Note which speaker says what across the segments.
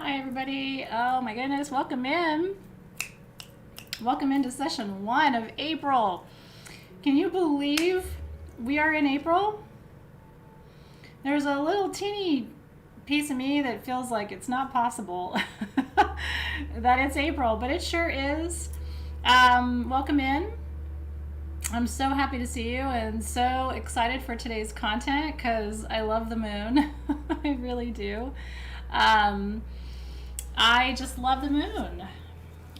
Speaker 1: Hi, everybody. Oh, my goodness. Welcome in. Welcome into session 1 of April. Can you believe we are in April? There's a little teeny piece of me that feels like it's not possible that it's April, but it sure is. Welcome in. I'm so happy to see you and so excited for today's content because I love the moon. I really do. I just love the moon.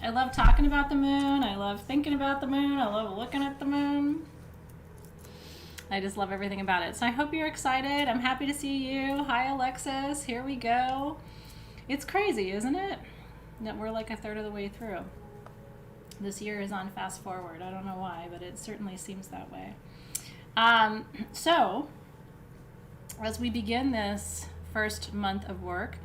Speaker 1: I love talking about the moon. I love thinking about the moon. I love looking at the moon. I just love everything about it. So I hope you're excited. I'm happy to see you. Hi, Alexis. Here we go. It's crazy, isn't it? That we're like a third of the way through. This year is on fast forward. I don't know why, but it certainly seems that way. So, as we begin this first month of work,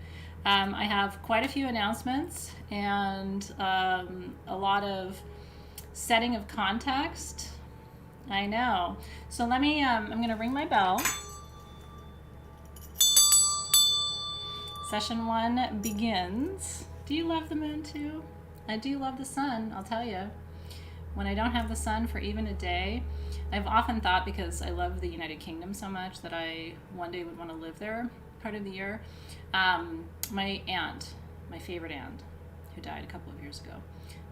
Speaker 1: I have quite a few announcements and a lot of setting of context. I know. So let me, I'm going to ring my bell. Session 1 begins. Do you love the moon too? I do love the sun, I'll tell you. When I don't have the sun for even a day, I've often thought, because I love the United Kingdom so much, that I one day would want to live there part of the year. My aunt, my favorite aunt, who died a couple of years ago,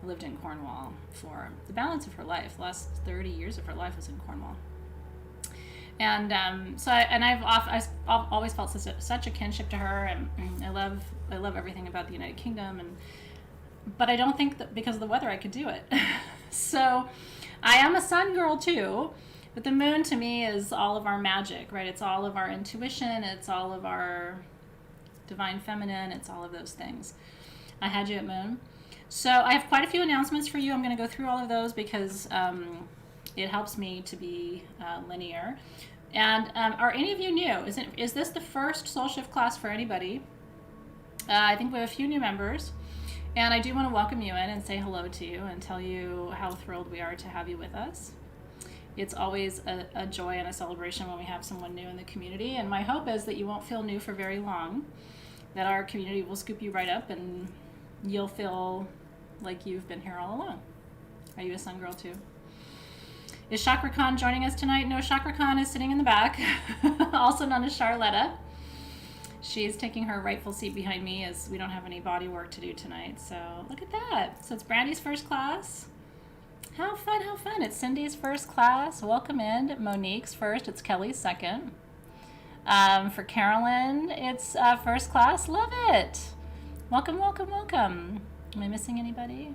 Speaker 1: lived in Cornwall for the balance of her life. The last 30 years of her life was in Cornwall. And I've always felt such a kinship to her, and I love everything about the United Kingdom, but I don't think that because of the weather I could do it. So I am a sun girl too, but the moon to me is all of our magic, right? It's all of our intuition, it's all of our divine feminine, it's all of those things. I had you at moon. So I have quite a few announcements for you. I'm going to go through all of those because it helps me to be linear. And are any of you new? Is this the first Soul Shift class for anybody? I think we have a few new members. And I do want to welcome you in and say hello to you and tell you how thrilled we are to have you with us. It's always a joy and a celebration when we have someone new in the community. And my hope is that you won't feel new for very long, that our community will scoop you right up and you'll feel like you've been here all along. Are you a sun girl too? Is Chakra Khan joining us tonight? No, Chakra Khan is sitting in the back, also known as Charletta. She's taking her rightful seat behind me as we don't have any body work to do tonight. So look at that. So it's Brandy's first class. How fun, how fun. It's Cindy's first class. Welcome in. Monique's first. It's Kelly's second. For Carolyn, it's first class. Love it. Welcome, welcome, welcome. Am I missing anybody?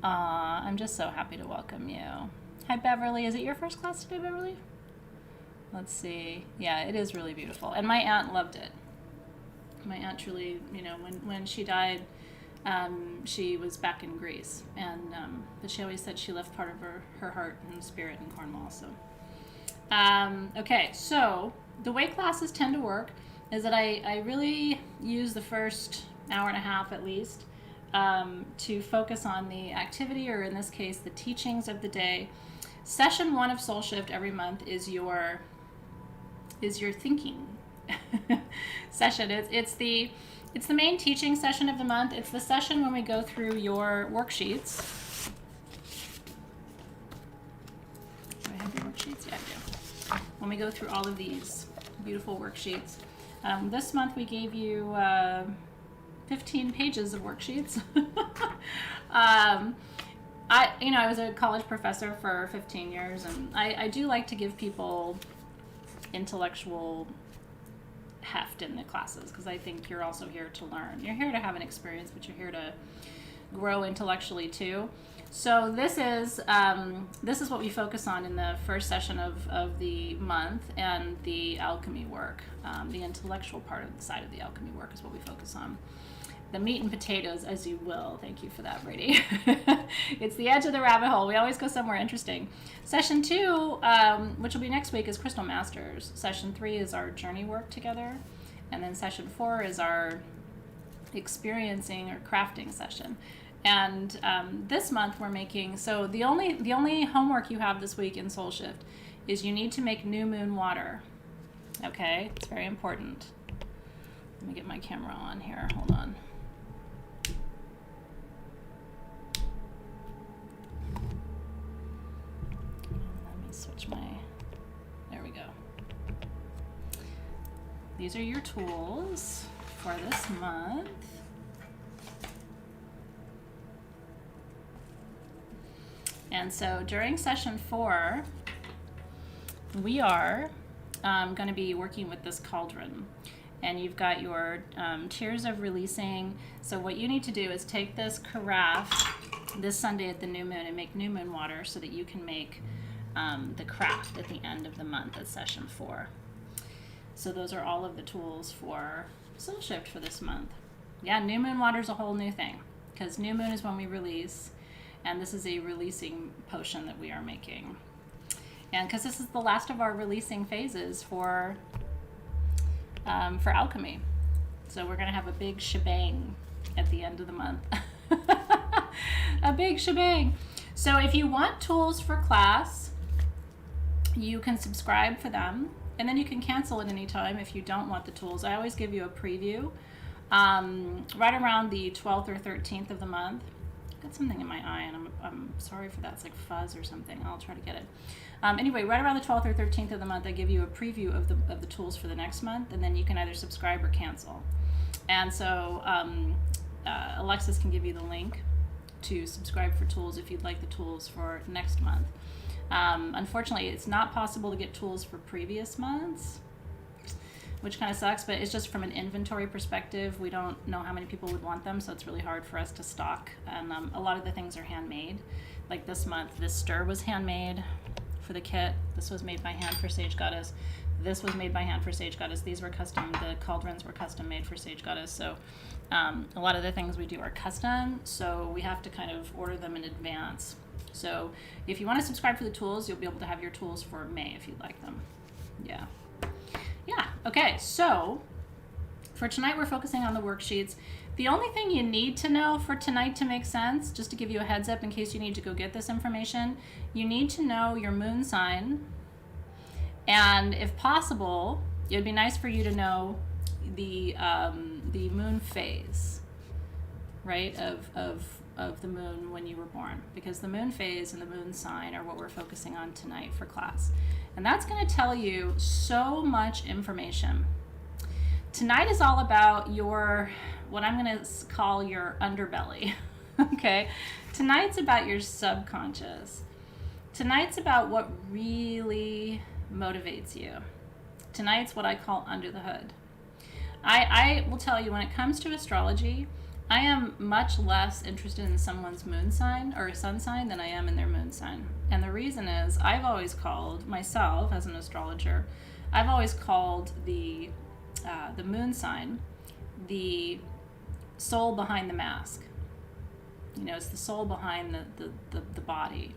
Speaker 1: I'm just so happy to welcome you. Hi, Beverly. Is it your first class today, Beverly? Let's see. Yeah, it is really beautiful. And my aunt loved it. My aunt truly, when she died, she was back in Greece. And but she always said she left part of her heart and spirit in Cornwall. So, okay, so the way classes tend to work is that I really use the first hour and a half at least to focus on the activity, or in this case, the teachings of the day. Session 1 of Soul Shift every month is your thinking session. It's the main teaching session of the month. It's the session when we go through your worksheets. Do I have your worksheets? Yeah, I do. When we go through all of these beautiful worksheets. This month we gave you 15 pages of worksheets. I was a college professor for 15 years, and I do like to give people intellectual heft in the classes because I think you're also here to learn. You're here to have an experience, but you're here to grow intellectually too. So this is what we focus on in the first session of the month, and the alchemy work. The intellectual part of the side of the alchemy work is what we focus on. The meat and potatoes, as you will. Thank you for that, Brady. It's the edge of the rabbit hole. We always go somewhere interesting. Session 2, which will be next week, is Crystal Masters. Session 3 is our journey work together. And then session 4 is our experiencing or crafting session. And this month we're making, so the only homework you have this week in Soul Shift is you need to make new moon water. Okay, it's very important. Let me get my camera on here. Hold on. Let me switch my... There we go. These are your tools for this month. And so during session 4, we are going to be working with this cauldron. And you've got your tiers of releasing. So what you need to do is take this carafe this Sunday at the new moon and make new moon water so that you can make the craft at the end of the month at session 4. So those are all of the tools for Soul Shift for this month. Yeah, new moon water is a whole new thing because new moon is when we release, and this is a releasing potion that we are making. And because this is the last of our releasing phases for alchemy. So we're going to have a big shebang at the end of the month. A big shebang. So if you want tools for class, you can subscribe for them. And then you can cancel at any time if you don't want the tools. I always give you a preview right around the 12th or 13th of the month. I've got something in my eye, and I'm sorry for that. It's like fuzz or something. I'll try to get it. Anyway, right around the 12th or 13th of the month, I give you a preview of the tools for the next month, and then you can either subscribe or cancel. And so Alexis can give you the link to subscribe for tools if you'd like the tools for next month. Unfortunately, it's not possible to get tools for previous months, which kind of sucks, but it's just from an inventory perspective. We don't know how many people would want them, so it's really hard for us to stock. And a lot of the things are handmade. Like this month, this stir was handmade for the kit. This was made by hand for Sage Goddess. This was made by hand for Sage Goddess. These were custom, the cauldrons were custom made for Sage Goddess. So a lot of the things we do are custom, so we have to kind of order them in advance. So if you want to subscribe for the tools, you'll be able to have your tools for May if you'd like them. Yeah. Okay, so for tonight we're focusing on the worksheets. The only thing you need to know for tonight to make sense, just to give you a heads up in case you need to go get this information, you need to know your moon sign, and if possible, it would be nice for you to know the moon phase, right, of the moon when you were born, because the moon phase and the moon sign are what we're focusing on tonight for class. And that's going to tell you so much information. Tonight is all about your, what I'm going to call your underbelly. Okay? Tonight's about your subconscious. Tonight's about what really motivates you. Tonight's what I call under the hood. I will tell you, when it comes to astrology, I am much less interested in someone's moon sign or sun sign than I am in their moon sign. And the reason is, I've always called myself, as an astrologer, I've always called the moon sign the soul behind the mask. You know, it's the soul behind the body.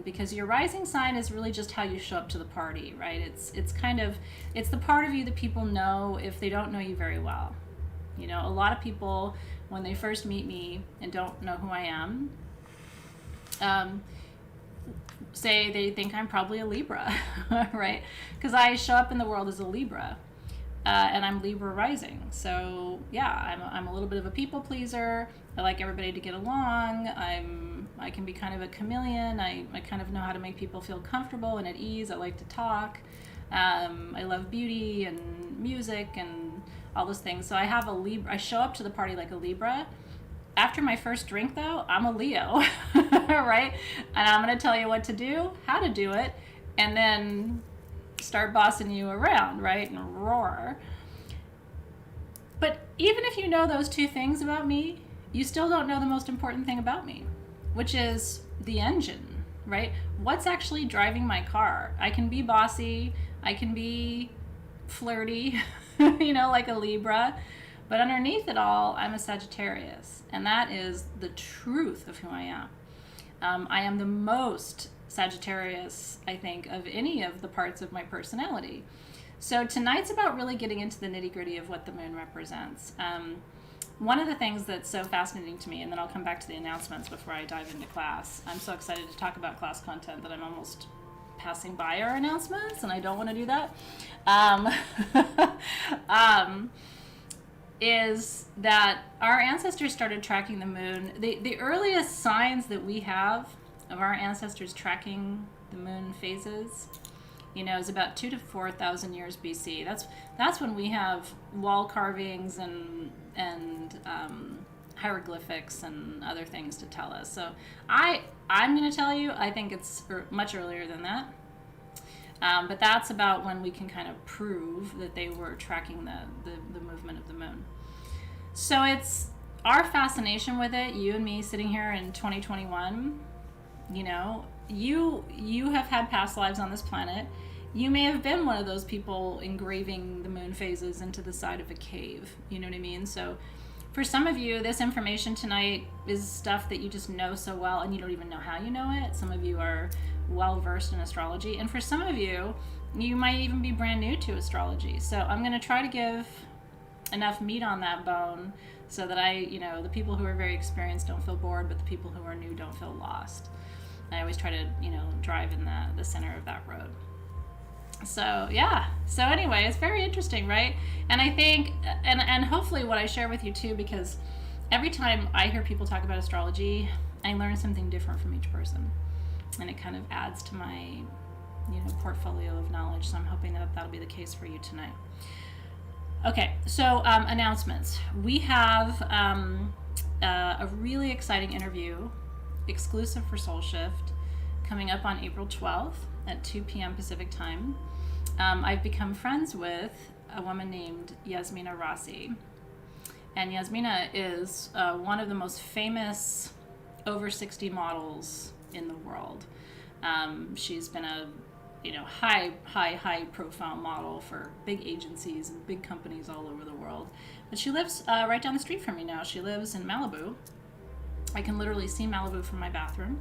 Speaker 1: Because your rising sign is really just how you show up to the party, right? It's kind of, it's the part of you that people know if they don't know you very well. You know, a lot of people, when they first meet me and don't know who I am, say they think I'm probably a Libra, right? Because I show up in the world as a Libra, and I'm Libra rising. So yeah, I'm a little bit of a people pleaser. I like everybody to get along. I can be kind of a chameleon. I kind of know how to make people feel comfortable and at ease. I like to talk. I love beauty and music and all those things. So I have a Libra. I show up to the party like a Libra. After my first drink, though, I'm a Leo, right? And I'm going to tell you what to do, how to do it, and then start bossing you around, right? And roar. But even if you know those two things about me, you still don't know the most important thing about me, which is the engine, right? What's actually driving my car? I can be bossy, I can be flirty, you know, like a Libra, but underneath it all, I'm a Sagittarius, and that is the truth of who I am. I am the most Sagittarius, I think, of any of the parts of my personality. So tonight's about really getting into the nitty-gritty of what the moon represents. One of the things that's so fascinating to me, and then I'll come back to the announcements before I dive into class. I'm so excited to talk about class content that I'm almost passing by our announcements, and I don't want to do that. Is that our ancestors started tracking the moon. The earliest signs that we have of our ancestors tracking the moon phases, is about 2,000 to 4,000 years BC. That's when we have wall carvings and hieroglyphics and other things to tell us. So I'm going to tell you, I think it's much earlier than that. But that's about when we can kind of prove that they were tracking the movement of the moon. So it's our fascination with it, you and me sitting here in 2021, you have had past lives on this planet. You may have been one of those people engraving the moon phases into the side of a cave. You know what I mean? So for some of you, this information tonight is stuff that you just know so well and you don't even know how you know it. Some of you are well versed in astrology. And for some of you, you might even be brand new to astrology. So I'm going to try to give enough meat on that bone so that the people who are very experienced don't feel bored, but the people who are new don't feel lost. I always try to, drive in the center of that road. So yeah, so anyway, it's very interesting, right? And I think, and hopefully what I share with you too, because every time I hear people talk about astrology, I learn something different from each person, and it kind of adds to my portfolio of knowledge. So I'm hoping that that'll be the case for you tonight. Okay, so announcements. We have a really exciting interview, exclusive for Soul Shift, coming up on April 12th at 2 p.m. Pacific time. I've become friends with a woman named Yasmina Rossi. And Yasmina is one of the most famous over 60 models in the world. She's been a high profile model for big agencies and big companies all over the world. But she lives right down the street from me now. She lives in Malibu. I can literally see Malibu from my bathroom.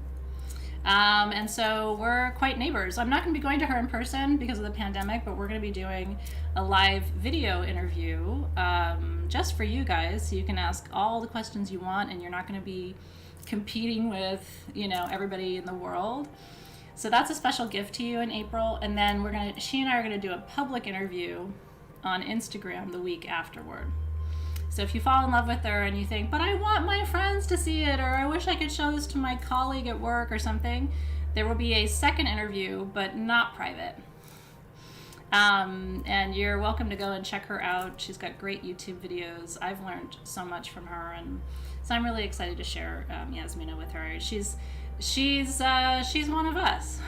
Speaker 1: And so we're quite neighbors. I'm not going to be going to her in person because of the pandemic, but we're going to be doing a live video interview just for you guys, so you can ask all the questions you want, and you're not going to be competing with everybody in the world. So that's a special gift to you in April. And then she and I are going to do a public interview on Instagram the week afterward. So if you fall in love with her and you think, but I want my friends to see it, or I wish I could show this to my colleague at work or something, there will be a second interview, but not private. And you're welcome to go and check her out. She's got great YouTube videos. I've learned so much from her, and so I'm really excited to share Yasmina with her. She's one of us.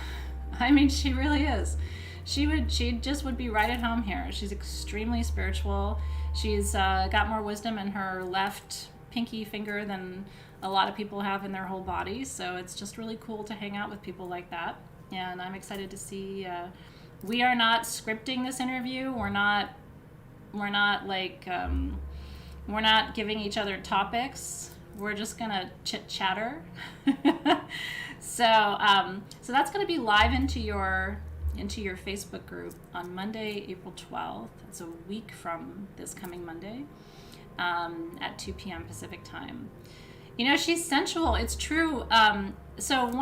Speaker 1: I mean, she really is. She just would be right at home here. She's extremely spiritual. She's got more wisdom in her left pinky finger than a lot of people have in their whole body. So it's just really cool to hang out with people like that. And I'm excited to see. We are not scripting this interview. We're not giving each other topics. We're just gonna chit chatter. So that's gonna be live into your Facebook group on Monday, April 12th. It's a week from this coming Monday, at 2 p.m. Pacific time. She's sensual. It's true.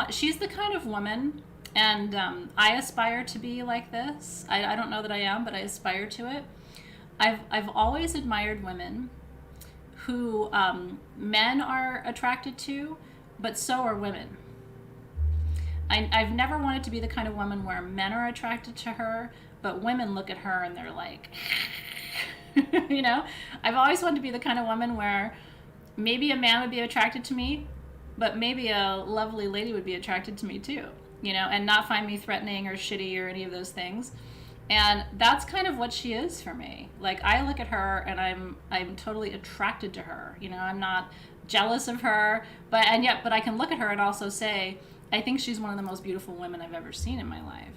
Speaker 1: She's the kind of woman, and I aspire to be like this. I don't know that I am, but I aspire to it. I've always admired women who men are attracted to, but so are women. I've never wanted to be the kind of woman where men are attracted to her, but women look at her and they're like, I've always wanted to be the kind of woman where maybe a man would be attracted to me, but maybe a lovely lady would be attracted to me too, and not find me threatening or shitty or any of those things. And that's kind of what she is for me. Like, I look at her and I'm totally attracted to her. I'm not jealous of her, but I can look at her and also say, I think she's one of the most beautiful women I've ever seen in my life,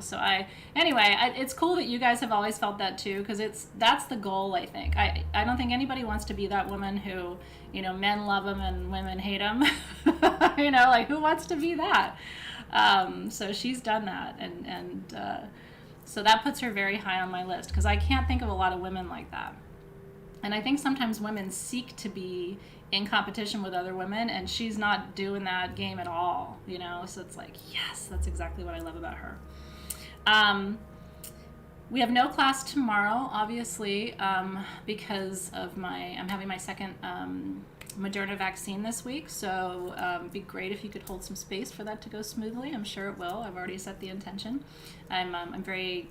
Speaker 1: So it's cool that you guys have always felt that too, because that's the goal, I think. I don't think anybody wants to be that woman who, men love them and women hate them. Who wants to be that? So she's done that, and so that puts her very high on my list, because I can't think of a lot of women like that. And I think sometimes women seek to be in competition with other women, and she's not doing that game at all, you know? So it's like, yes, that's exactly what I love about her. We have no class tomorrow, obviously, because of I'm having my second Moderna vaccine this week. So it'd be great if you could hold some space for that to go smoothly. I'm sure it will. I've already set the intention. I'm very,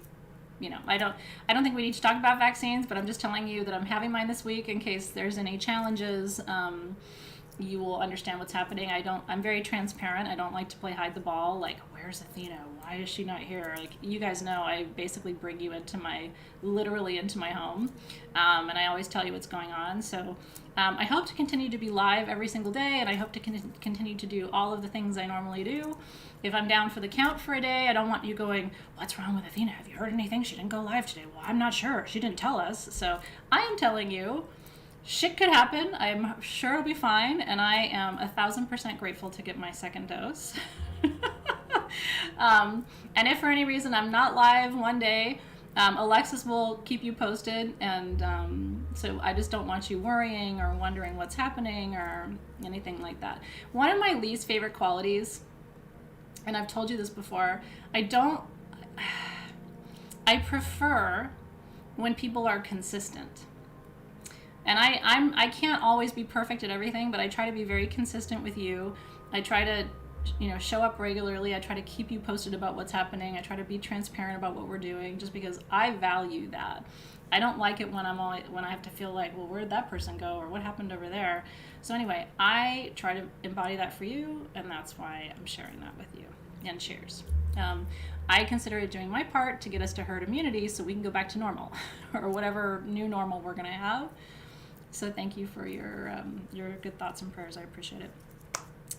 Speaker 1: I don't think we need to talk about vaccines, but I'm just telling you that I'm having mine this week in case there's any challenges. You will understand what's happening. I'm very transparent. I don't like to play hide the ball. Like, where's Athena? Why is she not here? Like, you guys know, I basically bring you literally into my home. And I always tell you what's going on. So I hope to continue to be live every single day, and I hope to continue to do all of the things I normally do. If I'm down for the count for a day, I don't want you going, what's wrong with Athena? Have you heard anything? She didn't go live today. Well, I'm not sure. She didn't tell us. So I am telling you, shit could happen. I'm sure it'll be fine, and I am 1,000% grateful to get my second dose. And if for any reason I'm not live one day, Alexis will keep you posted, and so I just don't want you worrying or wondering what's happening or anything like that. One of my least favorite qualities, and I've told you this before, I prefer when people are consistent. And I can't always be perfect at everything, but I try to be very consistent with you. I try to, show up regularly. I try to keep you posted about what's happening. I try to be transparent about what we're doing, just because I value that. I don't like it when I have to feel like, well, where'd that person go, or what happened over there? So anyway, I try to embody that for you, and that's why I'm sharing that with you. And cheers. I consider doing my part to get us to herd immunity so we can go back to normal, or whatever new normal we're going to have. So thank you for your good thoughts and prayers. I appreciate it.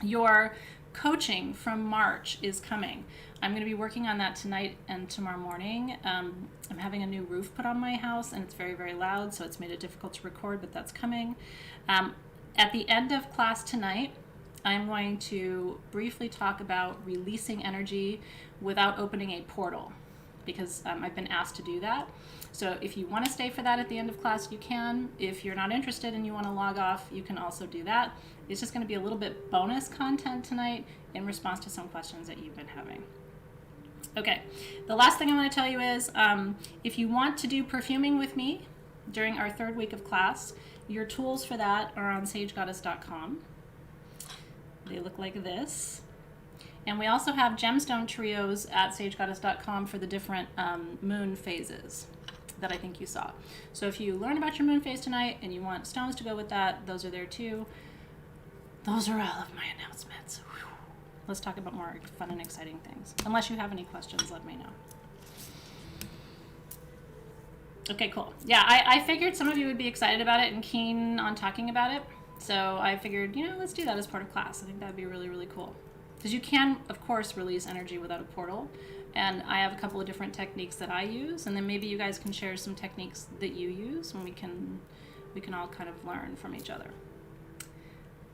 Speaker 1: Your coaching from March is coming. I'm going to be working on that tonight and tomorrow morning. I'm having a new roof put on my house, and it's very, very loud, so it's made it difficult to record, but that's coming. At the end of class tonight, I'm going to briefly talk about releasing energy without opening a portal, because I've been asked to do that. So if you want to stay for that at the end of class, you can. If you're not interested and you want to log off, you can also do that. It's just going to be a little bit bonus content tonight in response to some questions that you've been having. Okay, the last thing I want to tell you is if you want to do perfuming with me during our third week of class, your tools for that are on sagegoddess.com. They look like this. And we also have gemstone trios at sagegoddess.com for the different moon phases that I think you saw. So if you learn about your moon phase tonight and you want stones to go with that, those are there too. Those are all of my announcements. Whew. Let's talk about more fun and exciting things. Unless you have any questions, let me know. Okay, cool. Yeah, I figured some of you would be excited about it and keen on talking about it. So I figured, let's do that as part of class. I think that would be really, really cool. Because you can, of course, release energy without a portal. And I have a couple of different techniques that I use. And then maybe you guys can share some techniques that you use, and we can all kind of learn from each other.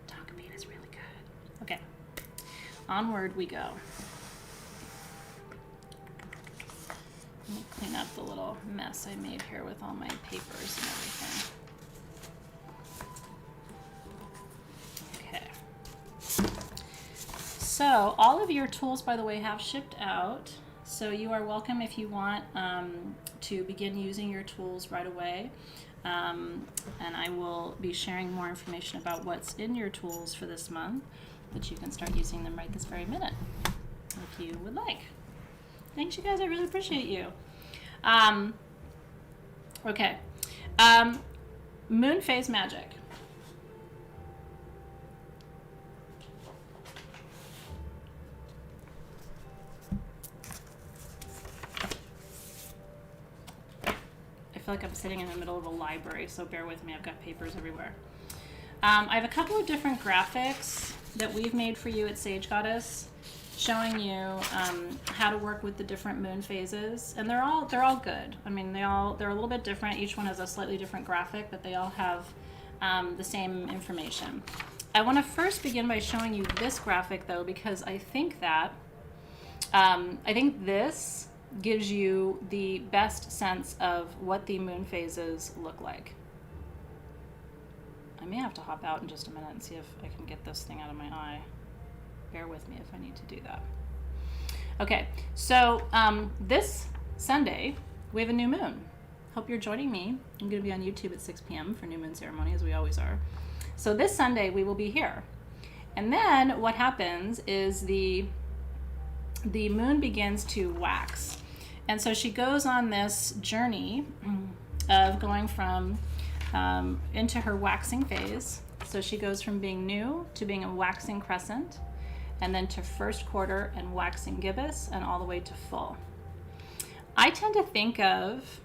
Speaker 1: Tonka bean is really good. Okay, onward we go. Let me clean up the little mess I made here with all my papers and everything. So all of your tools, by the way, have shipped out. So you are welcome if you want to begin using your tools right away. And I will be sharing more information about what's in your tools for this month, but you can start using them right this very minute if you would like. Thanks, you guys. I really appreciate you. Okay. Moon phase magic. I feel like I'm sitting in the middle of a library, so bear with me. I've got papers everywhere. I have a couple of different graphics that we've made for you at Sage Goddess, showing you how to work with the different moon phases, and they're all good. I mean, they're a little bit different. Each one has a slightly different graphic, but they all have the same information. I want to first begin by showing you this graphic, though, because I think that this gives you the best sense of what the moon phases look like. I may have to hop out in just a minute and see if I can get this thing out of my eye. Bear with me if I need to do that. Okay, so this Sunday, we have a new moon. Hope you're joining me. I'm going to be on YouTube at 6 p.m. for new moon ceremony, as we always are. So this Sunday, we will be here. And then what happens is the moon begins to wax. And so she goes on this journey of going from into her waxing phase. So she goes from being new to being a waxing crescent, and then to first quarter and waxing gibbous, and all the way to full. I tend to think of,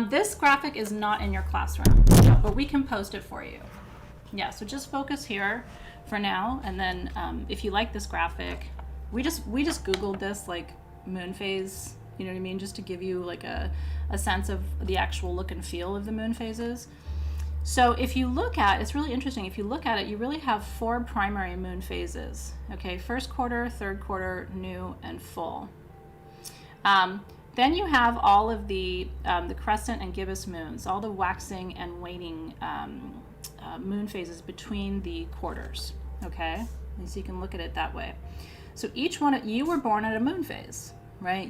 Speaker 1: this graphic is not in your classroom, but we can post it for you. Yeah, so just focus here for now, and then if you like this graphic, we just Googled this, like moon phase, you know what I mean, just to give you like a sense of the actual look and feel of the moon phases. So if you look at, it's really interesting, if you look at it, you really have 4 primary moon phases, okay? First quarter, third quarter, new, and full. Then you have all of the crescent and gibbous moons, all the waxing and waning moon phases between the quarters, okay? And so you can look at it that way. So each one, you were born at a moon phase, right?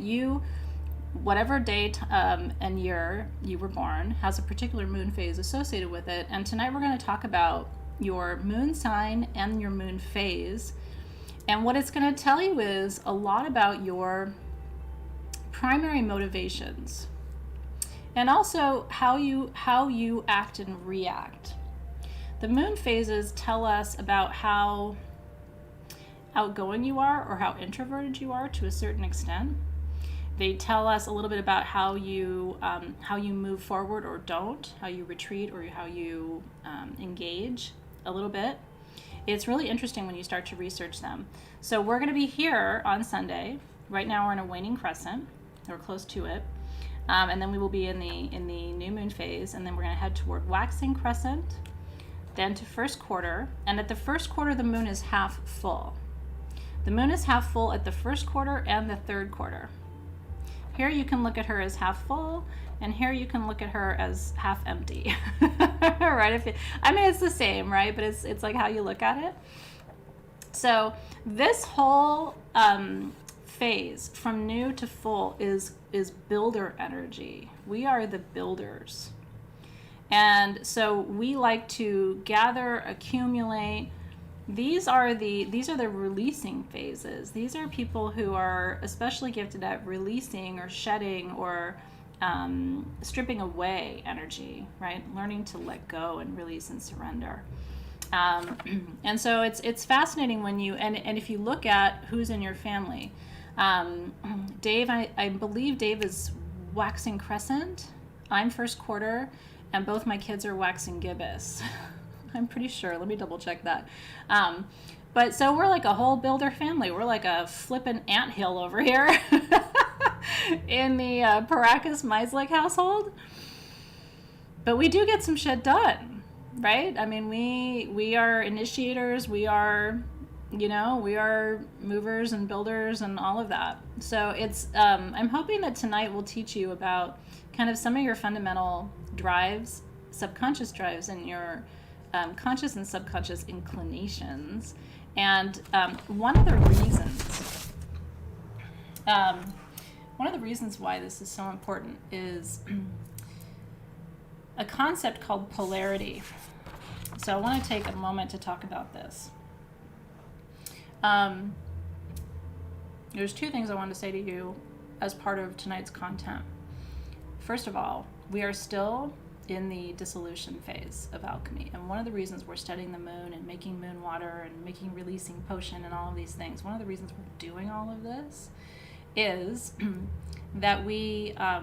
Speaker 1: Whatever date and year you were born has a particular moon phase associated with it. And tonight we're going to talk about your moon sign and your moon phase. And what it's going to tell you is a lot about your primary motivations, and also how you act and react. The moon phases tell us about how outgoing you are or how introverted you are to a certain extent. They tell us a little bit about how you move forward or don't, how you retreat or how you engage a little bit. It's really interesting when you start to research them. So we're going to be here on Sunday. Right now we're in a waning crescent, or close to it, and then we will be in the new moon phase, and then we're going to head toward waxing crescent, then to first quarter. And at the first quarter, the moon is half full. The moon is half full at the first quarter and the third quarter. Here you can look at her as half full, and here you can look at her as half empty. Right? I mean, it's the same, right? But it's like how you look at it. So this whole phase from new to full is builder energy. We are the builders. And so we like to gather, accumulate. These are the releasing phases. These are people who are especially gifted at releasing or shedding or stripping away energy, right? Learning to let go and release and surrender. And so it's fascinating when you, and if you look at who's in your family, Dave, I believe Dave is waxing crescent. I'm first quarter, and both my kids are waxing gibbous. I'm pretty sure. Let me double check that. But so we're like a whole builder family. We're like a flippin' anthill over here in the Paracas Meislich household. But we do get some shit done, right? I mean, we are initiators. We are, we are movers and builders and all of that. So it's, I'm hoping that tonight will teach you about kind of some of your fundamental drives, subconscious drives, and your conscious and subconscious inclinations. And one of the reasons why this is so important is a concept called polarity. So I want to take a moment to talk about this. There's 2 things I want to say to you as part of tonight's content. First of all, we are still in the dissolution phase of alchemy. And one of the reasons we're studying the moon and making moon water and making releasing potion and all of these things, one of the reasons we're doing all of this is that we, I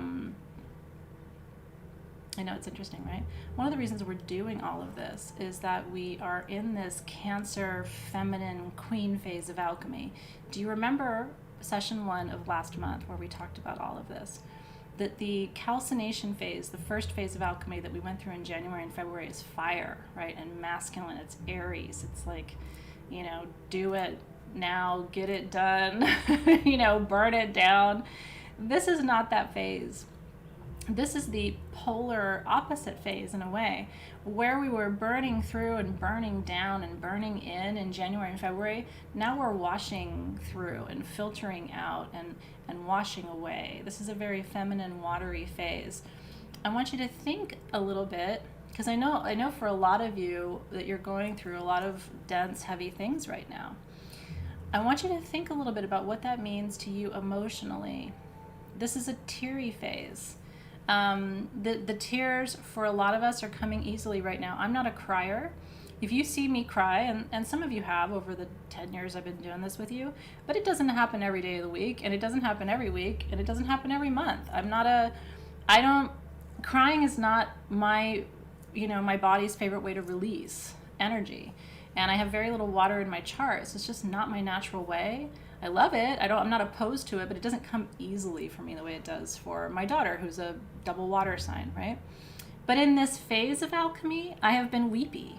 Speaker 1: know it's interesting, right? One of the reasons we're doing all of this is that we are in this Cancer feminine queen phase of alchemy. Do you remember session 1 of last month where we talked about all of this? That the calcination phase, the first phase of alchemy that we went through in January and February, is fire, right? And masculine, it's Aries. It's like, do it now, get it done, burn it down. This is not that phase. This is the polar opposite phase in a way, where we were burning through and burning down and burning in January and February. Now we're washing through and filtering out and washing away. This is a very feminine, watery phase. I want you to think a little bit, because I know for a lot of you that you're going through a lot of dense, heavy things right now. I want you to think a little bit about what that means to you emotionally. This is a teary phase. The tears for a lot of us are coming easily right now. I'm not a crier. If you see me cry, and some of you have over the 10 years I've been doing this with you, but it doesn't happen every day of the week, and it doesn't happen every week, and it doesn't happen every month. Crying is not my body's favorite way to release energy. And I have very little water in my charts. It's just not my natural way. I love it. I'm not opposed to it, but it doesn't come easily for me the way it does for my daughter, who's a double water sign, right? But in this phase of alchemy, I have been weepy.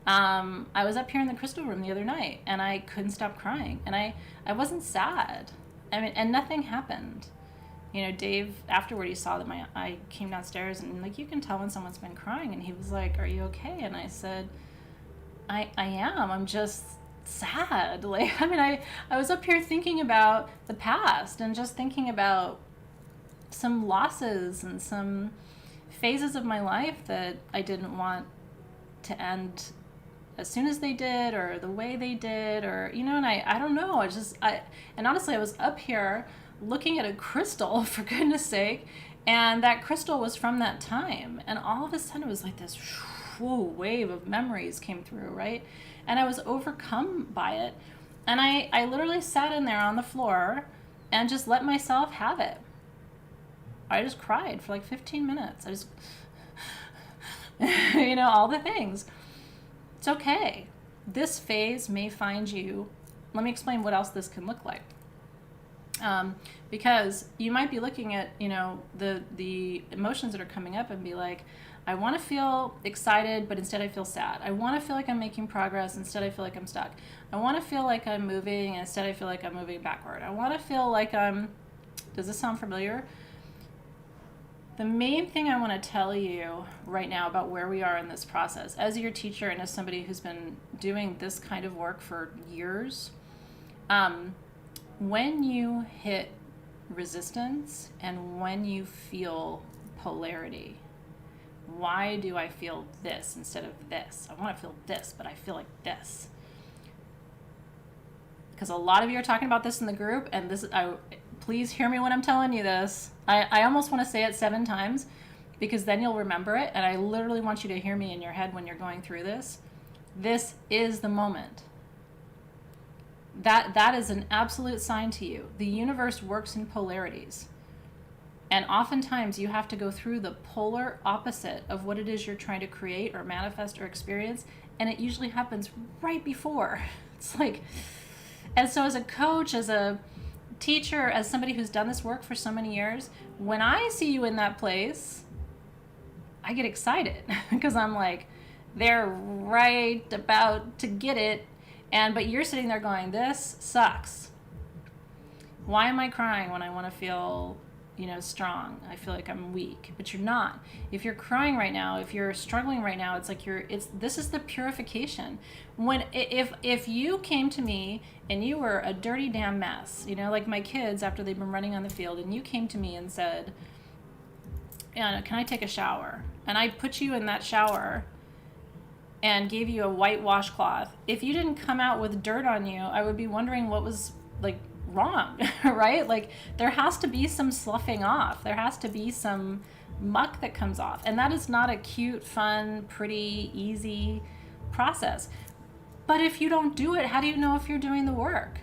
Speaker 1: I was up here in the crystal room the other night, and I couldn't stop crying. And I wasn't sad. And nothing happened. Dave, afterward, he saw that I came downstairs, and like, you can tell when someone's been crying. And he was like, "Are you okay?" And I said, I am. I'm just sad. I was up here thinking about the past and just thinking about some losses and some phases of my life that I didn't want to end as soon as they did, or the way they did, or, and I don't know. And honestly, I was up here looking at a crystal, for goodness sake, and that crystal was from that time. And all of a sudden it was like this wave of memories came through, right? And I was overcome by it. And I literally sat in there on the floor and just let myself have it. I just cried for like 15 minutes. I just, all the things. It's okay. This phase may find you. Let me explain what else this can look like. Because you might be looking at, the emotions that are coming up and be like, I want to feel excited, but instead I feel sad. I want to feel like I'm making progress, instead I feel like I'm stuck. I want to feel like I'm moving, and instead I feel like I'm moving backward. I want to feel like does this sound familiar? The main thing I want to tell you right now about where we are in this process, as your teacher and as somebody who's been doing this kind of work for years, when you hit resistance and when you feel polarity, why do I feel this instead of this? I want to feel this, but I feel like this. Because a lot of you are talking about this in the group, and please hear me when I'm telling you this. I almost want to say it 7 times, because then you'll remember it, and I literally want you to hear me in your head when you're going through this. This is the moment. That is an absolute sign to you. The universe works in polarities. And oftentimes you have to go through the polar opposite of what it is you're trying to create or manifest or experience. And it usually happens right before. It's like, and so as a coach, as a teacher, as somebody who's done this work for so many years, when I see you in that place, I get excited because I'm like, they're right about to get it. But you're sitting there going, this sucks. Why am I crying when I want to feel, strong? I feel like I'm weak, but you're not. If you're crying right now, if you're struggling right now, it's like this is the purification. If you came to me and you were a dirty damn mess, like my kids after they've been running on the field, and you came to me and said, Anna, can I take a shower? And I put you in that shower and gave you a white washcloth. If you didn't come out with dirt on you, I would be wondering what was wrong, right? There has to be some sloughing off. There has to be some muck that comes off. And that is not a cute, fun, pretty, easy process. But if you don't do it, how do you know if you're doing the work?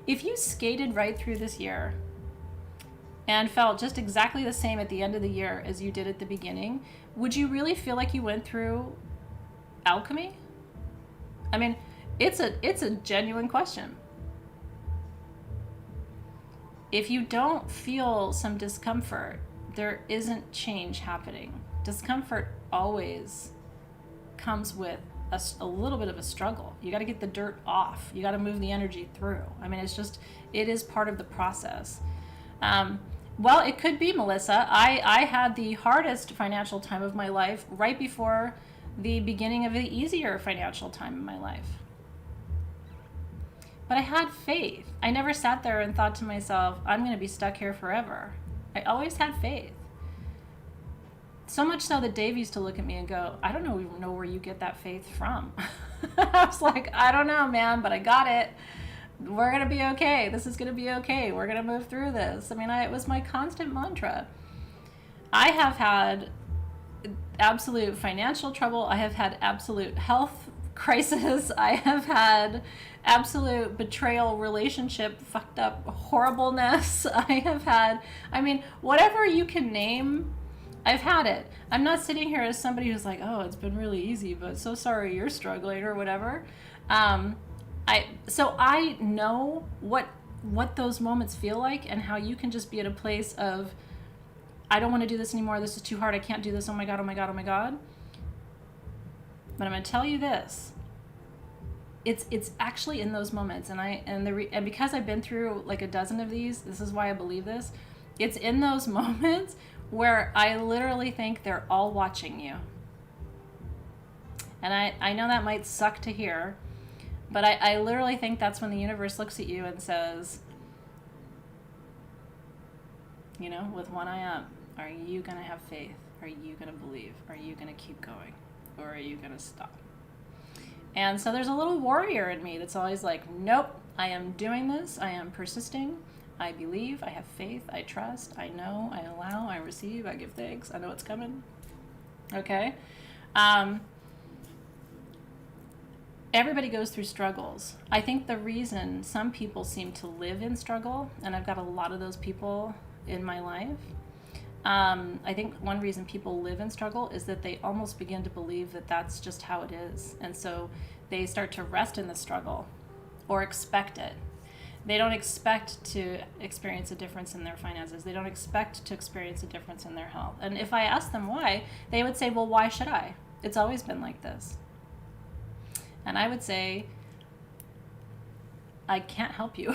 Speaker 1: If you skated right through this year and felt just exactly the same at the end of the year as you did at the beginning, would you really feel like you went through alchemy? I mean, it's a genuine question. If you don't feel some discomfort, there isn't change happening. Discomfort always comes with a little bit of a struggle. You got to get the dirt off. You got to move the energy through. I mean, it is part of the process. Well, it could be, Melissa. I had the hardest financial time of my life right before the beginning of the easier financial time in my life. But I had faith. I never sat there and thought to myself, I'm going to be stuck here forever. I always had faith. So much so that Dave used to look at me and go, I don't even know where you get that faith from. I was like, I don't know, man, but I got it. We're going to be okay. This is going to be okay. We're going to move through this. I mean, it was my constant mantra. I have had absolute financial trouble. I have had absolute health crisis. I have had absolute betrayal, relationship, fucked up horribleness. I have had, I mean, whatever you can name, I've had it. I'm not sitting here as somebody who's like, oh, it's been really easy, but so sorry you're struggling or whatever. So I know what those moments feel like, and how you can just be at a place of, I don't want to do this anymore. This is too hard. I can't do this. Oh my God, oh my God, oh my God. But I'm going to tell you this. It's actually in those moments, and because I've been through like a dozen of these, this is why I believe this. It's in those moments where I literally think they're all watching you. And I know that might suck to hear, but I literally think that's when the universe looks at you and says, you know, with one eye up, are you going to have faith? Are you going to believe? Are you going to keep going? Or are you going to stop? And so there's a little warrior in me that's always like, nope, I am doing this. I am persisting. I believe. I have faith. I trust. I know. I allow. I receive. I give thanks. I know it's coming. Okay? Everybody goes through struggles. I think the reason some people seem to live in struggle, and I've got a lot of those people in my life, I think one reason people live in struggle is that they almost begin to believe that that's just how it is. And so they start to rest in the struggle or expect it. They don't expect to experience a difference in their finances. They don't expect to experience a difference in their health. And if I ask them why, they would say, well, why should I? It's always been like this. And I would say, I can't help you.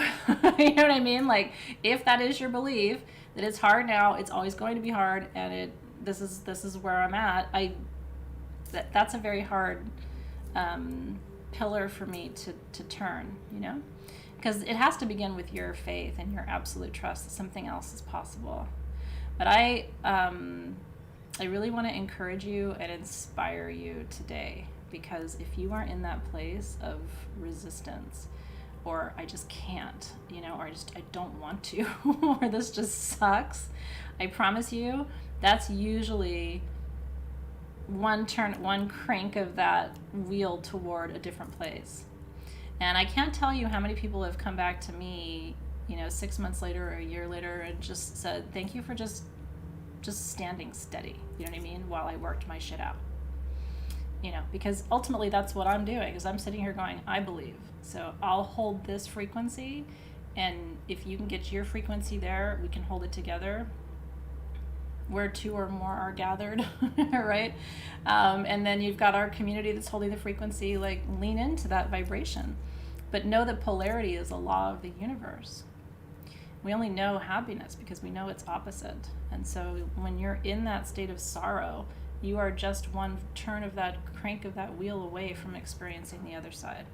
Speaker 1: You know what I mean? Like, if that is your belief, that it's hard now, it's always going to be hard, and this is where I'm at. That's a very hard pillar for me to turn, you know? Because it has to begin with your faith and your absolute trust that something else is possible. But I really want to encourage you and inspire you today, because if you are in that place of resistance, or I just can't, you know, or I don't want to, or this just sucks, I promise you, that's usually one crank of that wheel toward a different place. And I can't tell you how many people have come back to me, you know, 6 months later or a year later and just said, thank you for just standing steady, you know what I mean, while I worked my shit out. You know, because ultimately that's what I'm doing, is I'm sitting here going, I believe. So I'll hold this frequency, and if you can get your frequency there, we can hold it together. Where two or more are gathered, right? And then you've got our community that's holding the frequency, like lean into that vibration. But know that polarity is a law of the universe. We only know happiness because we know its opposite. And so when you're in that state of sorrow, you are just one turn of that crank of that wheel away from experiencing the other side.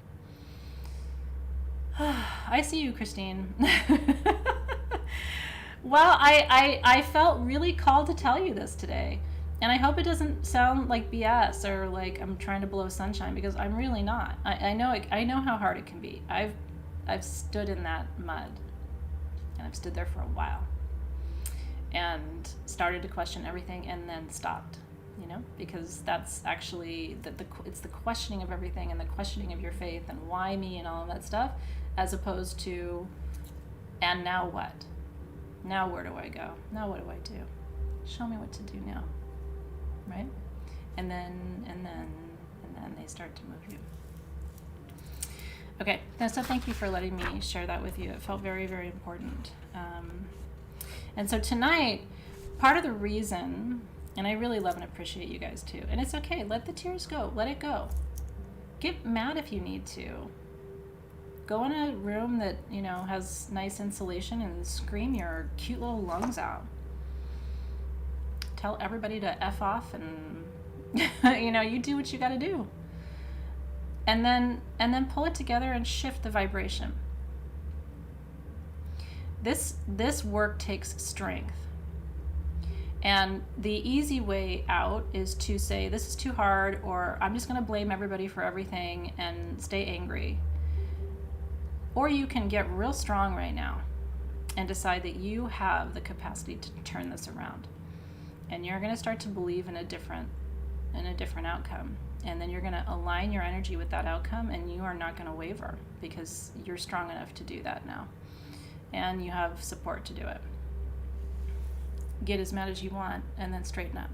Speaker 1: I see you, Christine. Well, I felt really called to tell you this today. And I hope it doesn't sound like BS or like I'm trying to blow sunshine, because I'm really not. I know how hard it can be. I've stood in that mud, and I've stood there for a while and started to question everything and then stopped. You know, because that's actually it's the questioning of everything, and the questioning of your faith and why me and all of that stuff, as opposed to, and now what? Now where do I go? Now what do I do? Show me what to do now, right? And then they start to move you. Okay, so thank you for letting me share that with you. It felt very, very important. And so tonight, part of the reason, and I really love and appreciate you guys too. And it's okay. Let the tears go. Let it go. Get mad if you need to. Go in a room that, has nice insulation and scream your cute little lungs out. Tell everybody to F off and, you do what you got to do. And then pull it together and shift the vibration. This work takes strength. And the easy way out is to say, this is too hard, or I'm just going to blame everybody for everything and stay angry. Or you can get real strong right now and decide that you have the capacity to turn this around. And you're going to start to believe in a different outcome. And then you're going to align your energy with that outcome, and you are not going to waver because you're strong enough to do that now. And you have support to do it. Get as mad as you want and then straighten up.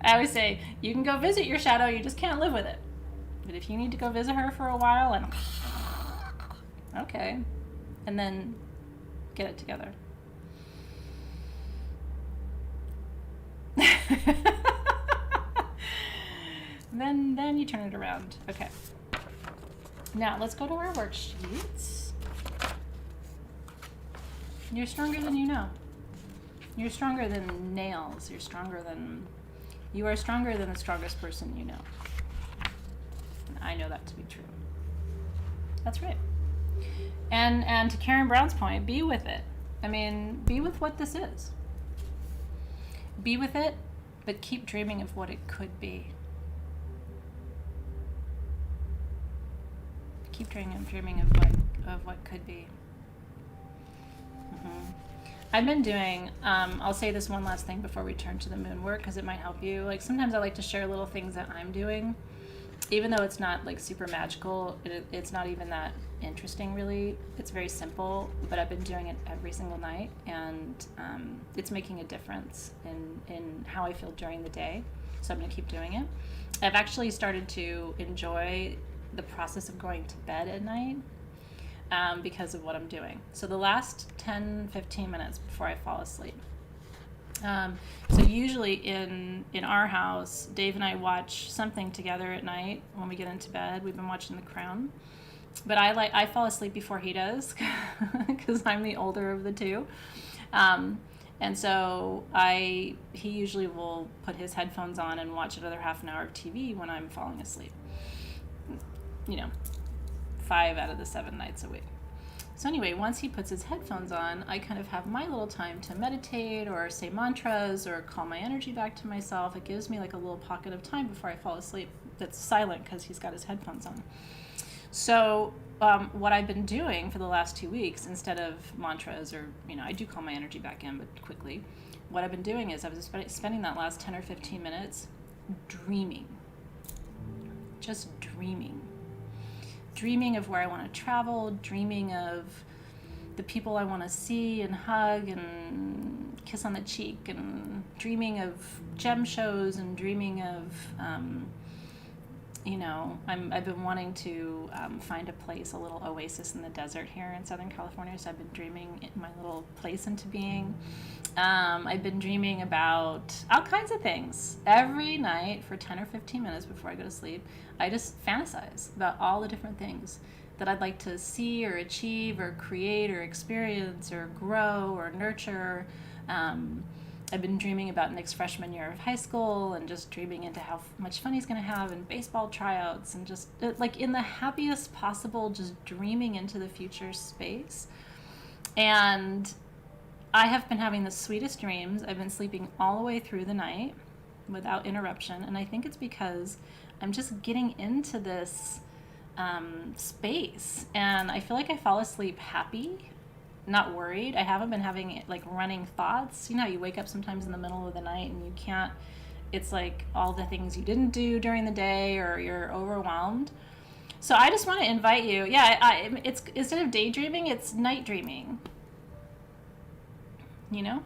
Speaker 1: I always say, you can go visit your shadow, you just can't live with it. But if you need to go visit her for a while and okay, and then get it together. then you turn it around. Okay. Now let's go to our worksheets. You're stronger than you know. You're stronger than nails. You are stronger than the strongest person you know. And I know that to be true. That's right. And to Karen Brown's point, be with it. I mean, be with what this is. Be with it, but keep dreaming of what it could be. Keep dreaming of what could be. I've been doing, I'll say this one last thing before we turn to the moon work, because it might help you. Like, sometimes I like to share little things that I'm doing, even though it's not like super magical. It's not even that interesting, really. It's very simple, but I've been doing it every single night, and it's making a difference in how I feel during the day. So I'm going to keep doing it. I've actually started to enjoy the process of going to bed at night. Because of what I'm doing. So the last 10-15 minutes before I fall asleep. So usually in our house, Dave and I watch something together at night when we get into bed. We've been watching The Crown. But I fall asleep before he does because I'm the older of the two. And so he usually will put his headphones on and watch another half an hour of TV when I'm falling asleep. 5 out of the 7 nights a week. So anyway, once he puts his headphones on, I kind of have my little time to meditate or say mantras or call my energy back to myself. It gives me like a little pocket of time before I fall asleep that's silent because he's got his headphones on. So what I've been doing for the last 2 weeks, instead of mantras or, I do call my energy back in, but quickly, what I've been doing is I was spending that last 10 or 15 minutes dreaming. Just dreaming. Dreaming of where I want to travel, dreaming of the people I want to see and hug and kiss on the cheek, and dreaming of gem shows, and dreaming of, I've been wanting to find a place, a little oasis in the desert here in Southern California, so I've been dreaming my little place into being. I've been dreaming about all kinds of things. Every night for 10 or 15 minutes before I go to sleep, I just fantasize about all the different things that I'd like to see or achieve or create or experience or grow or nurture. I've been dreaming about Nick's freshman year of high school and just dreaming into how much fun he's going to have in baseball tryouts, and just like in the happiest possible, just dreaming into the future space. And I have been having the sweetest dreams. I've been sleeping all the way through the night without interruption. And I think it's because I'm just getting into this space. And I feel like I fall asleep happy, not worried. I haven't been having like running thoughts. You know how you wake up sometimes in the middle of the night and you can't, it's like all the things you didn't do during the day, or you're overwhelmed. So I just want to invite you. Yeah, it's instead of daydreaming, it's night dreaming.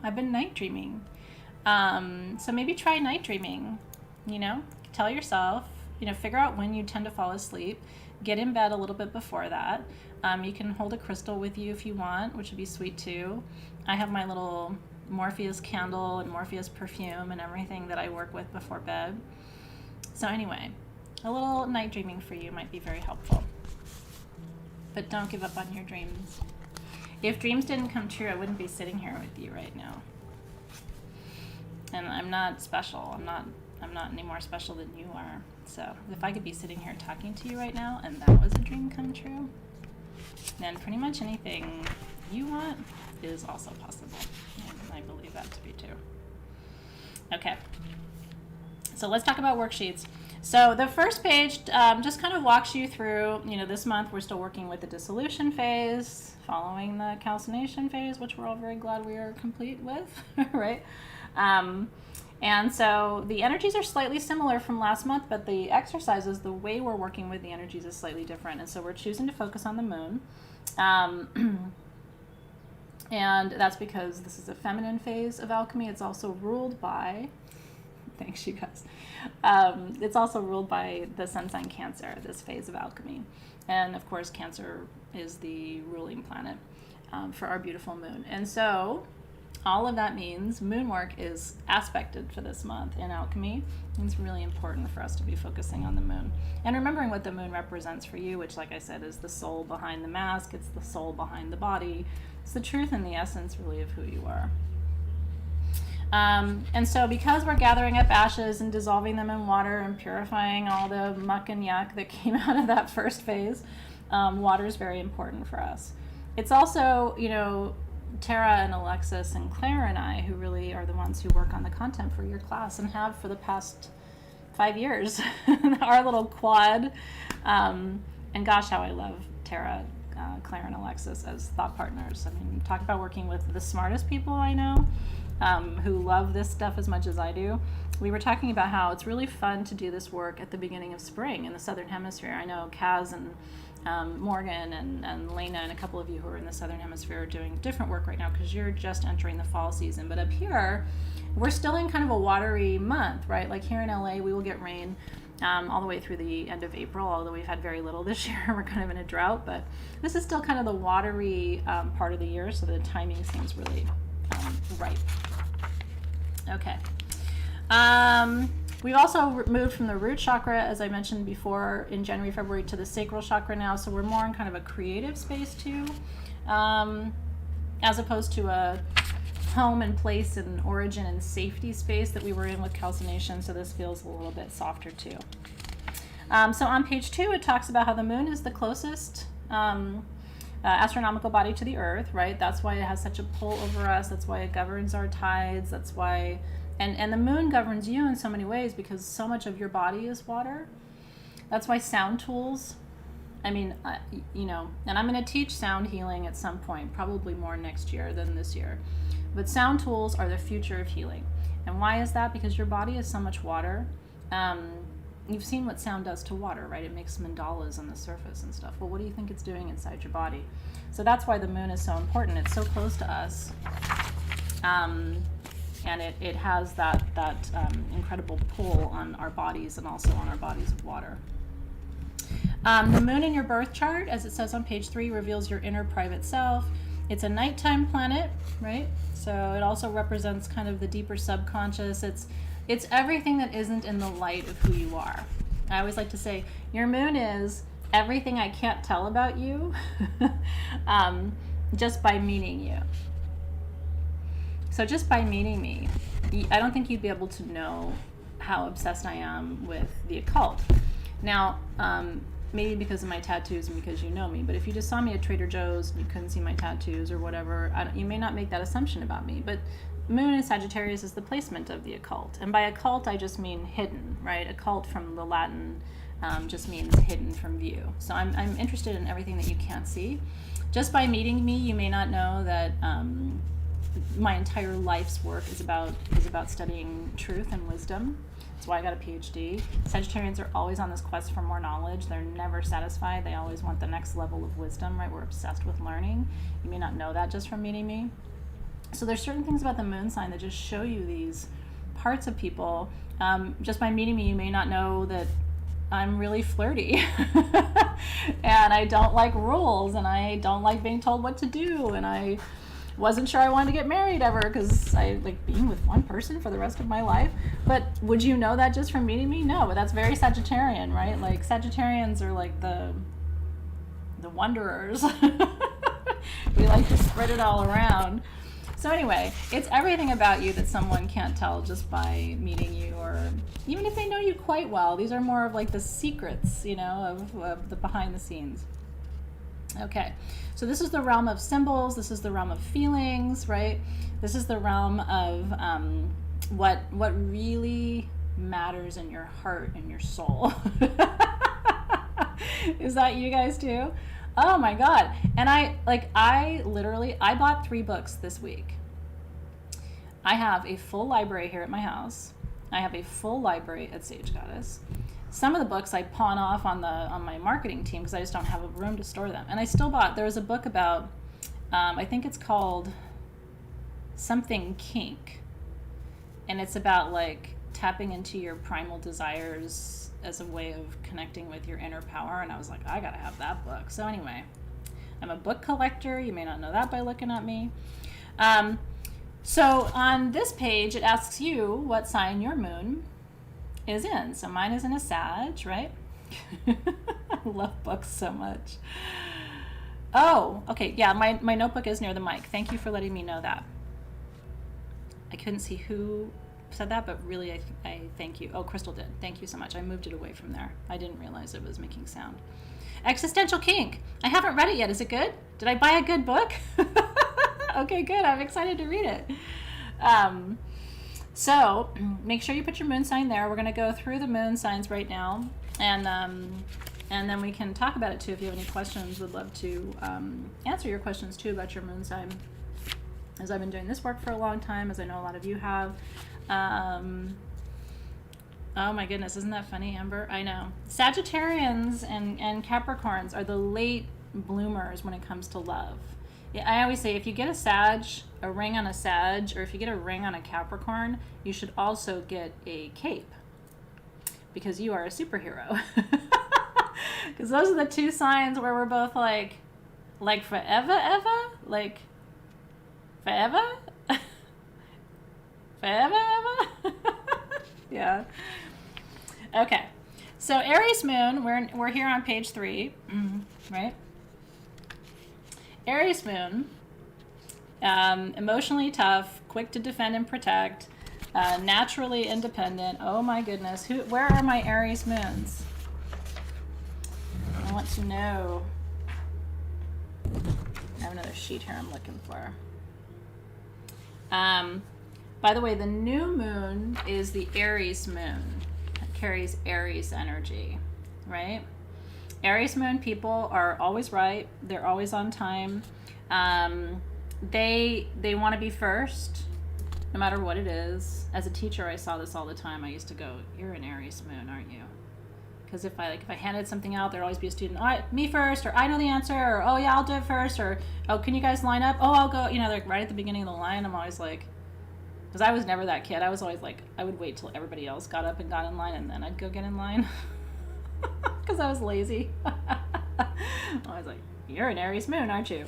Speaker 1: I've been night dreaming. So maybe try night dreaming. Tell yourself, figure out when you tend to fall asleep. Get in bed a little bit before that. You can hold a crystal with you if you want, which would be sweet too. I have my little Morpheus candle and Morpheus perfume and everything that I work with before bed. So anyway, a little night dreaming for you might be very helpful. but don't give up on your dreams. If dreams didn't come true, I wouldn't be sitting here with you right now. And I'm not special. I'm not any more special than you are. So if I could be sitting here talking to you right now and that was a dream come true, then pretty much anything you want is also possible. And I believe that to be true. Okay. So let's talk about worksheets. So the first page just kind of walks you through, this month we're still working with the dissolution phase, following the calcination phase, which we're all very glad we are complete with, right? And so the energies are slightly similar from last month, but the exercises, the way we're working with the energies is slightly different. And so we're choosing to focus on the moon. And that's because this is a feminine phase of alchemy. It's also ruled by, thanks you guys, it's also ruled by the sun sign Cancer, this phase of alchemy. And of course, Cancer is the ruling planet for our beautiful moon. And so all of that means moon work is aspected for this month in alchemy. It's really important for us to be focusing on the moon and remembering what the moon represents for you, which, like I said, is the soul behind the mask. It's the soul behind the body. It's the truth and the essence, really, of who you are. And so because we're gathering up ashes and dissolving them in water and purifying all the muck and yuck that came out of that first phase, water is very important for us. It's also, Tara and Alexis and Claire and I, who really are the ones who work on the content for your class and have for the past 5 years, our little quad. And gosh, how I love Tara, Claire, and Alexis as thought partners. I mean, talk about working with the smartest people I know, who love this stuff as much as I do. We were talking about how it's really fun to do this work at the beginning of spring in the Southern Hemisphere. I know Kaz and Morgan and Lena and a couple of you who are in the Southern Hemisphere are doing different work right now because you're just entering the fall season. But up here, we're still in kind of a watery month, right? Like here in LA, we will get rain all the way through the end of April, although we've had very little this year. We're kind of in a drought, but this is still kind of the watery part of the year, so the timing seems really right. Okay. We've also moved from the root chakra, as I mentioned before, in January, February, to the sacral chakra now. So we're more in kind of a creative space too, as opposed to a home and place and origin and safety space that we were in with calcination. So this feels a little bit softer too. So on page 2, it talks about how the moon is the closest astronomical body to the earth, right? That's why it has such a pull over us. That's why it governs our tides. That's why... And the moon governs you in so many ways because so much of your body is water. That's why sound tools, and I'm going to teach sound healing at some point, probably more next year than this year. But sound tools are the future of healing. And why is that? Because your body is so much water. You've seen what sound does to water, right? It makes mandalas on the surface and stuff. Well, what do you think it's doing inside your body? So that's why the moon is so important. It's so close to us. And it has that incredible pull on our bodies and also on our bodies of water. The moon in your birth chart, as it says on page 3, reveals your inner private self. It's a nighttime planet, right? So it also represents kind of the deeper subconscious. It's everything that isn't in the light of who you are. I always like to say, your moon is everything I can't tell about you just by meeting you. So just by meeting me, I don't think you'd be able to know how obsessed I am with the occult. Now, maybe because of my tattoos and because you know me, but if you just saw me at Trader Joe's and you couldn't see my tattoos or whatever, you may not make that assumption about me. But moon in Sagittarius is the placement of the occult. And by occult, I just mean hidden, right? Occult from the Latin just means hidden from view. So I'm interested in everything that you can't see. Just by meeting me, you may not know that my entire life's work is about studying truth and wisdom. That's why I got a PhD. Sagittarians are always on this quest for more knowledge. They're never satisfied. They always want the next level of wisdom, right? We're obsessed with learning. You may not know that just from meeting me. So there's certain things about the moon sign that just show you these parts of people. Just by meeting me, you may not know that I'm really flirty and I don't like rules and I don't like being told what to do, and I wasn't sure I wanted to get married ever because I like being with one person for the rest of my life. But would you know that just from meeting me? No, but that's very Sagittarian, right? Like Sagittarians are like the the wanderers. We like to spread it all around. So anyway, it's everything about you that someone can't tell just by meeting you, or even if they know you quite well. These are more of like the secrets, you know, of the behind the scenes. Okay, so this is the realm of symbols. This is the realm of feelings, right? This is the realm of what really matters in your heart and your soul. Is that you guys too? Oh my God. And I bought 3 books this week. I have a full library here at my house. I have a full library at Sage Goddess. Some of the books I pawn off on my marketing team because I just don't have a room to store them. And I still bought, there was a book about, I think it's called something kink. And it's about like tapping into your primal desires as a way of connecting with your inner power. And I was like, I gotta have that book. So anyway, I'm a book collector. You may not know that by looking at me. So on this page, it asks you what sign your moon is in. So mine is in a Sag, right? I love books so much. Oh, okay. Yeah, my notebook is near the mic. Thank you for letting me know that. I couldn't see who said that, but really I thank you. Oh, Crystal did. Thank you so much. I moved it away from there. I didn't realize it was making sound. Existential Kink. I haven't read it yet. Is it good? Did I buy a good book? Okay, good. I'm excited to read it. So make sure you put your moon sign there. We're going to go through the moon signs right now, and then we can talk about it too if you have any questions. Would love to answer your questions too about your moon sign, as I've been doing this work for a long time, as I know a lot of you have. Oh my goodness, isn't that funny, Amber? I know. Sagittarians and Capricorns are the late bloomers when it comes to love. Yeah, I always say if you get a ring on a Sag, or if you get a ring on a Capricorn, you should also get a cape, because you are a superhero. Because those are the 2 signs where we're both like forever, ever? Like, forever? Forever, ever? Yeah. Okay. So Aries moon, we're here on page 3, right? Aries moon, emotionally tough, quick to defend and protect, naturally independent. Oh my goodness. Where are my Aries moons? I want to know. I have another sheet here I'm looking for. By the way, the new moon is the Aries moon. It carries Aries energy, right? Aries moon people are always right. They're always on time. They want to be first, no matter what it is. As a teacher, I saw this all the time. I used to go, "You're an Aries moon, aren't you?" Because if I handed something out, there'd always be a student, "Oh, me first," or "I know the answer," or "Oh yeah, I'll do it first," or "Oh, can you guys line up?" "Oh, I'll go." You know, like right at the beginning of the line. I'm always like, because I was never that kid. I was always like, I would wait till everybody else got up and got in line, and then I'd go get in line. Because I was lazy. I was like, "You're an Aries moon, aren't you?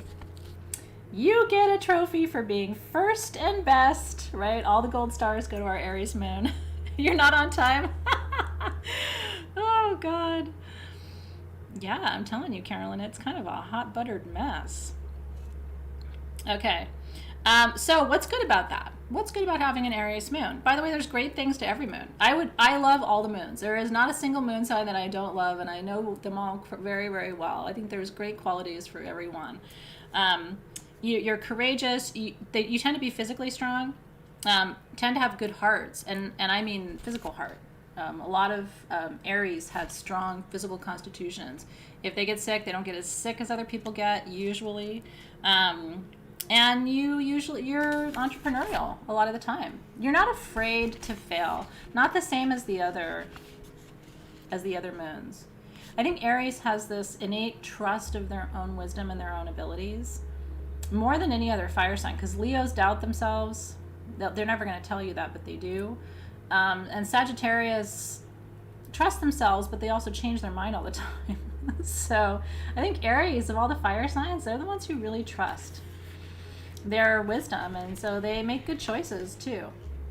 Speaker 1: You get a trophy for being first and best," right? All the gold stars go to our Aries moon. You're not on time. Oh, God. Yeah, I'm telling you, Carolyn, it's kind of a hot buttered mess. Okay. So what's good about that? What's good about having an Aries moon? By the way, there's great things to every moon. I love all the moons. There is not a single moon sign that I don't love, and I know them all very, very well. I think there's great qualities for everyone. You're courageous. You tend to be physically strong, tend to have good hearts, and I mean physical heart. A lot of Aries have strong physical constitutions. If they get sick, they don't get as sick as other people get, usually. And you're entrepreneurial a lot of the time. You're not afraid to fail. Not the same as the other moons. I think Aries has this innate trust of their own wisdom and their own abilities, more than any other fire sign, because Leos doubt themselves. They're never going to tell you that, but they do. And Sagittarius trust themselves, but they also change their mind all the time. So I think Aries, of all the fire signs, they're the ones who really trust their wisdom, and so they make good choices too.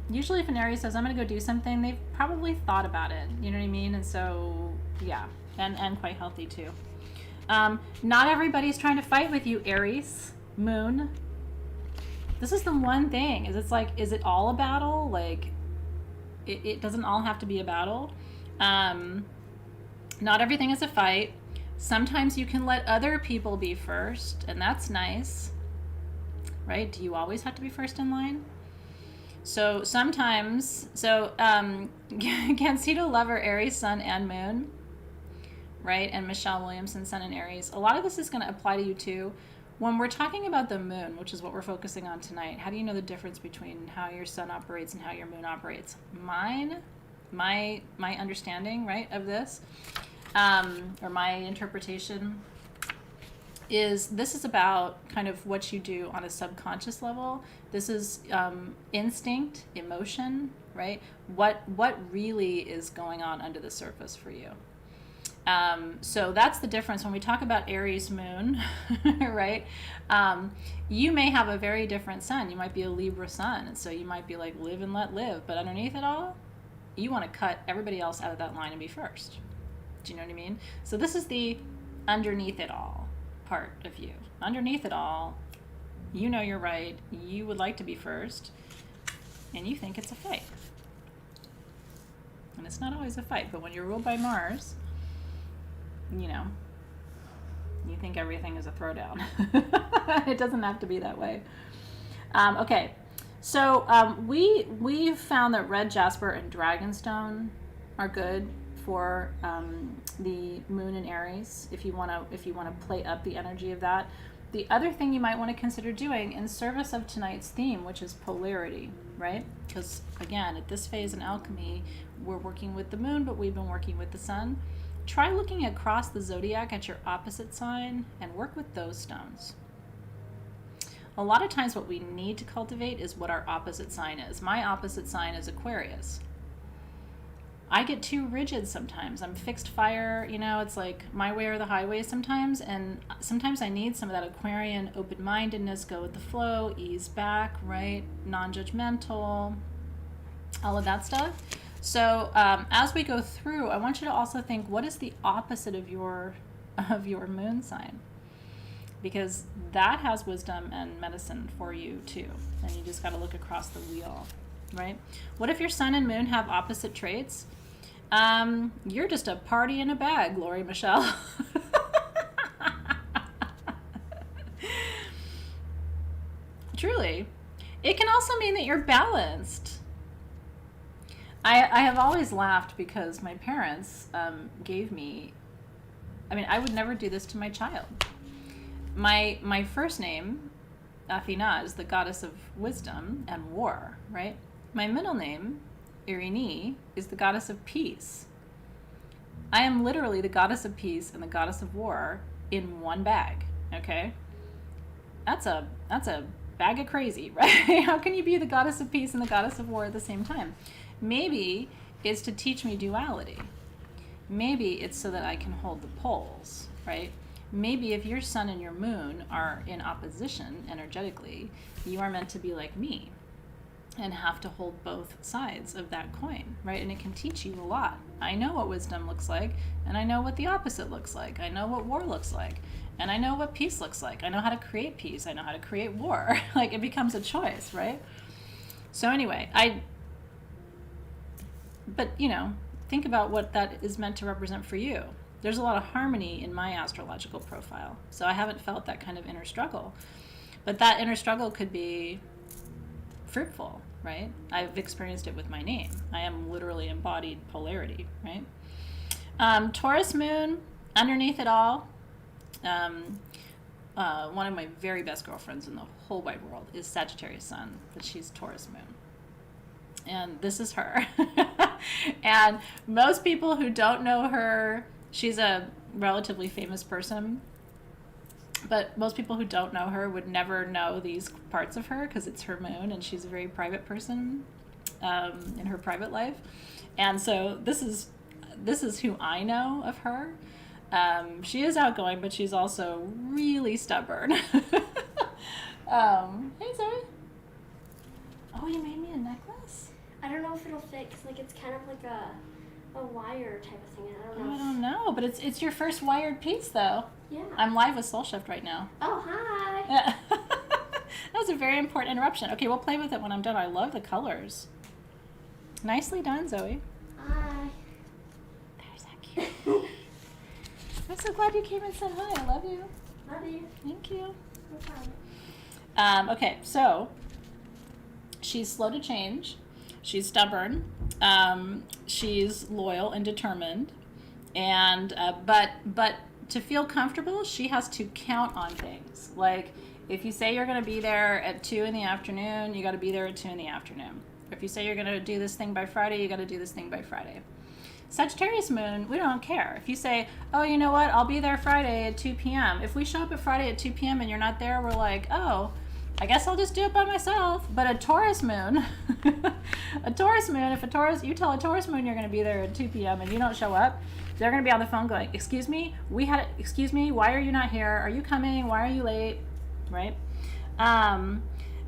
Speaker 1: Usually if an Aries says, "I'm going to go do something," they've probably thought about it. You know what I mean? And so, yeah, and quite healthy too. Not everybody's trying to fight with you, Aries, Moon. This is the one thing, is it's like, is it all a battle? Like, it doesn't all have to be a battle. Not everything is a fight. Sometimes you can let other people be first, and that's nice, right? Do you always have to be first in line? So sometimes, Gansito Lover, Aries, Sun, and Moon, right? And Michelle Williamson, Sun and Aries. A lot of this is going to apply to you too. When we're talking about the moon, which is what we're focusing on tonight, how do you know the difference between how your sun operates and how your moon operates? My understanding, right, of this, or my interpretation, is this is about kind of what you do on a subconscious level. This is instinct, emotion, right? What really is going on under the surface for you. So that's the difference when we talk about Aries moon, right? You may have a very different sun. You might be a Libra sun, and so you might be like, live and let live. But underneath it all, you want to cut everybody else out of that line and be first. Do you know what I mean? So this is the underneath it all part of you. Underneath it all, you know you're right. You would like to be first, and you think it's a fight. And it's not always a fight, but when you're ruled by Mars, you know, you think everything is a throwdown. It doesn't have to be that way. Okay, so we've found that red jasper and dragonstone are good for the moon in Aries if you want to play up the energy of that. The other thing you might want to consider doing in service of tonight's theme, which is polarity, right? Because again, at this phase in alchemy, we're working with the moon, but we've been working with the sun. Try looking across the zodiac at your opposite sign and work with those stones. A lot of times what we need to cultivate is what our opposite sign is. My opposite sign is Aquarius. I get too rigid sometimes. I'm fixed fire, you know, it's like my way or the highway sometimes, and sometimes I need some of that Aquarian open-mindedness, go with the flow, ease back, right? Non-judgmental, all of that stuff. So as we go through, I want you to also think, what is the opposite of your moon sign? Because that has wisdom and medicine for you too. And you just got to look across the wheel, right? What if your sun and moon have opposite traits? You're just a party in a bag, Lori Michelle. Truly. It can also mean that you're balanced. I have always laughed because my parents gave me, I would never do this to my child. My first name, Athena, is the goddess of wisdom and war, right? My middle name, Irini, is the goddess of peace. I am literally the goddess of peace and the goddess of war in one bag, okay? That's a bag of crazy, right? How can you be the goddess of peace and the goddess of war at the same time? Maybe it's to teach me duality. Maybe it's so that I can hold the poles, right? Maybe if your sun and your moon are in opposition energetically, you are meant to be like me and have to hold both sides of that coin, right? And it can teach you a lot. I know what wisdom looks like, and I know what the opposite looks like. I know what war looks like, and I know what peace looks like. I know how to create peace. I know how to create war. Like, it becomes a choice, right? So anyway, but, you know, think about what that is meant to represent for you. There's a lot of harmony in my astrological profile, so I haven't felt that kind of inner struggle. But that inner struggle could be fruitful, right? I've experienced it with my name. I am literally embodied polarity, right? Taurus moon, underneath it all, one of my very best girlfriends in the whole wide world is Sagittarius sun, but she's Taurus moon. And this is her. And most people who don't know her, she's a relatively famous person, but most people who don't know her would never know these parts of her because it's her moon and she's a very private person in her private life. And so this is who I know of her. She is outgoing, but she's also really stubborn. Hey, Zoe. Oh, you made me a necklace?
Speaker 2: I don't know if it'll fit because, like, it's kind of like a a wire type of thing. I don't know.
Speaker 1: I don't know, but it's your first wired piece, though.
Speaker 2: Yeah.
Speaker 1: I'm live with Soul Shift right now.
Speaker 2: Oh, hi.
Speaker 1: Yeah. That was a very important interruption. Okay, we'll play with it when I'm done. I love the colors. Nicely done, Zoe.
Speaker 2: Hi.
Speaker 1: There's that cute. I'm so glad you came and said hi. I love you.
Speaker 2: Love you.
Speaker 1: Thank you.
Speaker 2: No problem.
Speaker 1: Okay, so she's slow to change. She's stubborn. She's loyal and determined. And but to feel comfortable, she has to count on things. Like, if you say you're going to be there at 2 in the afternoon, you got to be there at 2 in the afternoon. If you say you're going to do this thing by Friday, you got to do this thing by Friday. Sagittarius moon, we don't care. If you say, oh, you know what, I'll be there Friday at 2 p.m. If we show up at Friday at 2 p.m. and you're not there, we're like, oh, I guess I'll just do it by myself. But a Taurus moon, if you tell a Taurus moon you're going to be there at 2 p.m. and you don't show up, they're going to be on the phone going, excuse me, why are you not here? Are you coming? Why are you late? Right?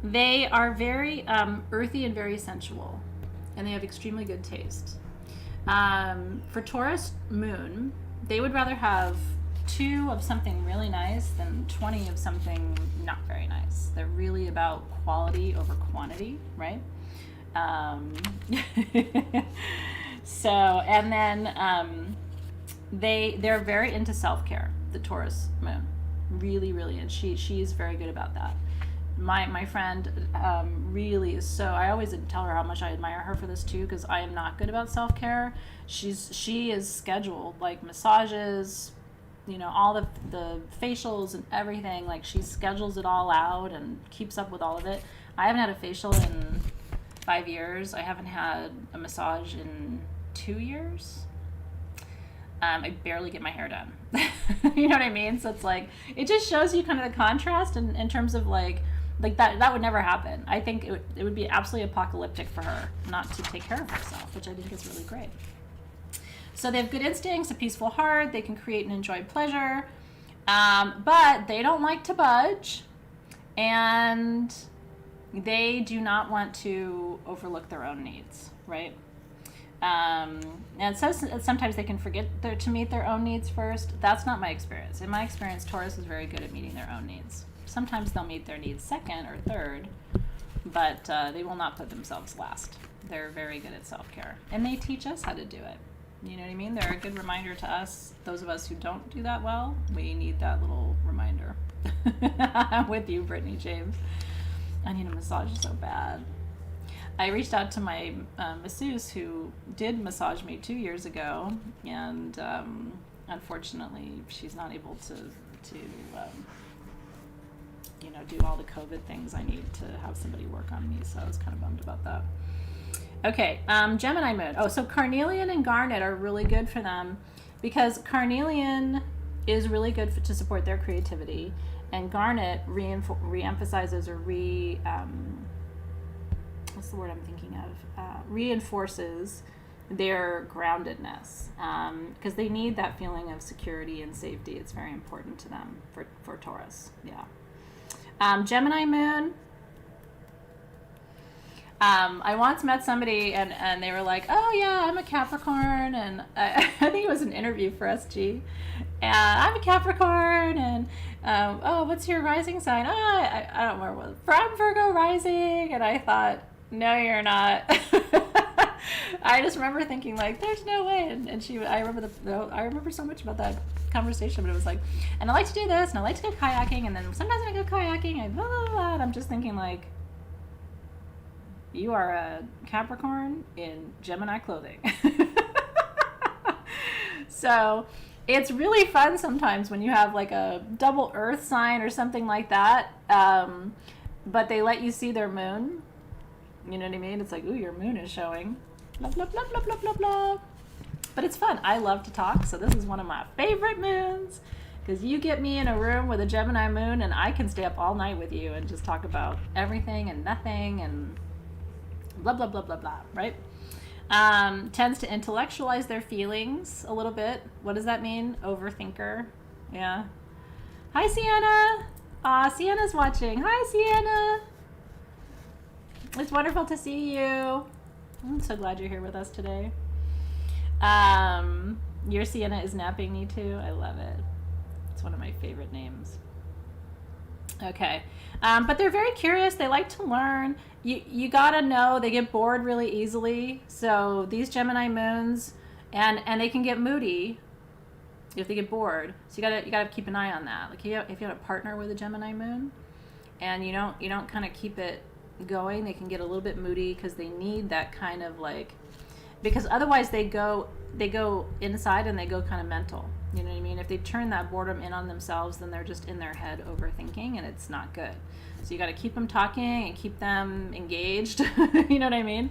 Speaker 1: They are very earthy and very sensual, and they have extremely good taste. For Taurus moon, they would rather have 2 of something really nice than 20 of something not very nice. They're really about quality over quantity, right? So, and then they're very into self-care, the Taurus moon. Really, really, and she's very good about that. My friend really is so. I always tell her how much I admire her for this too, because I am not good about self-care. She is scheduled, like massages, all the facials and everything. Like, she schedules it all out and keeps up with all of it. I haven't had a facial in 5 years. I haven't had a massage in 2 years. I barely get my hair done. You know what I mean? So it's like, it just shows you kind of the contrast in terms of like that would never happen. I think it would be absolutely apocalyptic for her not to take care of herself, which I think is really great. So they have good instincts, a peaceful heart, they can create and enjoy pleasure, but they don't like to budge, and they do not want to overlook their own needs, right? And so sometimes they can forget to meet their own needs first. That's not my experience. In my experience, Taurus is very good at meeting their own needs. Sometimes they'll meet their needs second or third, but they will not put themselves last. They're very good at self-care, and they teach us how to do it. You know what I mean? They're a good reminder to us, those of us who don't do that well. We need that little reminder. I'm with you, Brittany James. I need a massage so bad. I reached out to my masseuse who did massage me 2 years ago, and unfortunately she's not able to do all the COVID things I need to have somebody work on me, so I was kind of bummed about that. Okay, Gemini moon. Oh, so carnelian and garnet are really good for them, because carnelian is really good to support their creativity, and garnet re-emphasizes or what's the word I'm thinking of? Reinforces their groundedness, because they need that feeling of security and safety. It's very important to them for Taurus. Yeah. Gemini moon. I once met somebody and they were like, oh yeah, I'm a Capricorn, and I think it was an interview for SG, and I'm a Capricorn, and oh, what's your rising sign? Oh, I don't remember what. From Virgo rising. And I thought, no, you're not. I just remember thinking, like, there's no way. And I remember so much about that conversation, but it was like, and I like to do this, and I like to go kayaking, and then sometimes when I go kayaking, I blah, blah, blah, and I'm just thinking, like, you are a Capricorn in Gemini clothing. So it's really fun sometimes when you have like a double earth sign or something like that, but they let you see their moon. You know what I mean? It's like, ooh, your moon is showing. Blah, blah, blah, blah, blah, blah, blah. But it's fun. I love to talk, so this is one of my favorite moons, because you get me in a room with a Gemini moon and I can stay up all night with you and just talk about everything and nothing and blah, blah, blah, blah, blah, right? Tends to intellectualize their feelings a little bit. What does that mean? Overthinker. Yeah. Hi, Sienna. Sienna's watching. Hi, Sienna. It's wonderful to see you. I'm so glad you're here with us today. Your Sienna is napping me too. I love it. It's one of my favorite names. Okay. But they're very curious. They like to learn. You gotta know they get bored really easily. So these Gemini moons, and they can get moody if they get bored. So you gotta keep an eye on that. Like if you have a partner with a Gemini moon, and you don't kind of keep it going, they can get a little bit moody because they need that kind of like, because otherwise they go inside and they go kind of mental. You know what I mean? If they turn that boredom in on themselves, then they're just in their head overthinking, and it's not good. So you got to keep them talking and keep them engaged. You know what I mean?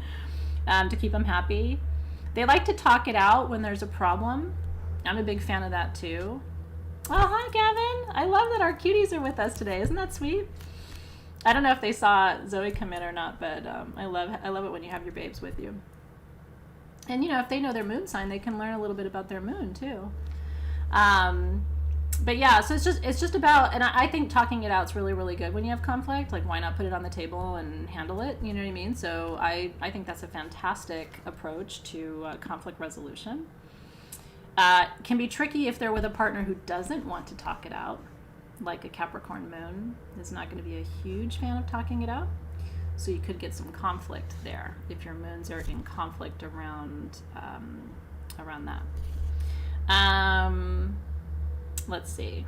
Speaker 1: To keep them happy. They like to talk it out when there's a problem. I'm a big fan of that too. Oh, hi, Gavin. I love that our cuties are with us today. Isn't that sweet? I don't know if they saw Zoe come in or not, but I love it when you have your babes with you. And if they know their moon sign, they can learn a little bit about their moon too. But yeah, so it's just about, and I think talking it out is really, really good when you have conflict. Like, why not put it on the table and handle it? You know what I mean? So I think that's a fantastic approach to conflict resolution. Can be tricky if they're with a partner who doesn't want to talk it out, like a Capricorn moon is not going to be a huge fan of talking it out. So you could get some conflict there if your moons are in conflict around that. Let's see.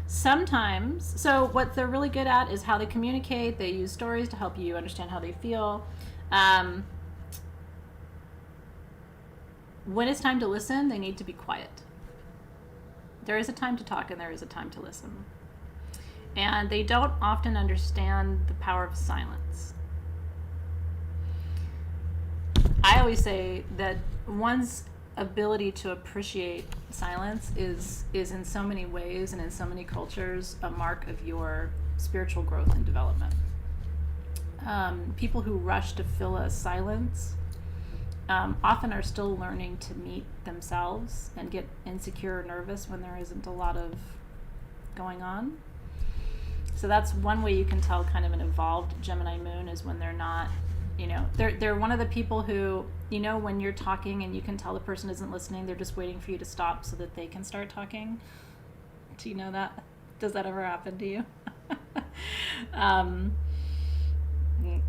Speaker 1: Sometimes, so what they're really good at is how they communicate. They use stories to help you understand how they feel. When it's time to listen, they need to be quiet. There is a time to talk and there is a time to listen. And they don't often understand the power of silence. I always say that one's ability to appreciate silence is in so many ways and in so many cultures a mark of your spiritual growth and development. People who rush to fill a silence often are still learning to meet themselves and get insecure or nervous when there isn't a lot of going on. So that's one way you can tell kind of an evolved Gemini moon is when they're not, they're one of the people who, when you're talking and you can tell the person isn't listening, they're just waiting for you to stop so that they can start talking. Do you know that? Does that ever happen to you?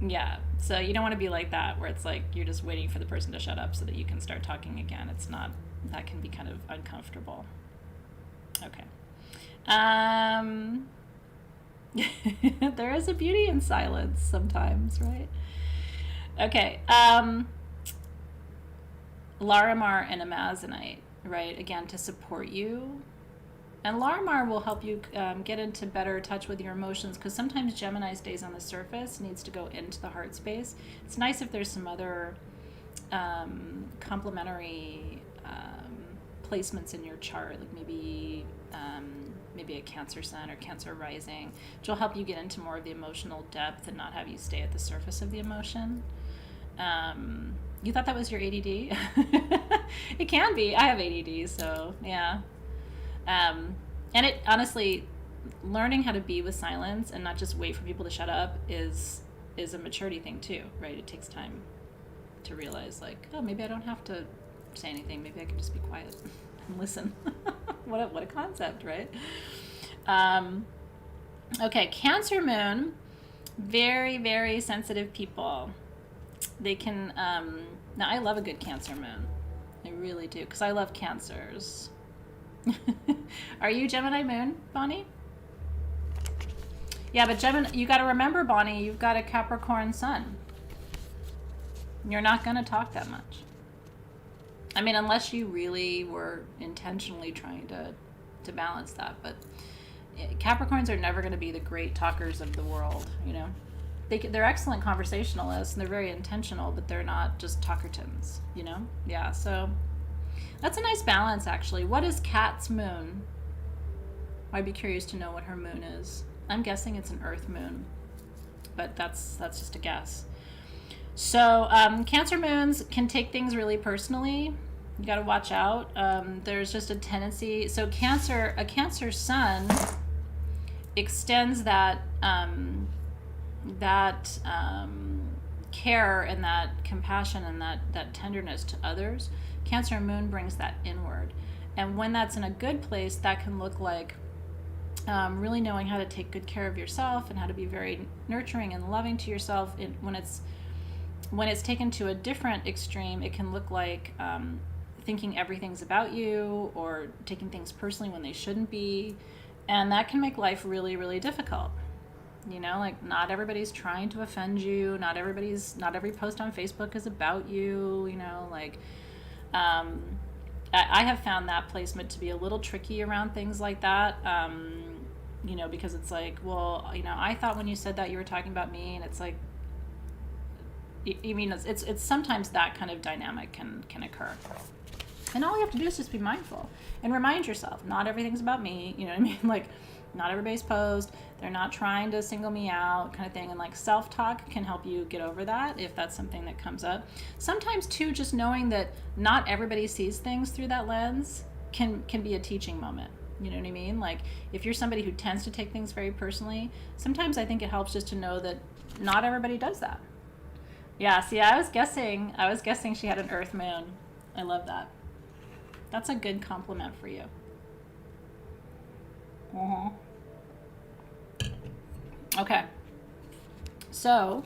Speaker 1: Yeah. So you don't want to be like that, where it's like you're just waiting for the person to shut up so that you can start talking again. It's not, that can be kind of uncomfortable. Okay. There is a beauty in silence sometimes, right? Okay. Larimar and Amazonite, right? Again, to support you. And Larimar will help you get into better touch with your emotions, because sometimes Gemini stays on the surface, needs to go into the heart space. It's nice if there's some other complementary placements in your chart, like maybe a Cancer sun or Cancer rising, which will help you get into more of the emotional depth and not have you stay at the surface of the emotion. You thought that was your ADD? It can be. I have ADD, so yeah. And it honestly, learning how to be with silence and not just wait for people to shut up is a maturity thing too, right? It takes time to realize, like, oh, maybe I don't have to say anything. Maybe I can just be quiet and listen. What a concept, right? Okay, Cancer moon, very, very sensitive people. They can, now I love a good Cancer moon. I really do, because I love Cancers. Are you Gemini moon, Bonnie? Yeah, but Gemini, you got to remember, Bonnie, you've got a Capricorn sun. You're not going to talk that much. I mean, unless you really were intentionally trying to balance that. But Capricorns are never going to be the great talkers of the world, They're excellent conversationalists, and they're very intentional, but they're not just talkertons, Yeah, so that's a nice balance, actually. What is Kat's moon? I'd be curious to know what her moon is. I'm guessing it's an Earth moon, but that's just a guess. So Cancer moons can take things really personally. You got to watch out. There's just a tendency. So a Cancer sun extends that care and that compassion and that tenderness to others, Cancer moon brings that inward. And when that's in a good place, that can look like really knowing how to take good care of yourself and how to be very nurturing and loving to yourself. When it's taken to a different extreme, it can look like thinking everything's about you or taking things personally when they shouldn't be. And that can make life really, really difficult. You know, like not everybody's trying to offend you. Not every post on Facebook is about you, you know, like I have found that placement to be a little tricky around things like that. You know, because it's like, well, you know, I thought when you said that you were talking about me, and it's like, you mean it's sometimes that kind of dynamic can occur. And all you have to do is just be mindful and remind yourself, not everything's about me. You know what I mean? Like, not everybody's posed. They're not trying to single me out, kind of thing. And like self-talk can help you get over that if that's something that comes up. Sometimes too, just knowing that not everybody sees things through that lens can be a teaching moment. You know what I mean? Like if you're somebody who tends to take things very personally, sometimes I think it helps just to know that not everybody does that. Yeah, see, I was guessing she had an Earth moon. I love that. That's a good compliment for you. Okay. So,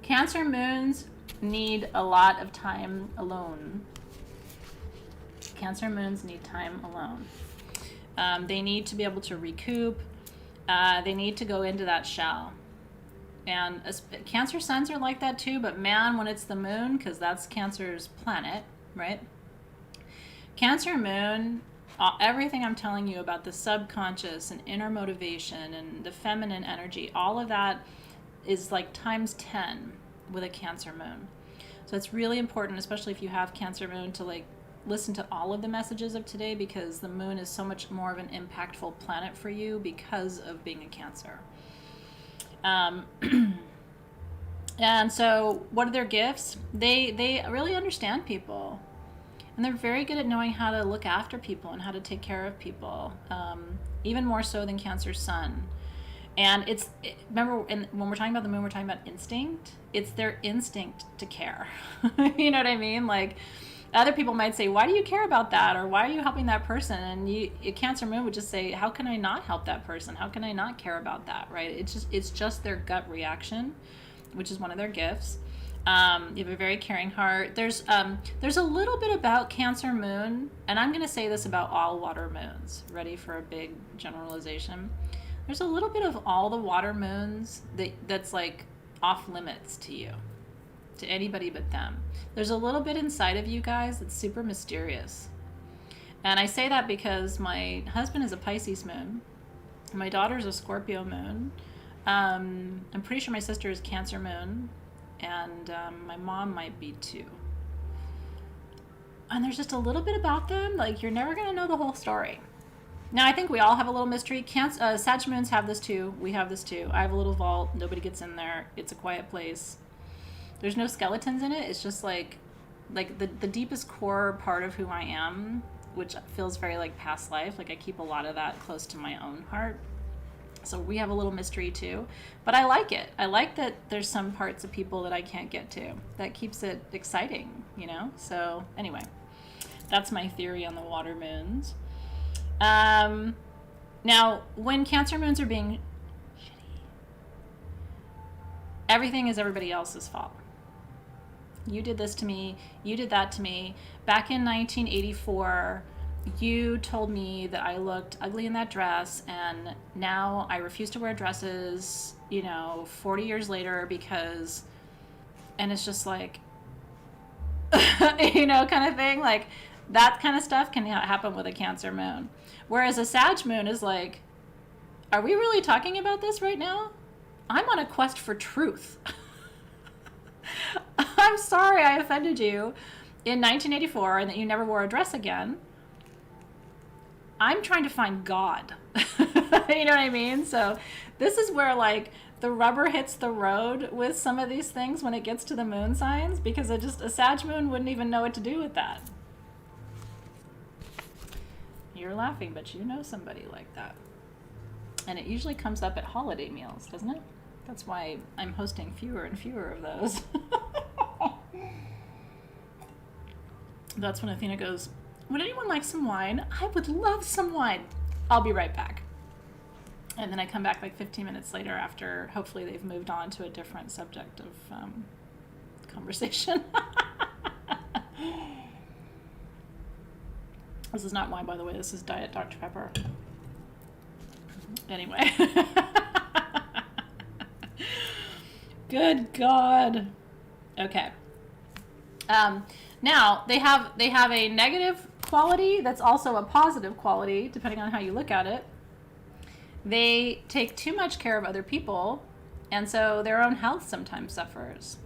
Speaker 1: Cancer moons need a lot of time alone. Cancer moons need time alone. They need to be able to recoup. They need to go into that shell. And Cancer suns are like that too, but man, when it's the moon, because that's Cancer's planet, right? Cancer moon, everything I'm telling you about the subconscious and inner motivation and the feminine energy, all of that is like times 10 with a Cancer moon. So it's really important, especially if you have Cancer moon, to like listen to all of the messages of today, because the moon is so much more of an impactful planet for you because of being a Cancer. And so what are their gifts? They really understand people, and they're very good at knowing how to look after people and how to take care of people, even more so than Cancer sun. And remember, when we're talking about the moon, we're talking about instinct. It's their instinct to care. You know what I mean? Like, other people might say, why do you care about that? Or why are you helping that person? And a Cancer moon would just say, how can I not help that person? How can I not care about that, right? It's just their gut reaction, which is one of their gifts. You have a very caring heart. There's a little bit about Cancer moon, and I'm going to say this about all water moons. Ready for a big generalization? There's a little bit of all the water moons that's like off limits to you, to anybody but them. There's a little bit inside of you guys that's super mysterious. And I say that because my husband is a Pisces moon. My daughter's a Scorpio moon. I'm pretty sure my sister is Cancer moon. And my mom might be too. And there's just a little bit about them. Like, you're never going to know the whole story. Now, I think we all have a little mystery. Sag moons have this too. We have this too. I have a little vault. Nobody gets in there. It's a quiet place. There's no skeletons in it. It's just like the deepest core part of who I am, which feels very like past life. Like I keep a lot of that close to my own heart. So we have a little mystery too. But I like it. I like that there's some parts of people that I can't get to. That keeps it exciting, you know? So anyway, that's my theory on the water moons. Now, when Cancer moons are being shitty, everything is everybody else's fault. You did this to me. You did that to me. Back in 1984, you told me that I looked ugly in that dress, and now I refuse to wear dresses, 40 years later because, and it's just like, kind of thing. Like, that kind of stuff can happen with a Cancer moon. Whereas a Sag moon is like, are we really talking about this right now? I'm on a quest for truth. I'm sorry I offended you in 1984 and that you never wore a dress again. I'm trying to find God. You know what I mean? So this is where like the rubber hits the road with some of these things when it gets to the moon signs, because a Sag moon wouldn't even know what to do with that. You're laughing, but you know somebody like that. And it usually comes up at holiday meals, doesn't it? That's why I'm hosting fewer and fewer of those. That's when Athena goes, would anyone like some wine? I would love some wine. I'll be right back. And then I come back like 15 minutes later after hopefully they've moved on to a different subject of conversation. This is not wine, by the way. This is Diet Dr. Pepper. Anyway. Good God. Okay. Now they have a negative quality that's also a positive quality, depending on how you look at it. They take too much care of other people, and so their own health sometimes suffers.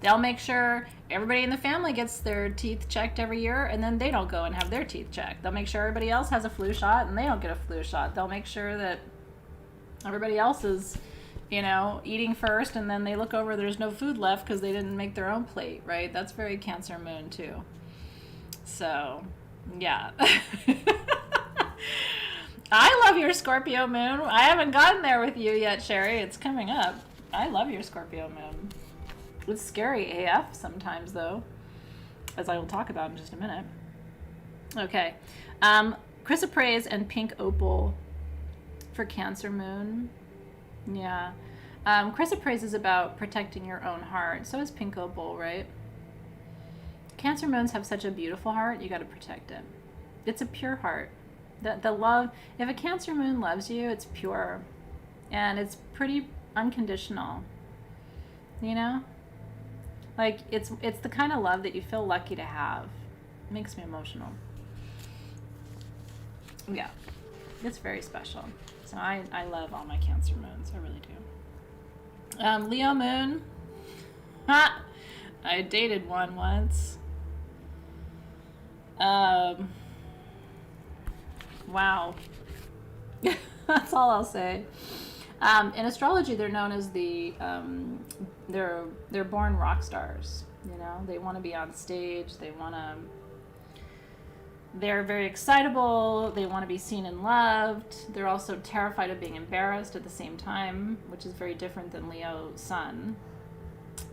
Speaker 1: They'll make sure everybody in the family gets their teeth checked every year, and then they don't go and have their teeth checked. They'll make sure everybody else has a flu shot, and they don't get a flu shot. They'll make sure that everybody else is, eating first, and then they look over, there's no food left because they didn't make their own plate, right? That's very Cancer moon, too. So, yeah. I love your Scorpio moon. I haven't gotten there with you yet, Sherry. It's coming up. I love your Scorpio moon. It's scary AF sometimes, though, as I will talk about in just a minute. Okay. Chrysoprase and pink opal for Cancer moon. Yeah. Chrysoprase is about protecting your own heart. So is pink opal, right? Cancer moons have such a beautiful heart. You got to protect it. It's a pure heart. The love, if a Cancer moon loves you, it's pure. And it's pretty unconditional. Like, it's the kind of love that you feel lucky to have. It makes me emotional. Yeah. It's very special. So I love all my Cancer moons. I really do. Leo moon. Ha! I dated one once. Wow. That's all I'll say. In astrology, they're known as they're born rock stars. They want to be on stage. They're very excitable. They want to be seen and loved. They're also terrified of being embarrassed at the same time, which is very different than Leo sun.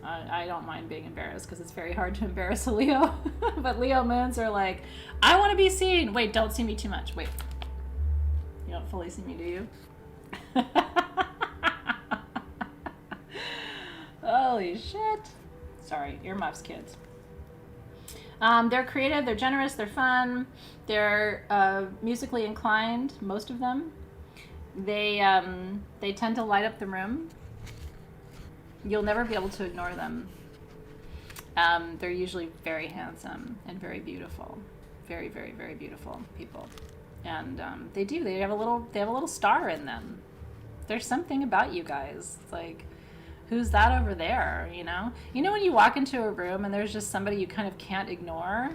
Speaker 1: I don't mind being embarrassed because it's very hard to embarrass a Leo. But Leo moons are like, I want to be seen. Wait, don't see me too much. Wait. You don't fully see me, do you? Holy shit. Sorry, earmuffs, kids. They're creative, they're generous, they're fun, they're musically inclined, most of them. They tend to light up the room. You'll never be able to ignore them. They're usually very handsome and very beautiful. Very, very, very beautiful people. And they have a little star in them. There's something about you guys. It's like, who's that over there, when you walk into a room and there's just somebody you kind of can't ignore?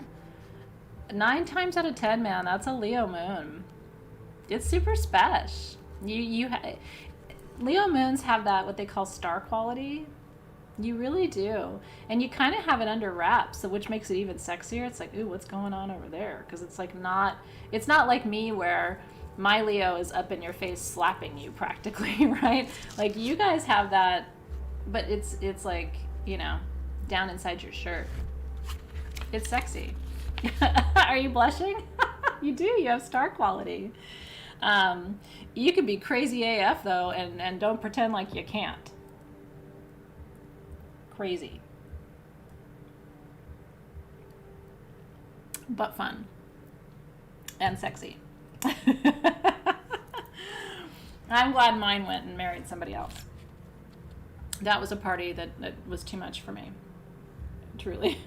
Speaker 1: 9 times out of 10, man, that's a Leo moon. It's super special. Leo moons have that, what they call star quality. You really do. And you kind of have it under wraps, so which makes it even sexier. It's like, ooh, what's going on over there? Because it's like it's not like me where my Leo is up in your face slapping you practically, right? Like, you guys have that, but it's like, down inside your shirt. It's sexy. Are you blushing? You do. You have star quality. You can be crazy AF, though, and don't pretend like you can't. Crazy. But fun. And sexy. I'm glad mine went and married somebody else. That was a party that was too much for me. Truly.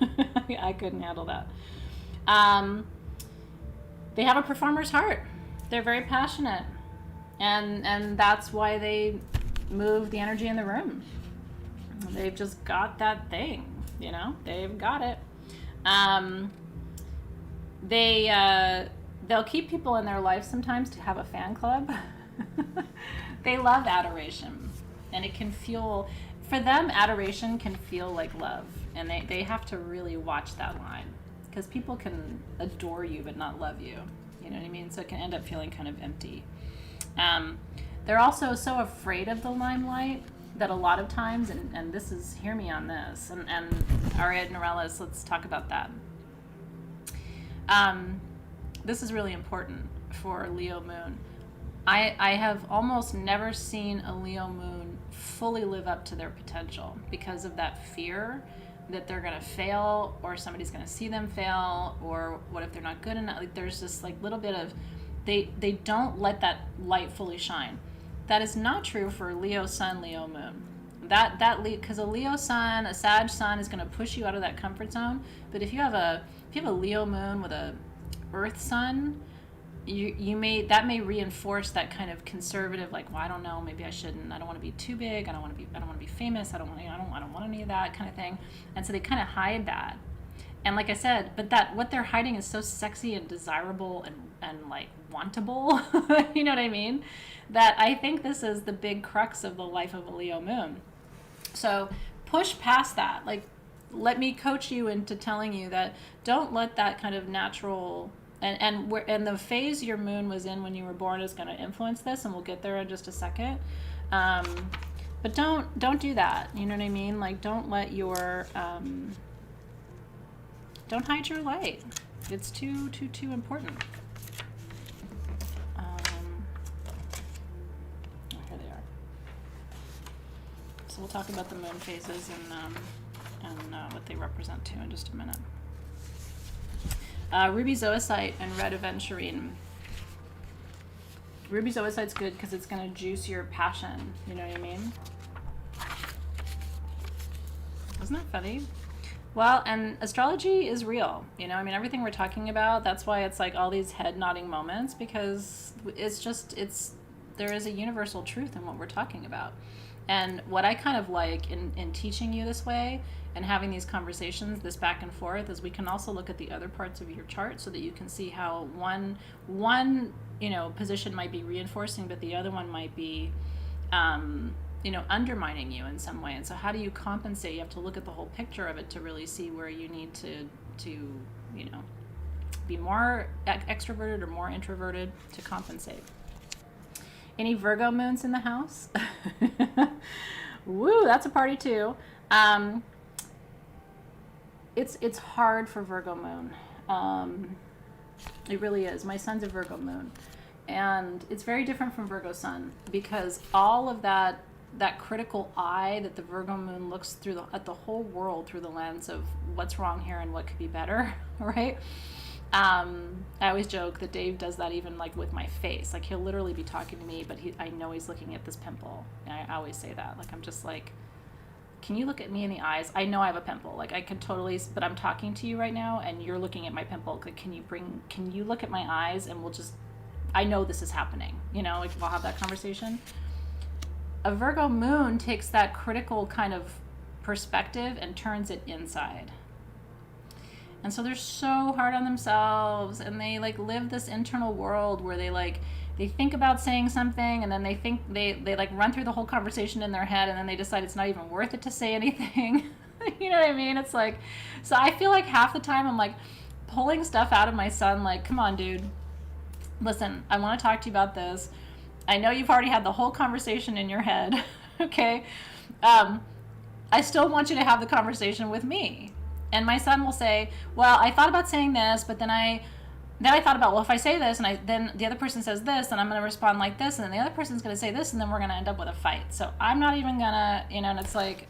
Speaker 1: I couldn't handle that. They have a performer's heart. They're very passionate. And that's why they move the energy in the room. They've just got that thing, They've got it. They'll keep people in their life sometimes to have a fan club. They love adoration. And it can fuel, for them, adoration can feel like love. And they have to really watch that line. Because people can adore you but not love you. You know what I mean? So it can end up feeling kind of empty. They're also so afraid of the limelight that a lot of times, and this is, hear me on this, and Ariad Norellis, let's talk about that. This is really important for Leo moon. I have almost never seen a Leo moon fully live up to their potential because of that fear that they're going to fail, or somebody's going to see them fail, or what if they're not good enough. Like, there's this like little bit of, they don't let that light fully shine. That is not true for Leo sun, Leo moon. Because a Leo sun, a Sag sun is going to push you out of that comfort zone. But if you have a Leo moon with a Earth sun, that may reinforce that kind of conservative, like, well, I don't know, maybe I shouldn't, I don't want to be too big, I don't want to be famous, I don't want any of that kind of thing. And so they kind of hide that. And like I said, but that what they're hiding is so sexy and desirable and like wantable, you know what I mean? That I think this is the big crux of the life of a Leo moon. So push past that. Like, let me coach you into telling you that don't let that kind of natural and the phase your moon was in when you were born is going to influence this, and we'll get there in just a second. But don't do that. You know what I mean? Like, don't let your don't hide your light. It's too important. Here they are. So we'll talk about the moon phases and what they represent too in just a minute. Ruby zoisite and red aventurine. Ruby zoisite's good because it's going to juice your passion. You know what I mean? Isn't that funny? Well, and astrology is real. You know, I mean, everything we're talking about, that's why it's like all these head nodding moments, because there is a universal truth in what we're talking about. And what I kind of like in teaching you this way and having these conversations, this back and forth, is we can also look at the other parts of your chart so that you can see how one position might be reinforcing, but the other one might be undermining you in some way. And so how do you compensate? You have to look at the whole picture of it to really see where you need to be more extroverted or more introverted to compensate. Any Virgo moons in the house? Woo, that's a party too. It's hard for Virgo moon. It really is. My son's a Virgo moon, and it's very different from Virgo sun, because all of that critical eye that the Virgo moon looks at the whole world through the lens of what's wrong here and what could be better, right? I always joke that Dave does that even like with my face. Like, he'll literally be talking to me, but I know he's looking at this pimple. And I always say that. Like, I'm just like, can you look at me in the eyes? I know I have a pimple. Like, I could totally, but I'm talking to you right now and you're looking at my pimple. Like, can you look at my eyes, and I know this is happening. You know, like, we'll have that conversation. A Virgo moon takes that critical kind of perspective and turns it inside. And so they're so hard on themselves, and they like live this internal world where they think about saying something, and then they think they like run through the whole conversation in their head, and then they decide it's not even worth it to say anything. You know what I mean? It's like, so I feel like half the time I'm like pulling stuff out of my son, like, come on, dude, listen, I want to talk to you about this. I know you've already had the whole conversation in your head. Okay. I still want you to have the conversation with me. And my son will say, well, I thought about saying this, but then I thought about, well, if I say this and then the other person says this, then I'm going to respond like this, and then the other person's going to say this, and then we're going to end up with a fight. So I'm not even going to, and it's like,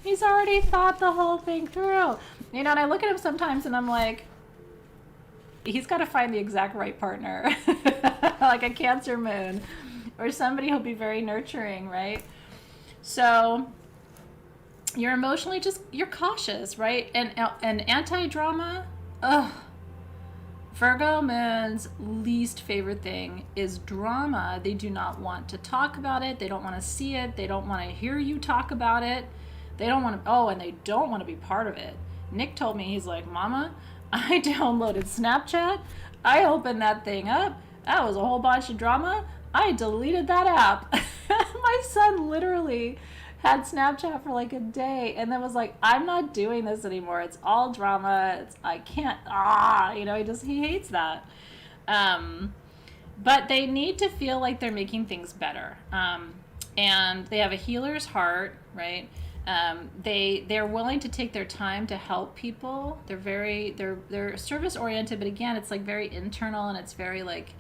Speaker 1: he's already thought the whole thing through. And I look at him sometimes and I'm like, he's got to find the exact right partner, like a Cancer moon, or somebody who'll be very nurturing, right? So you're emotionally you're cautious, right? And anti-drama, Virgo moon's least favorite thing is drama. They do not want to talk about it. They don't want to see it. They don't want to hear you talk about it. They don't want to, and they don't want to be part of it. Nick told me, he's like, Mama, I downloaded Snapchat. I opened that thing up. That was a whole bunch of drama. I deleted that app. My son literally had Snapchat for like a day and then was like, I'm not doing this anymore. It's all drama. I can't, he hates that. But they need to feel like they're making things better. And they have a healer's heart, right? They're willing to take their time to help people. They're service oriented, but again, it's like very internal, and it's very like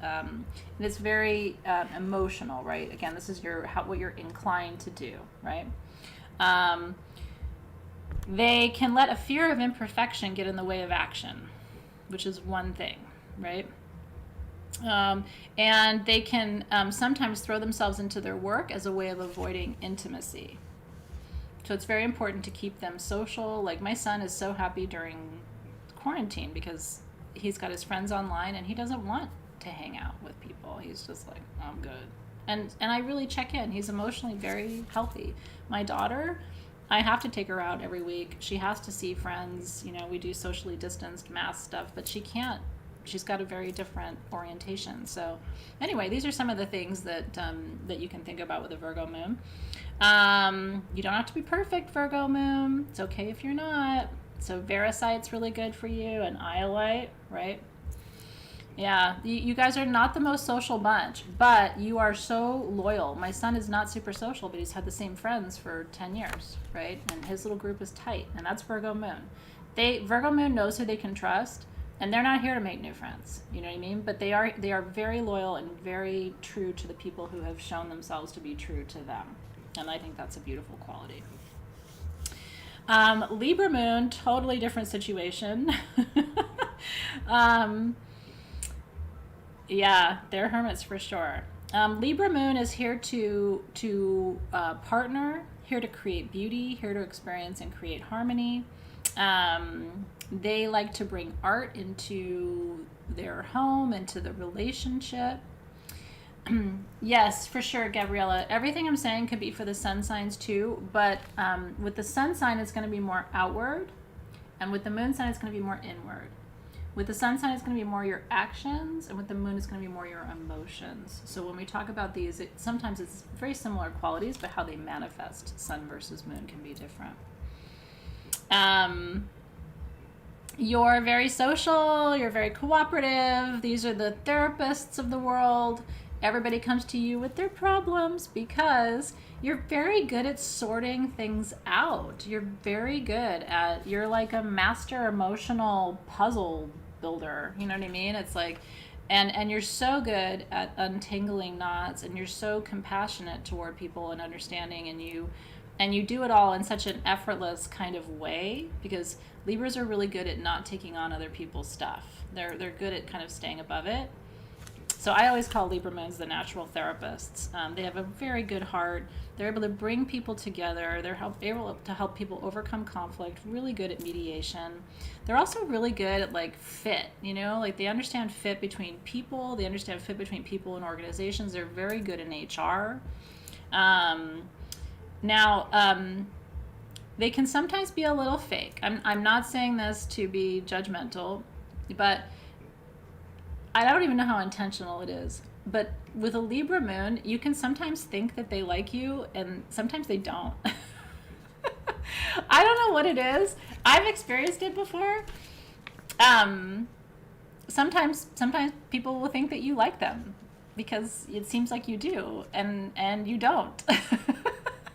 Speaker 1: it's very emotional, right? Again, this is what you're inclined to do, right? They can let a fear of imperfection get in the way of action, which is one thing, right? And they can sometimes throw themselves into their work as a way of avoiding intimacy. So it's very important to keep them social. Like my son is so happy during quarantine because he's got his friends online and he doesn't want to hang out with people. He's just like, I'm good. And I really check in. He's emotionally very healthy. My daughter, I have to take her out every week. She has to see friends. You know, we do socially distanced mask stuff, but she can't. She's got a very different orientation. So anyway, these are some of the things that that you can think about with a Virgo moon. You don't have to be perfect, Virgo moon. It's okay if you're not. So Verisite's really good for you, and Iolite, right? Yeah, you guys are not the most social bunch, but you are so loyal. My son is not super social, but he's had the same friends for 10 years, right? And his little group is tight, and that's Virgo moon. Virgo moon knows who they can trust, and they're not here to make new friends. You know what I mean? But they are very loyal and very true to the people who have shown themselves to be true to them. And I think that's a beautiful quality. Libra moon, totally different situation. Yeah, they're hermits for sure. Libra moon is here to partner, here to create beauty, here to experience and create harmony. They like to bring art into their home, into the relationship. Yes, for sure, Gabriella. Everything I'm saying could be for the sun signs too, but with the sun sign, it's going to be more outward, and with the moon sign, it's going to be more inward. With the sun sign, it's going to be more your actions, and with the moon, it's going to be more your emotions. So when we talk about these, sometimes it's very similar qualities, but how they manifest, sun versus moon, can be different. You're very social, you're very cooperative. These are the therapists of the world. Everybody comes to you with their problems because you're very good at sorting things out. You're very good at, you're like a master emotional puzzle builder. You know what I mean? It's like, and you're so good at untangling knots, and you're so compassionate toward people and understanding, and you do it all in such an effortless kind of way, because Libras are really good at not taking on other people's stuff. They're good at kind of staying above it. So I always call Libra moons the natural therapists. They have a very good heart. They're able to bring people together. They're able to help people overcome conflict, really good at mediation. They're also really good at like fit, you know, like they understand fit between people. They understand fit between people and organizations. They're very good in HR. They can sometimes be a little fake. I'm not saying this to be judgmental, but I don't even know how intentional it is. But with a Libra moon, you can sometimes think that they like you, and sometimes they don't. I don't know what it is. I've experienced it before. Sometimes people will think that you like them because it seems like you do, and you don't.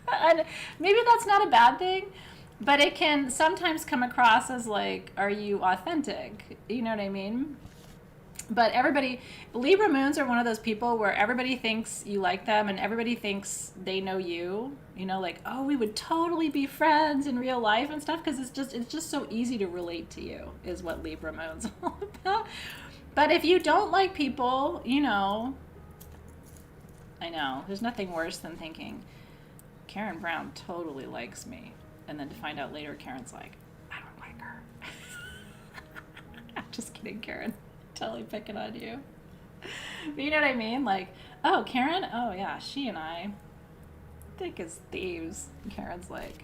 Speaker 1: And maybe that's not a bad thing, but it can sometimes come across as like, are you authentic? You know what I mean? But Libra moons are one of those people where everybody thinks you like them, and everybody thinks they know you. You know, like, oh, we would totally be friends in real life and stuff, because it's just so easy to relate to you, is what Libra moon's all about. But if you don't like people, you know, I know, there's nothing worse than thinking, Karen Brown totally likes me, and then to find out later Karen's like, I don't like her. I'm just kidding, Karen. Totally picking on you. But you know what I mean? Like, oh, Karen? Oh, yeah, she and I thick as thieves. And Karen's like,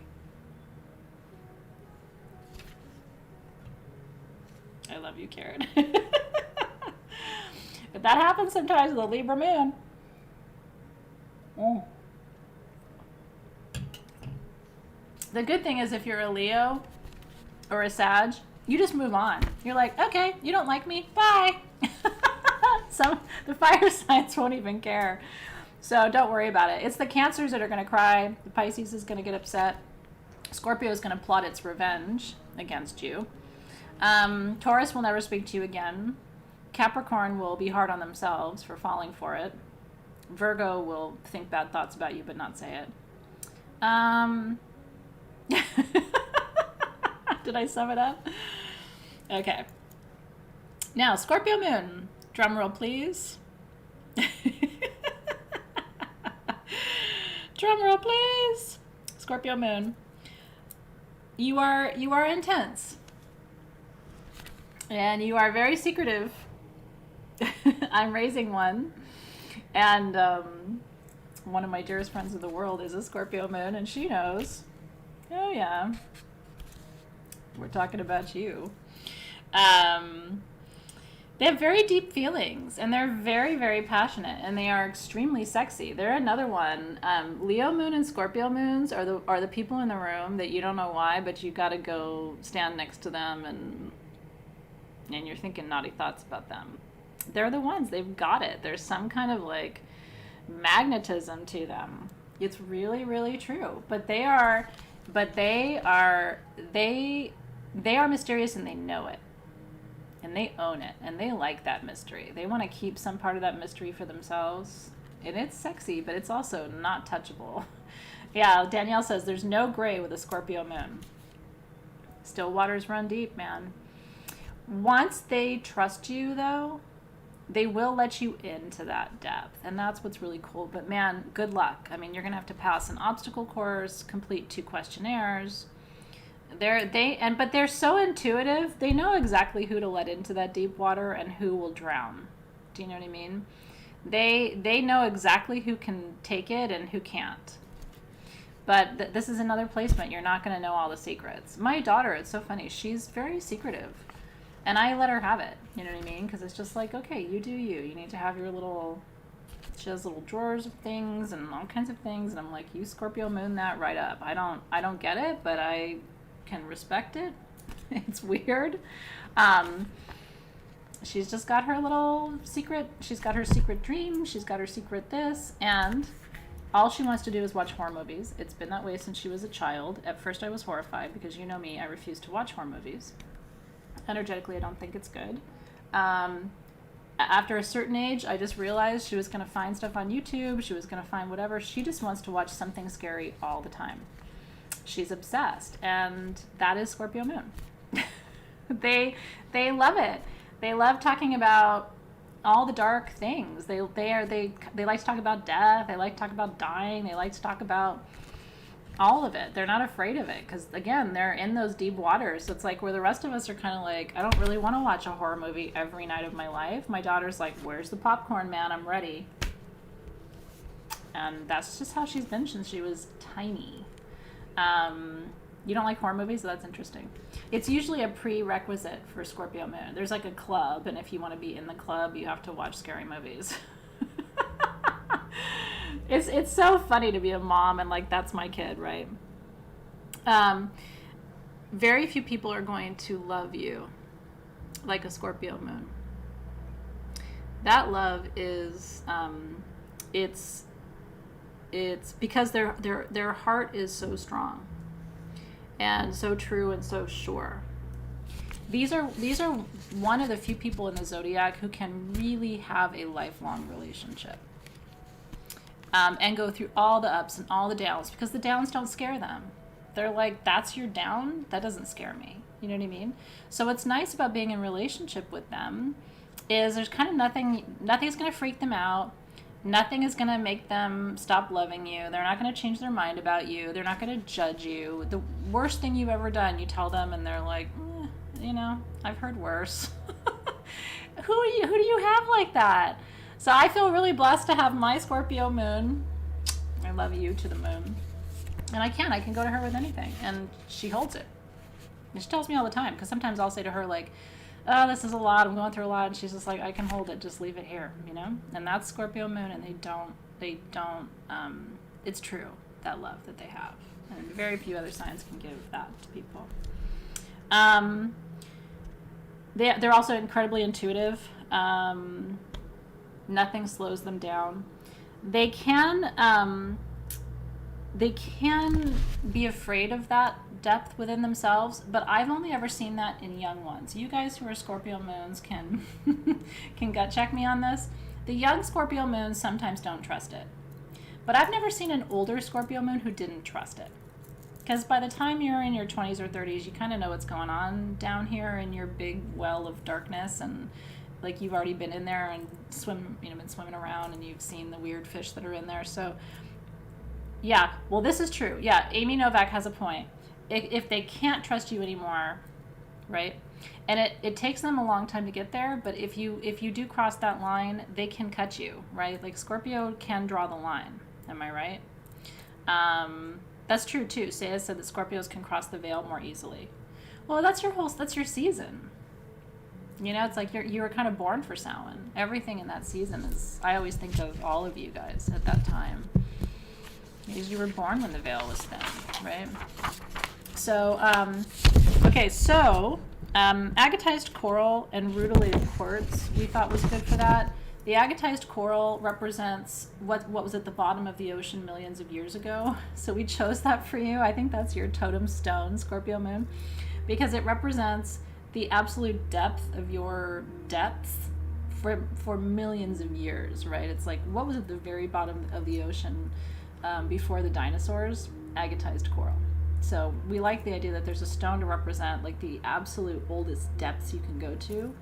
Speaker 1: I love you, Karen. But that happens sometimes with a Libra moon. Mm. The good thing is if you're a Leo or a Sag, you just move on. You're like, okay, you don't like me, bye. The fire signs won't even care. So don't worry about it. It's the Cancers that are going to cry. The Pisces is going to get upset. Scorpio is going to plot its revenge against you. Taurus will never speak to you again. Capricorn will be hard on themselves for falling for it. Virgo will think bad thoughts about you but not say it. Did I sum it up? Okay. Now, Scorpio moon. Drum roll, please. Drum roll, please. Scorpio moon. You are intense. And you are very secretive. I'm raising one. And one of my dearest friends in the world is a Scorpio moon, and she knows. Oh, yeah. We're talking about you. They have very deep feelings, and they're very, very passionate, and they are extremely sexy. They're another one. Leo moon and Scorpio moons are the people in the room that you don't know why, but you got to go stand next to them, and you're thinking naughty thoughts about them. They're the ones. They've got it. There's some kind of like magnetism to them. It's really, really true. But they are mysterious, and they know it. And they own it, and they like that mystery. They want to keep some part of that mystery for themselves. And it's sexy, but it's also not touchable. Yeah, Danielle says there's no gray with a Scorpio moon. Still waters run deep, man. Once they trust you, though, they will let you into that depth. And that's what's really cool. But man, good luck. I mean, you're going to have to pass an obstacle course, complete 2 questionnaires. But they're so intuitive. They know exactly who to let into that deep water and who will drown. Do you know what I mean? They know exactly who can take it and who can't. But this is another placement. You're not going to know all the secrets. My daughter, it's so funny. She's very secretive. And I let her have it. You know what I mean? Because it's just like, okay, you do you. You need to have your little... She has little drawers of things and all kinds of things. And I'm like, you Scorpio moon that right up. I don't get it, but I... can respect it. It's weird. She's just got her little secret. She's got her secret dream. She's got her secret this. And all she wants to do is watch horror movies. It's been that way since she was a child. At first I was horrified because you know me, I refuse to watch horror movies. Energetically, I don't think it's good. After a certain age, I just realized she was going to find stuff on YouTube. She was going to find whatever. She just wants to watch something scary all the time. She's obsessed, and that is Scorpio moon. They love it. They love talking about all the dark things. They like to talk about death. They like to talk about dying. They like to talk about all of it. They're not afraid of it because, again, they're in those deep waters. So it's like where the rest of us are kind of like, I don't really want to watch a horror movie every night of my life. My daughter's like, where's the popcorn, man? I'm ready. And that's just how she's been since she was tiny. You don't like horror movies? So that's interesting. It's usually a prerequisite for Scorpio moon. There's like a club, and if you want to be in the club, you have to watch scary movies. It's so funny to be a mom and like that's my kid, right? Very few people are going to love you like a Scorpio moon. That love is it's because their heart is so strong and so true and so sure. These are one of the few people in the zodiac who can really have a lifelong relationship. And go through all the ups and all the downs because the downs don't scare them. They're like, that's your down? That doesn't scare me. You know what I mean? So what's nice about being in a relationship with them is there's kind of nothing's going to freak them out. Nothing is going to make them stop loving you. They're not going to change their mind about you. They're not going to judge you. The worst thing you've ever done, you tell them and they're like, I've heard worse. Who do you have like that? So I feel really blessed to have my Scorpio moon. I love you to the moon. And I can go to her with anything. And she holds it. And she tells me all the time. Because sometimes I'll say to her, like, oh, this is a lot. I'm going through a lot. And she's just like, I can hold it. Just leave it here, And that's Scorpio moon. And they don't, it's true, that love that they have. And very few other signs can give that to people. They're also incredibly intuitive. Nothing slows them down. They can be afraid of that depth within themselves, but I've only ever seen that in young ones. You guys who are Scorpio moons can can gut check me on this. The young Scorpio moons sometimes don't trust it. But I've never seen an older Scorpio moon who didn't trust it. Because by the time you're in your 20s or 30s, you kind of know what's going on down here in your big well of darkness, and like you've already been in there and been swimming around, and you've seen the weird fish that are in there. So yeah, well, this is true. Yeah, Amy Novak has a point. If they can't trust you anymore, right? And it takes them a long time to get there, but if you do cross that line, they can cut you, right? Like Scorpio can draw the line. Am I right? That's true too. Saya said that Scorpios can cross the veil more easily. Well, that's your season. You know, it's like you were kind of born for Samhain. Everything in that season is, I always think of all of you guys at that time. Because you were born when the veil was thin, right? So, okay, so agatized coral and rutilated quartz we thought was good for that. The agatized coral represents what was at the bottom of the ocean millions of years ago. So we chose that for you. I think that's your totem stone, Scorpio moon, because it represents the absolute depth of your depths for millions of years, right? It's like, what was at the very bottom of the ocean before the dinosaurs? Agatized coral. So we like the idea that there's a stone to represent like the absolute oldest depths you can go to.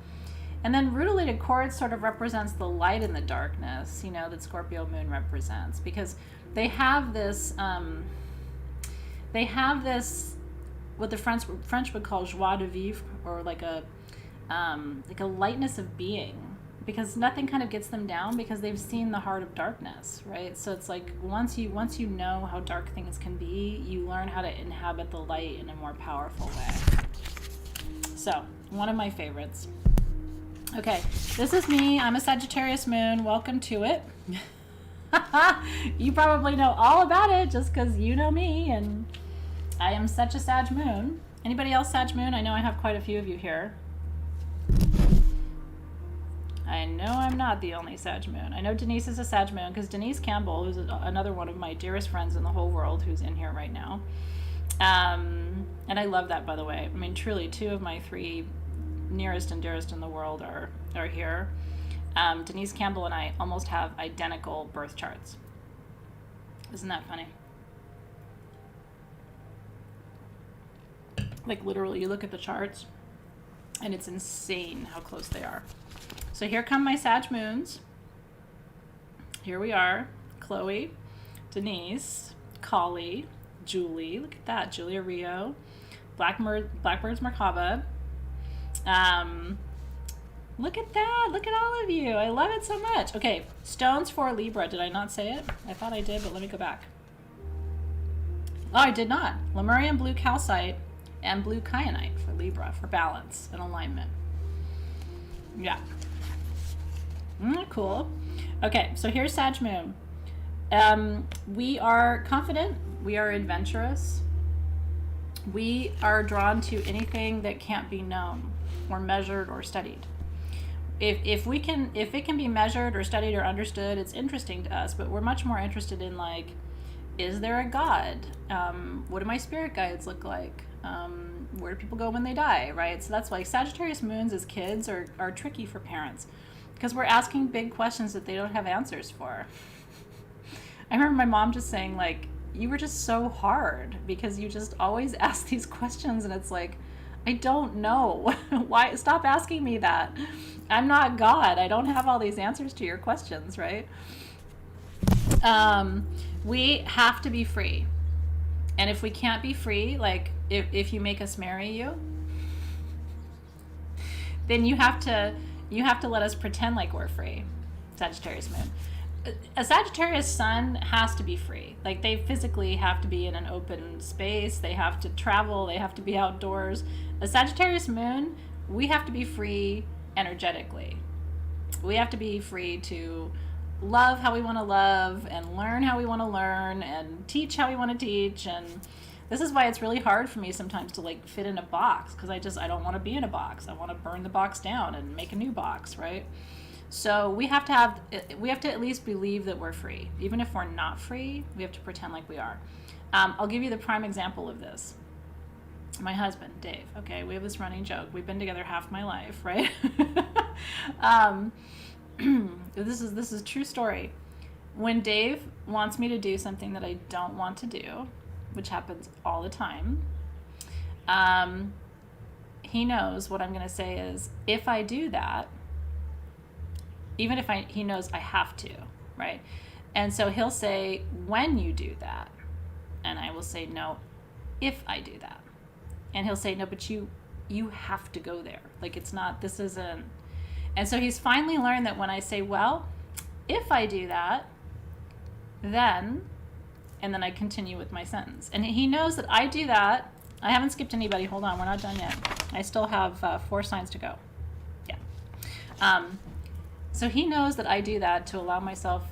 Speaker 1: And then rutilated quartz sort of represents the light in the darkness, you know, that Scorpio moon represents, because they have this what the French would call joie de vivre, or like a lightness of being, because nothing kind of gets them down because they've seen the heart of darkness, right? So it's like once you know how dark things can be, you learn how to inhabit the light in a more powerful way. So one of my favorites. Okay, this is me. I'm a Sagittarius moon. Welcome to it. You probably know all about it just because you know me, and I am such a Sag moon. Anybody else Sag moon? I know I have quite a few of you here. I know I'm not the only Sag moon. I know Denise is a Sag moon because Denise Campbell, who's another one of my dearest friends in the whole world, who's in here right now. And I love that, by the way. I mean, truly, 2 of my 3 nearest and dearest in the world are here. Denise Campbell and I almost have identical birth charts. Isn't that funny? Like literally, you look at the charts and it's insane how close they are. So here come my Sag moons. Here we are. Chloe, Denise, Collie, Julie. Look at that. Julia Rio. Blackbird's Merkaba. Look at that. Look at all of you. I love it so much. Okay, stones for Libra. Did I not say it? I thought I did, but let me go back. Oh, I did not. Lemurian blue calcite and blue kyanite for Libra, for balance and alignment. Yeah. Cool. Okay, so here's Sag moon. We are confident. We are adventurous. We are drawn to anything that can't be known or measured or studied. If it can be measured or studied or understood, it's interesting to us, but we're much more interested in, like, is there a God? What do my spirit guides look like? Where do people go when they die, right? So that's why Sagittarius moons as kids are tricky for parents, because we're asking big questions that they don't have answers for. I remember my mom just saying, like, you were just so hard because you just always ask these questions, and it's like, I don't know. Why? Stop asking me that. I'm not God. I don't have all these answers to your questions, right? We have to be free. And if we can't be free, like if you make us marry you, then you have to let us pretend like we're free. Sagittarius moon. A Sagittarius sun has to be free. Like, they physically have to be in an open space. They have to travel. They have to be outdoors. A Sagittarius moon, we have to be free energetically. We have to be free to love how we want to love and learn how we want to learn and teach how we want to teach. And this is why it's really hard for me sometimes to, like, fit in a box, because I don't want to be in a box. I want to burn the box down and make a new box, right? So we have to at least believe that we're free. Even if we're not free, we have to pretend like we are. I'll give you the prime example of this. My husband, Dave. Okay, we have this running joke. We've been together half my life, right? This is a true story. When Dave wants me to do something that I don't want to do, which happens all the time, he knows what I'm going to say is, if I do that, even if he knows I have to, right? And so he'll say, when you do that. And I will say, no, if I do that. And he'll say, no, but you have to go there. Like, it's not, this isn't. And so he's finally learned that when I say, well, if I do that, then, and then I continue with my sentence. And he knows that I do that. I haven't skipped anybody. Hold on, we're not done yet. I still have 4 signs to go. Yeah. So he knows that I do that to allow myself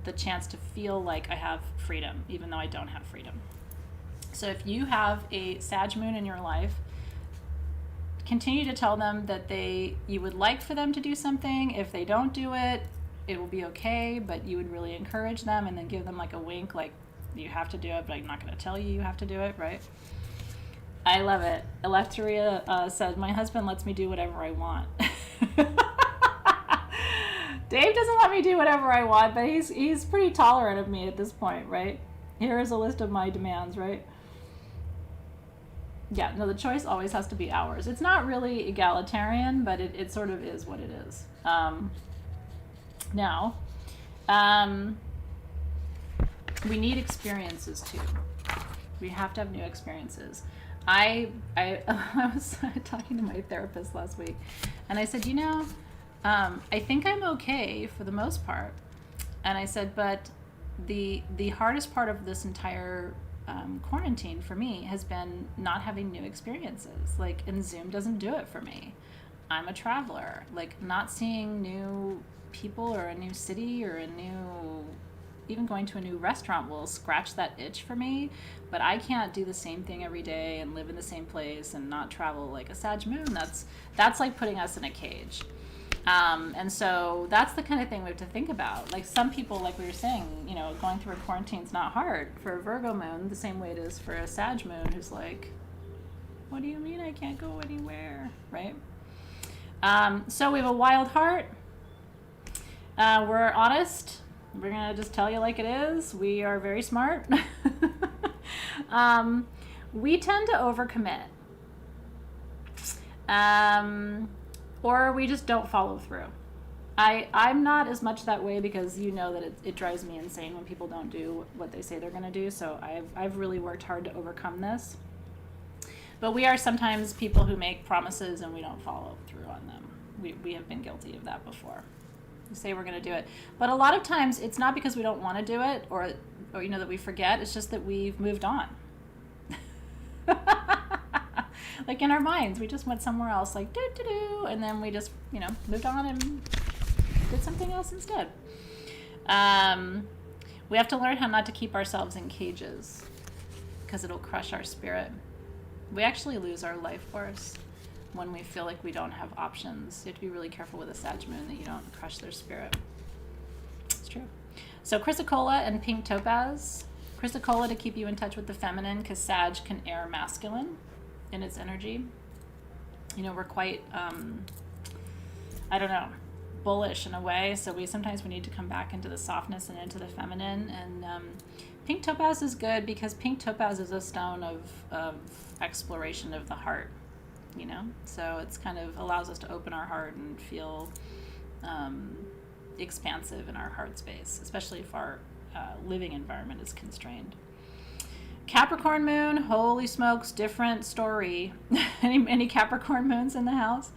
Speaker 1: the chance to feel like I have freedom, even though I don't have freedom. So if you have a Sag moon in your life, continue to tell them that you would like for them to do something. If they don't do it, it will be okay, but you would really encourage them and then give them like a wink, like, you have to do it, but I'm not going to tell you have to do it, right? I love it. Electoria said, my husband lets me do whatever I want. Dave doesn't let me do whatever I want, but he's pretty tolerant of me at this point, right? Here is a list of my demands, right? Yeah, no, the choice always has to be ours. It's not really egalitarian, but it sort of is what it is. Now, we need experiences too. We have to have new experiences. I was talking to my therapist last week, and I said, I think I'm okay for the most part. And I said, but the hardest part of this entire quarantine for me has been not having new experiences. Like, and Zoom doesn't do it for me. I'm a traveler. Like, not seeing new people or a new city or even going to a new restaurant will scratch that itch for me, but I can't do the same thing every day and live in the same place and not travel. Like a Sag moon, that's like putting us in a cage. And so that's the kind of thing we have to think about. Like, some people, like we were saying, going through a quarantine is not hard. For a Virgo moon, the same way it is for a Sag moon, who's like, what do you mean I can't go anywhere, right? So we have a wild heart. We're honest. We're going to just tell you like it is. We are very smart. We tend to overcommit. Or we just don't follow through. I'm not as much that way, because that it drives me insane when people don't do what they say they're going to do. So I've really worked hard to overcome this. But we are sometimes people who make promises and we don't follow through on them. We have been guilty of that before. We say we're going to do it, but a lot of times it's not because we don't want to do it or that we forget. It's just that we've moved on. Like, in our minds, we just went somewhere else, like do, and then we just moved on and did something else instead. We have to learn how not to keep ourselves in cages, because it'll crush our spirit. We actually lose our life force when we feel like we don't have options. You have to be really careful with a Sag moon that you don't crush their spirit. It's true. So chrysocolla and pink topaz. Chrysocolla to keep you in touch with the feminine, because Sag can air masculine in its energy. We're quite, bullish in a way. So sometimes we need to come back into the softness and into the feminine. And pink topaz is good, because pink topaz is a stone of exploration of the heart. So it's kind of allows us to open our heart and feel expansive in our heart space, especially if our living environment is constrained. Capricorn moon, holy smokes, different story. Any Capricorn moons in the house?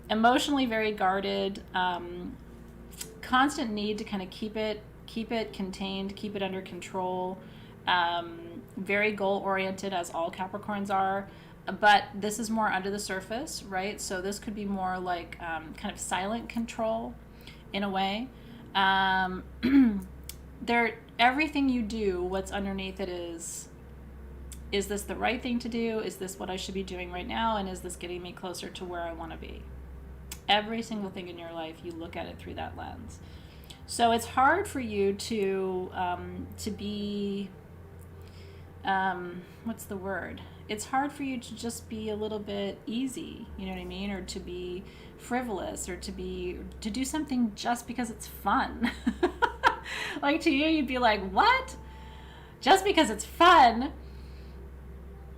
Speaker 1: Emotionally very guarded, constant need to kind of keep it contained, keep it under control, very goal oriented, as all Capricorns are. But this is more under the surface, right? So this could be more like kind of silent control in a way. Everything you do, what's underneath it is this the right thing to do? Is this what I should be doing right now? And is this getting me closer to where I want to be? Every single thing in your life, you look at it through that lens. So it's hard for you to be, what's the word? It's hard for you to just be a little bit easy, you know what I mean? Or to be frivolous, or to do something just because it's fun. Like to you, you'd be like, what? Just because it's fun,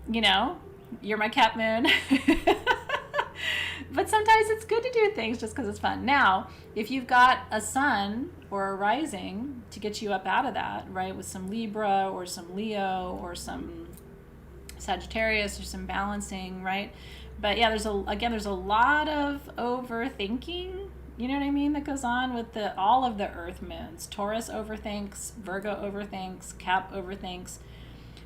Speaker 1: you know, you're my cat moon. But sometimes it's good to do things just because it's fun. Now, if you've got a sun or a rising to get you up out of that, right, with some Libra or some Leo or some Sagittarius or some balancing, right? But yeah, there's a lot of overthinking, you know what I mean, that goes on with all of the earth moons. Taurus overthinks, Virgo overthinks, Cap overthinks.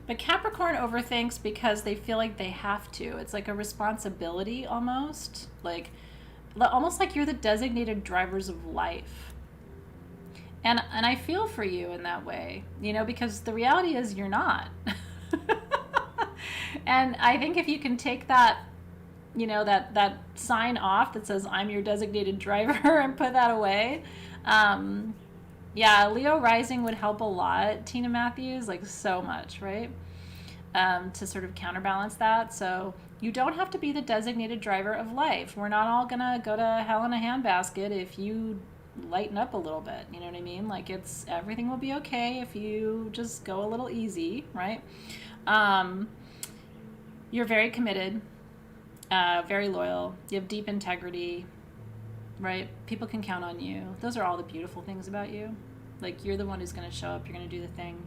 Speaker 1: But Capricorn overthinks because they feel like they have to. It's like a responsibility almost. Almost like you're the designated drivers of life. And I feel for you in that way, you know, because the reality is you're not. And I think if you can take that, you know, that sign off that says I'm your designated driver and put that away, yeah, Leo rising would help a lot, Tina Matthews, like so much, right? To sort of counterbalance that. So you don't have to be the designated driver of life. We're not all gonna go to hell in a handbasket if you lighten up a little bit, you know what I mean? Like everything will be okay if you just go a little easy, right? You're very committed, very loyal, you have deep integrity, right? People can count on you. Those are all the beautiful things about you. Like you're the one who's going to show up, you're going to do the thing.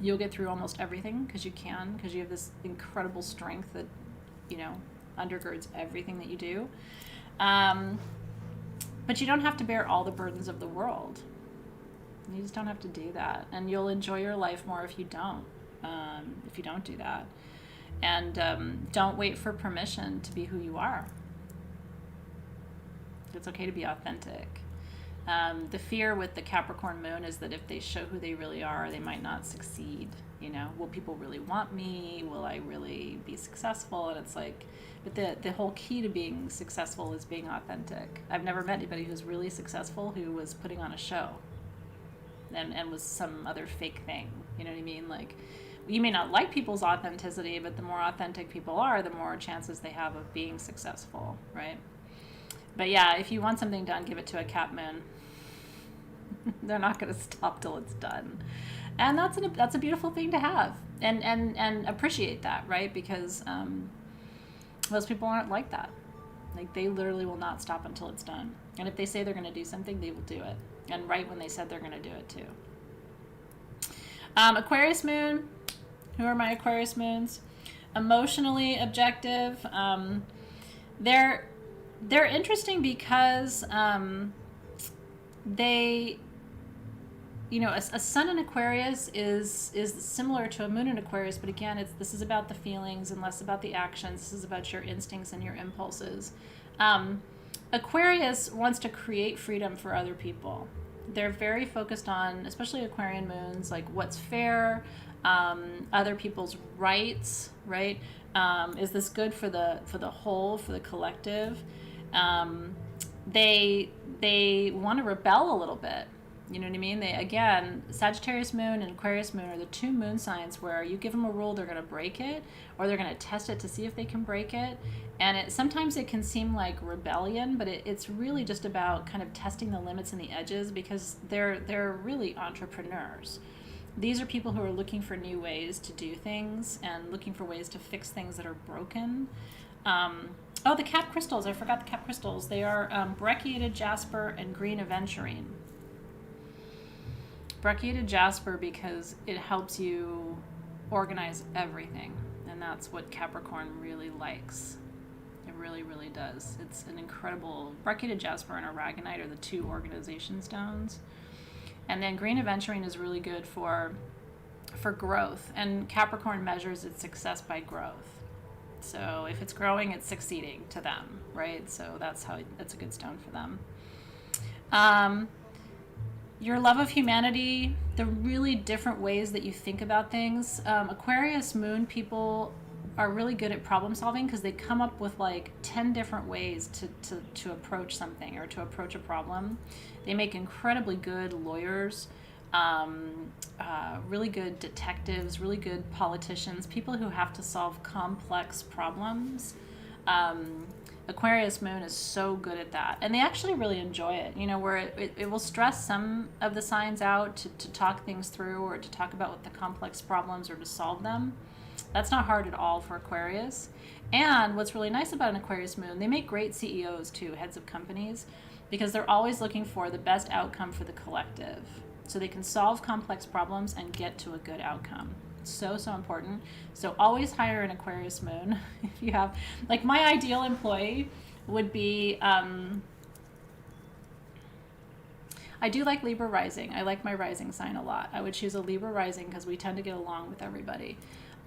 Speaker 1: You'll get through almost everything because you have this incredible strength that, you know, undergirds everything that you do. But you don't have to bear all the burdens of the world. You just don't have to do that. And you'll enjoy your life more if you don't do that. And don't wait for permission to be who you are. It's okay to be authentic. The fear with the Capricorn moon is that if they show who they really are, they might not succeed. You know, will people really want me? Will I really be successful? And it's like, but the whole key to being successful is being authentic. I've never met anybody who's really successful who was putting on a show and was some other fake thing. You know what I mean? Like, you may not like people's authenticity, but the more authentic people are, the more chances they have of being successful, right? But yeah, if you want something done, give it to a Cap moon. They're not going to stop till it's done. And that's a beautiful thing to have. And appreciate that, right? Because most people aren't like that. Like, they literally will not stop until it's done. And if they say they're going to do something, they will do it. And right when they said they're going to do it too. Aquarius moon. Who are my Aquarius moons? Emotionally objective. They're interesting because they, you know, a sun in Aquarius is similar to a moon in Aquarius, but again, this is about the feelings and less about the actions. This is about your instincts and your impulses. Aquarius wants to create freedom for other people. They're very focused on, especially Aquarian moons, like what's fair, other people's rights, right? Is this good for the whole, for the collective? They want to rebel a little bit. You know what I mean? Sagittarius moon and Aquarius moon are the two moon signs where you give them a rule, they're going to break it, or they're going to test it to see if they can break it. And sometimes it can seem like rebellion, but it's really just about kind of testing the limits and the edges, because they're really entrepreneurs. These are people who are looking for new ways to do things and looking for ways to fix things that are broken. The cap crystals. I forgot the cap crystals. They are brecciated jasper and green aventurine. Brecciated jasper because it helps you organize everything, and that's what Capricorn really likes. It really, really does. It's an incredible... Brecciated jasper and aragonite are the two organization stones. And then green aventurine is really good for growth, and Capricorn measures its success by growth. So if it's growing, it's succeeding to them, right? So that's a good stone for them. Your love of humanity, the really different ways that you think about things. Aquarius moon people are really good at problem solving because they come up with like 10 different ways to approach something or to approach a problem. They make incredibly good lawyers, really good detectives, really good politicians, people who have to solve complex problems. Aquarius moon is so good at that, and they actually really enjoy it, you know, where it will stress some of the signs out to talk things through or to talk about what the complex problems or to solve them. That's not hard at all for Aquarius. And what's really nice about an Aquarius moon, they make great CEOs too, heads of companies, because they're always looking for the best outcome for the collective, so they can solve complex problems and get to a good outcome. So important. So always hire an Aquarius moon. If you have, like, my ideal employee would be I do like Libra rising. I like my rising sign a lot. I would choose a Libra rising because we tend to get along with everybody.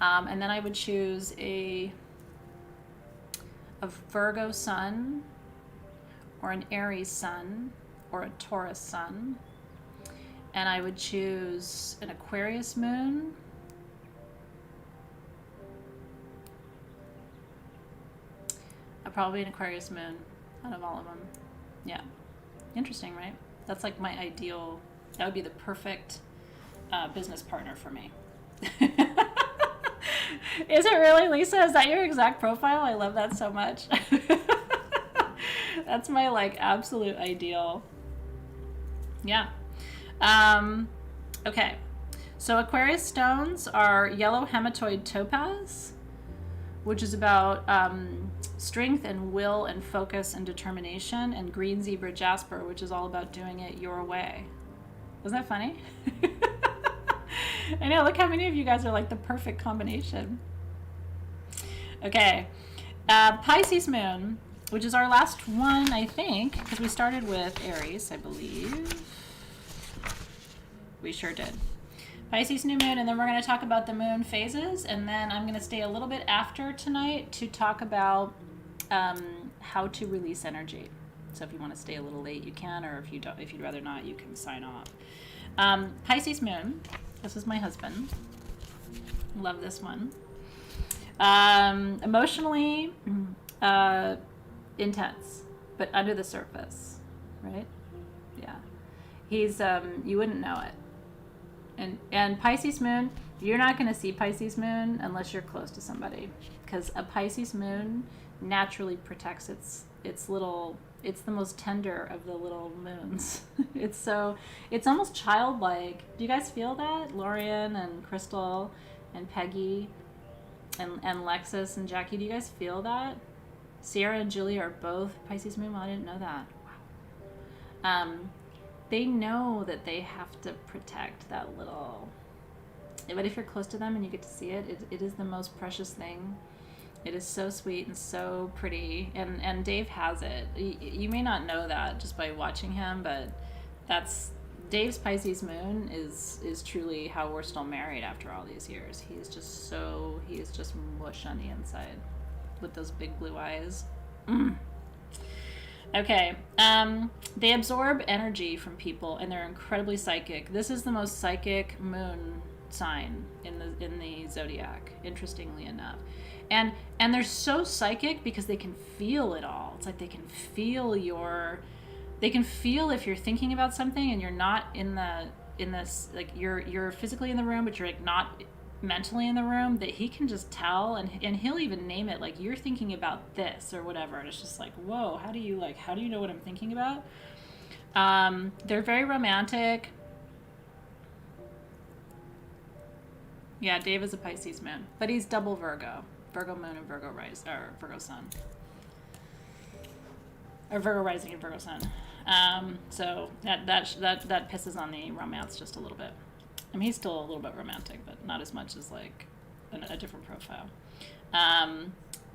Speaker 1: And then I would choose a Virgo sun or an Aries sun or a Taurus sun. And I would choose an Aquarius moon. Probably an Aquarius moon out of all of them. Yeah. Interesting, right? That's like my ideal, that would be the perfect business partner for me. Is it really, Lisa? Is that your exact profile? I love that so much. That's my like absolute ideal. Yeah. Okay. So Aquarius stones are yellow hematoid topaz, which is about strength and will and focus and determination, and green zebra jasper, which is all about doing it your way. Wasn't that funny? I know, look how many of you guys are like the perfect combination. Okay, Pisces moon, which is our last one, I think, because we started with Aries, I believe. We sure did. Pisces new moon, and then we're going to talk about the moon phases, and then I'm going to stay a little bit after tonight to talk about how to release energy. So if you want to stay a little late, you can, or if you don't, if you'd rather not, you can sign off. Pisces moon. This is my husband. Love this one. Emotionally intense, but under the surface, right? Yeah. He's you wouldn't know it. And Pisces moon, you're not going to see Pisces moon unless you're close to somebody, because a Pisces moon naturally protects its little, it's the most tender of the little moons. It's almost childlike. Do you guys feel that? Lorian and Crystal and Peggy and Lexus and Jackie, do you guys feel that? Sierra and Julie are both Pisces moon. Well, I didn't know that. Wow. They know that they have to protect that little, but if you're close to them and you get to see it, it is the most precious thing. It is so sweet and so pretty, and Dave has it. You may not know that just by watching him, but that's Dave's Pisces moon is truly how we're still married after all these years. He is just mush on the inside with those big blue eyes. Okay, they absorb energy from people, and they're incredibly psychic. This is the most psychic moon sign in the zodiac, interestingly enough. And they're so psychic because they can feel it all. It's like they can feel if you're thinking about something and you're not in this, like you're physically in the room, but you're like not mentally in the room, that he can just tell, and he'll even name it, like, you're thinking about this or whatever, and it's just like, whoa, how do you know what I'm thinking about? They're very romantic. Yeah, Dave is a Pisces moon, but he's double Virgo moon and Virgo rise, or Virgo sun, or Virgo rising and Virgo sun. So that pisses on the romance just a little bit. I mean, he's still a little bit romantic, but not as much as like a different profile.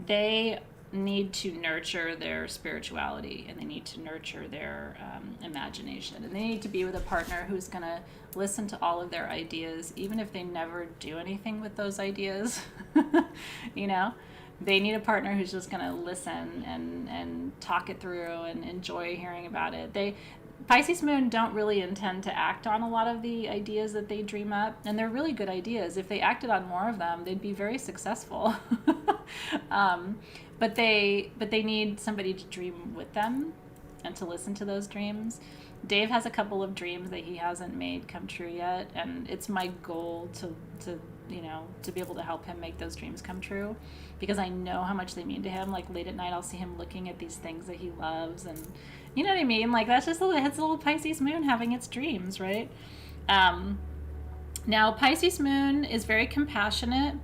Speaker 1: They need to nurture their spirituality, and they need to nurture their imagination, and they need to be with a partner who's going to listen to all of their ideas, even if they never do anything with those ideas. You know, they need a partner who's just going to listen and talk it through and enjoy hearing about it. Pisces moon don't really intend to act on a lot of the ideas that they dream up, and they're really good ideas. If they acted on more of them, they'd be very successful. But they need somebody to dream with them and to listen to those dreams. Dave has a couple of dreams that he hasn't made come true yet, and it's my goal to be able to help him make those dreams come true, because I know how much they mean to him. Like late at night, I'll see him looking at these things that he loves, and you know what I mean? Like that's just it's a little Pisces moon having its dreams, right? Now, Pisces moon is very compassionate.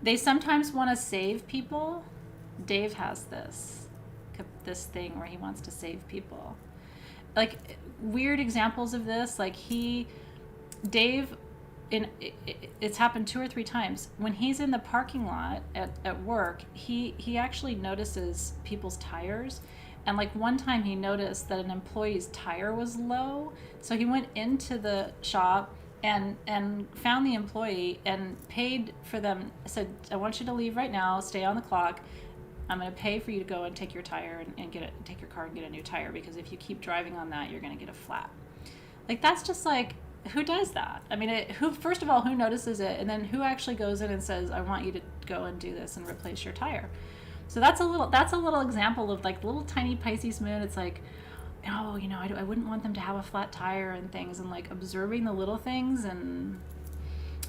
Speaker 1: They sometimes want to save people. Dave has this thing where he wants to save people. Like weird examples of this, like Dave, it's happened 2 or 3 times. When he's in the parking lot at work, he actually notices people's tires. And like one time he noticed that an employee's tire was low. So he went into the shop and found the employee and paid for them. Said, I want you to leave right now, stay on the clock. I'm going to pay for you to go and take your tire and take your car and get a new tire, because if you keep driving on that, you're going to get a flat. Like that's just like, who does that? I mean, first of all, who notices it? And then who actually goes in and says, I want you to go and do this and replace your tire? So that's a little example of like little tiny Pisces moon. It's like, oh, I wouldn't want them to have a flat tire and things, and like observing the little things.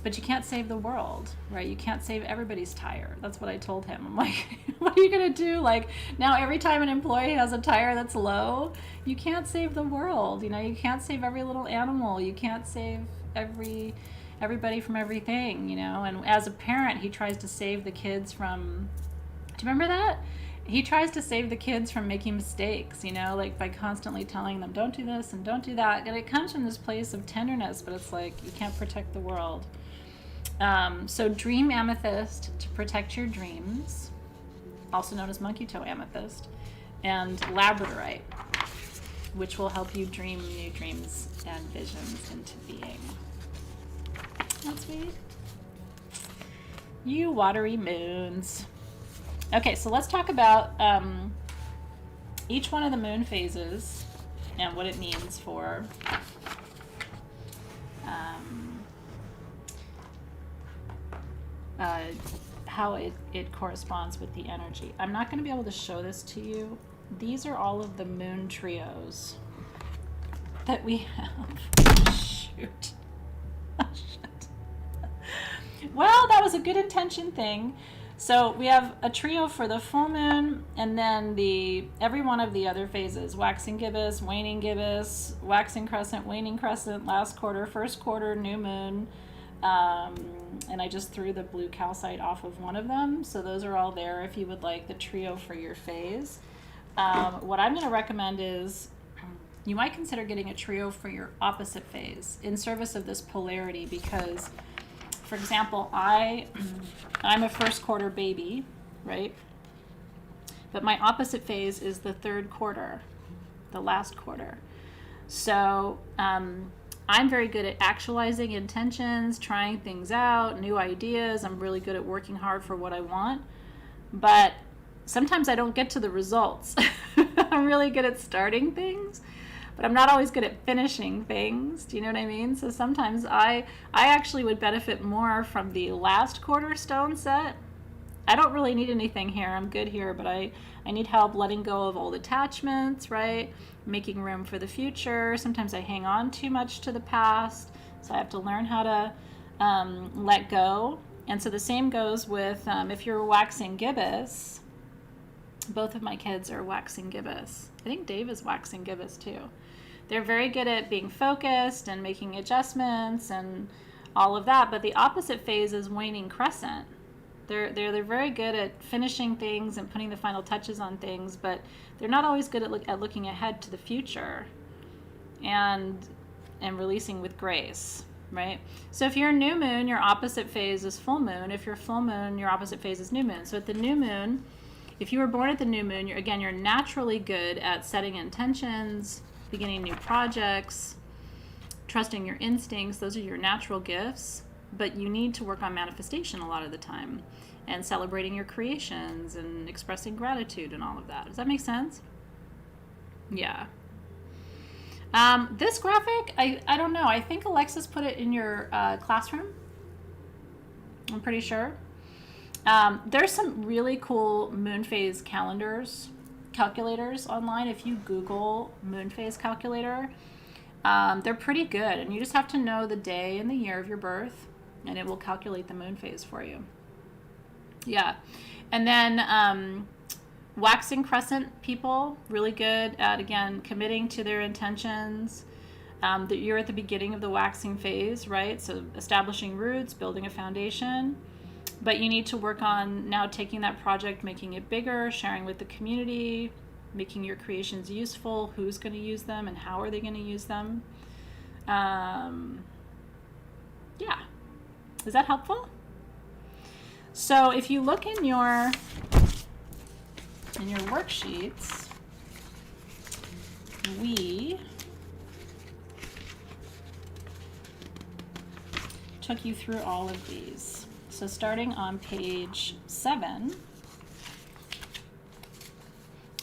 Speaker 1: But you can't save the world, right? You can't save everybody's tire. That's what I told him. I'm like, what are you going to do? Like now every time an employee has a tire that's low, you can't save the world. You can't save every little animal. You can't save everybody from everything, And as a parent, he tries to save the kids from, do you remember that? He tries to save the kids from making mistakes, like by constantly telling them, don't do this and don't do that. And it comes from this place of tenderness, but it's like, you can't protect the world. So dream amethyst to protect your dreams, also known as monkey toe amethyst, and labradorite, which will help you dream new dreams and visions into being. That's sweet. You watery moons. Okay, so let's talk about each one of the moon phases and what it means for how it corresponds with the energy. I'm not going to be able to show this to you. These are all of the moon trios that we have. Shoot. Oh, shit. Well, that was a good intention thing. So we have a trio for the full moon, and then every one of the other phases: waxing gibbous, waning gibbous, waxing crescent, waning crescent, last quarter, first quarter, new moon. And I just threw the blue calcite off of one of them. So those are all there if you would like the trio for your phase. What I'm going to recommend is you might consider getting a trio for your opposite phase in service of this polarity, because, for example, I'm a first quarter baby, right? But my opposite phase is the third quarter, the last quarter. So I'm very good at actualizing intentions, trying things out, new ideas. I'm really good at working hard for what I want. But sometimes I don't get to the results. I'm really good at starting things, but I'm not always good at finishing things. Do you know what I mean? So sometimes I actually would benefit more from the last quarter stone set. I don't really need anything here. I'm good here, but I need help letting go of old attachments, right? Making room for the future. Sometimes I hang on too much to the past, so I have to learn how to let go. And so the same goes with if you're waxing gibbous. Both of my kids are waxing gibbous. I think Dave is waxing gibbous too. They're very good at being focused and making adjustments and all of that, but the opposite phase is waning crescent. They're very good at finishing things and putting the final touches on things, but they're not always good at looking ahead to the future and releasing with grace, right? So if you're a new moon, your opposite phase is full moon. If you're full moon, your opposite phase is new moon. So at the new moon, if you were born at the new moon, you're naturally good at setting intentions, beginning new projects, trusting your instincts. Those are your natural gifts. But you need to work on manifestation a lot of the time, and celebrating your creations and expressing gratitude and all of that. Does that make sense? Yeah. This graphic, I don't know. I think Alexis put it in your classroom. I'm pretty sure. There's some really cool moon phase calculators online. If you Google moon phase calculator, they're pretty good. And you just have to know the day and the year of your birth, and it will calculate the moon phase for you. Yeah. And then waxing crescent people, really good at, again, committing to their intentions. That you're at the beginning of the waxing phase, right? So establishing roots, building a foundation. But you need to work on now taking that project, making it bigger, sharing with the community, making your creations useful, who's going to use them and how are they going to use them. Yeah. Is that helpful? So if you look in your worksheets, we took you through all of these. So starting on page 7,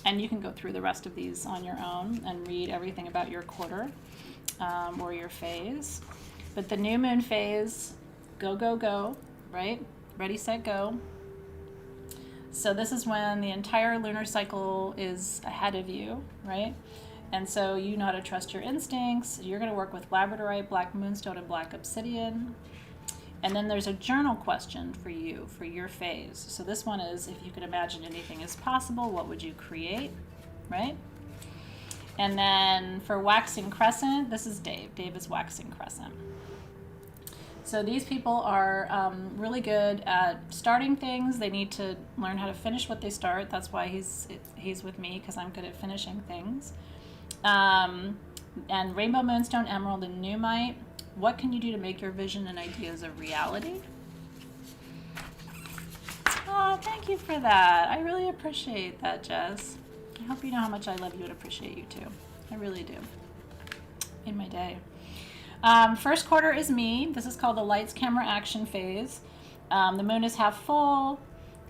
Speaker 1: and you can go through the rest of these on your own and read everything about your quarter or your phase. But the new moon phase, go, go, go, right? Ready, set, go. So this is when the entire lunar cycle is ahead of you, right? And so you know how to trust your instincts. You're going to work with labradorite, black moonstone, and black obsidian. And then there's a journal question for you, for your phase. So this one is, if you could imagine anything is possible, what would you create, right? And then for waxing crescent, this is Dave. Dave is waxing crescent. So these people are really good at starting things. They need to learn how to finish what they start. That's why he's with me, because I'm good at finishing things. And rainbow moonstone, emerald, and numite. What can you do to make your vision and ideas a reality? Oh, thank you for that. I really appreciate that, Jess. I hope you know how much I love you and appreciate you too. I really do. In my day. First quarter is me. This is called the lights, camera, action phase. The moon is half full.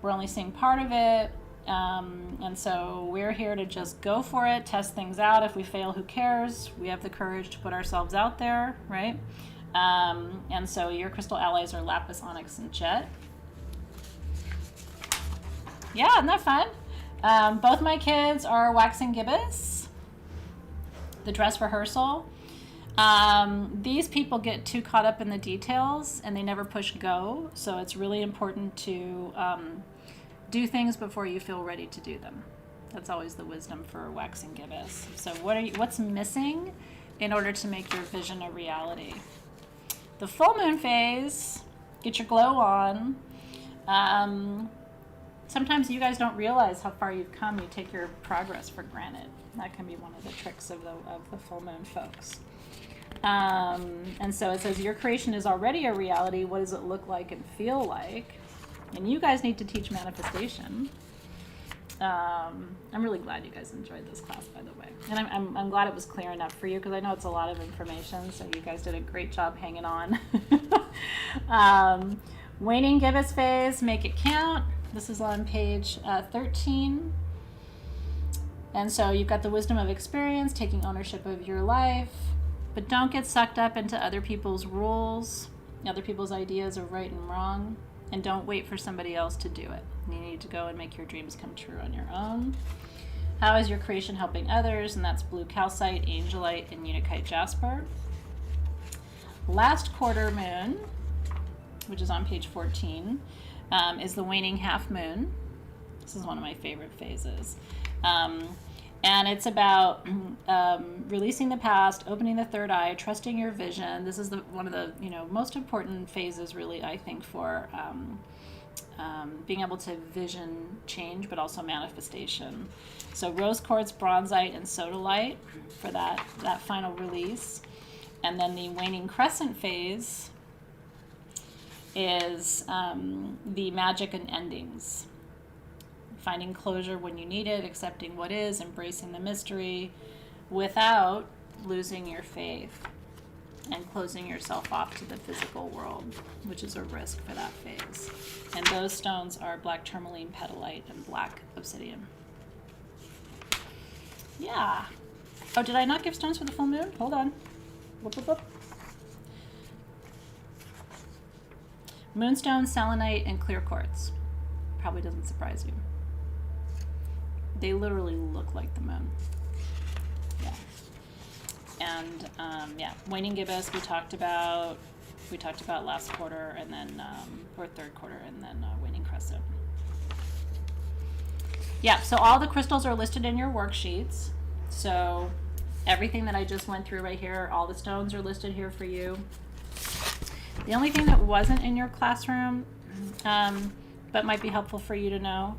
Speaker 1: We're only seeing part of it. And so we're here to just go for it, test things out. If we fail, who cares? We have the courage to put ourselves out there, right? And so your crystal allies are lapis, onyx, and jet. Yeah, isn't that fun? Both my kids are waxing gibbous. The dress rehearsal. These people get too caught up in the details and they never push go. So it's really important to do things before you feel ready to do them. That's always the wisdom for waxing gibbous. So what's missing in order to make your vision a reality? The full moon phase, get your glow on. Sometimes you guys don't realize how far you've come. You take your progress for granted. That can be one of the tricks of the full moon folks. And so it says your creation is already a reality. What does it look like and feel like? And you guys need to teach manifestation. I'm really glad you guys enjoyed this class, by the way. And I'm glad it was clear enough for you, because I know it's a lot of information, so you guys did a great job hanging on. Waning gibbous phase, make it count. This is on page 13. And so you've got the wisdom of experience, taking ownership of your life, but don't get sucked up into other people's rules, other people's ideas of right and wrong. And don't wait for somebody else to do it. You need to go and make your dreams come true on your own. How is your creation helping others? And that's blue calcite, angelite, and unakite jasper. Last quarter moon, which is on page 14, is the waning half moon. This is one of my favorite phases. And it's about releasing the past, opening the third eye, trusting your vision. This is one of the most important phases, really, I think, for being able to vision change, but also manifestation. So rose quartz, bronzite, and sodalite for that final release. And then the waning crescent phase is the magic and endings. Finding closure when you need it, accepting what is, embracing the mystery without losing your faith and closing yourself off to the physical world, which is a risk for that phase. And those stones are black tourmaline, petalite, and black obsidian. Yeah. Oh, did I not give stones for the full moon? Hold on. Whoop, whoop, whoop. Moonstone, selenite, and clear quartz. Probably doesn't surprise you. They literally look like the moon. Yeah. And yeah, waning gibbous we talked about last quarter, and then or third quarter, and then waning crescent. Yeah, so all the crystals are listed in your worksheets. So everything that I just went through right here, all the stones are listed here for you. The only thing that wasn't in your classroom, but might be helpful for you to know,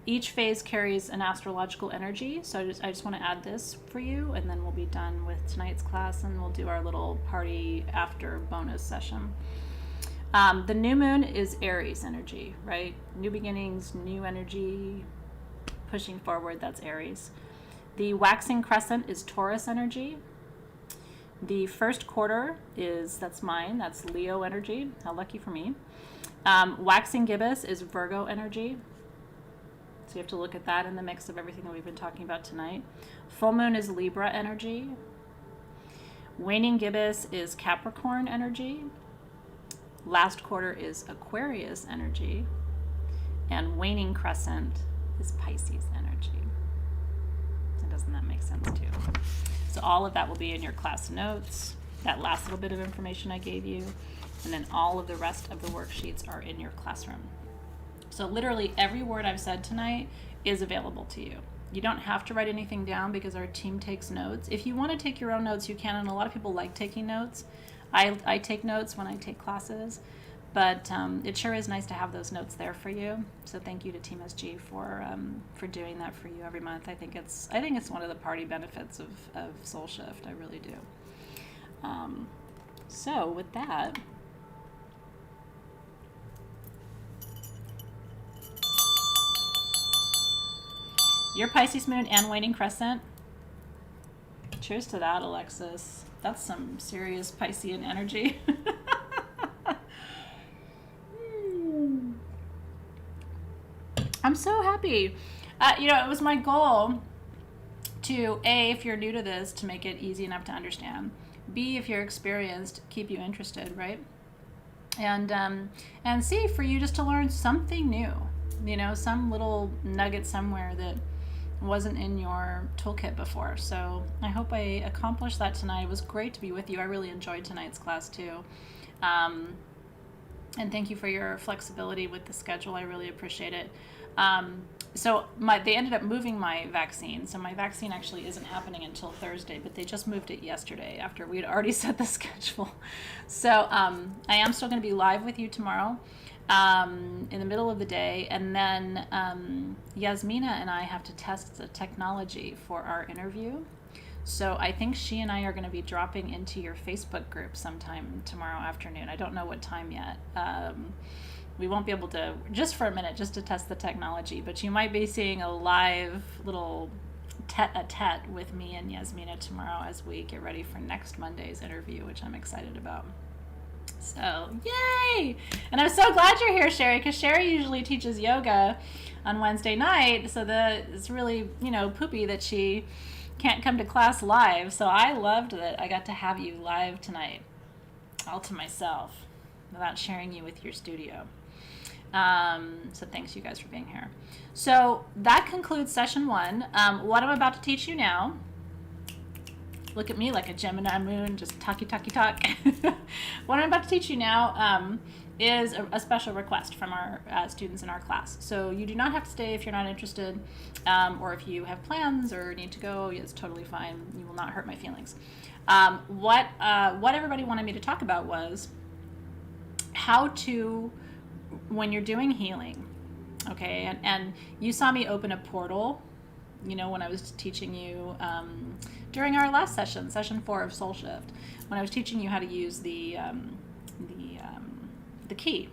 Speaker 1: each phase carries an astrological energy. So I just want to add this for you, and then we'll be done with tonight's class, and we'll do our little party after bonus session. The new moon is Aries energy, right? New beginnings, new energy, pushing forward, that's Aries. The waxing crescent is Taurus energy. The first quarter that's mine, that's Leo energy. How lucky for me. Waxing gibbous is Virgo energy. So you have to look at that in the mix of everything that we've been talking about tonight. Full moon is Libra energy. Waning gibbous is Capricorn energy. Last quarter is Aquarius energy. And waning crescent is Pisces energy. So doesn't that make sense too? So all of that will be in your class notes, that last little bit of information I gave you, and then all of the rest of the worksheets are in your classroom. So literally every word I've said tonight is available to you. You don't have to write anything down because our team takes notes. If you want to take your own notes, you can, and a lot of people like taking notes. I take notes when I take classes, but it sure is nice to have those notes there for you. So thank you to Team SG for doing that for you every month. I think it's one of the party benefits of Soul Shift. I really do. So with that, your Pisces moon and waning crescent. Cheers to that, Alexis. That's some serious Piscean energy. I'm so happy. It was my goal to, A, if you're new to this, to make it easy enough to understand. B, if you're experienced, keep you interested, right? And C, for you just to learn something new. Some little nugget somewhere that wasn't in your toolkit before. So I hope I accomplished that tonight. It was great to be with you. I really enjoyed tonight's class too. And thank you for your flexibility with the schedule. I really appreciate it. So they ended up moving my vaccine. So my vaccine actually isn't happening until Thursday, but they just moved it yesterday after we had already set the schedule. So I am still going to be live with you tomorrow. In the middle of the day, and then Yasmina and I have to test the technology for our interview. So I think she and I are going to be dropping into your Facebook group sometime tomorrow afternoon. I don't know what time yet. We won't be able to, just for a minute, just to test the technology, but you might be seeing a live little tete-a-tete with me and Yasmina tomorrow as we get ready for next Monday's interview, which I'm excited about. So, yay! And I'm so glad you're here, Sherry, because Sherry usually teaches yoga on Wednesday night, so it's really, poopy that she can't come to class live. So I loved that I got to have you live tonight, all to myself, without sharing you with your studio. So thanks, you guys, for being here. So that concludes session 1. What I'm about to teach you now, look at me like a Gemini moon, just talky. What I'm about to teach you now is a special request from our students in our class. So you do not have to stay if you're not interested, or if you have plans or need to go, it's totally fine. You will not hurt my feelings. What everybody wanted me to talk about was how to, when you're doing healing, okay, and you saw me open a portal, when I was teaching you during our last session 4 of Soul Shift, when I was teaching you how to use the key.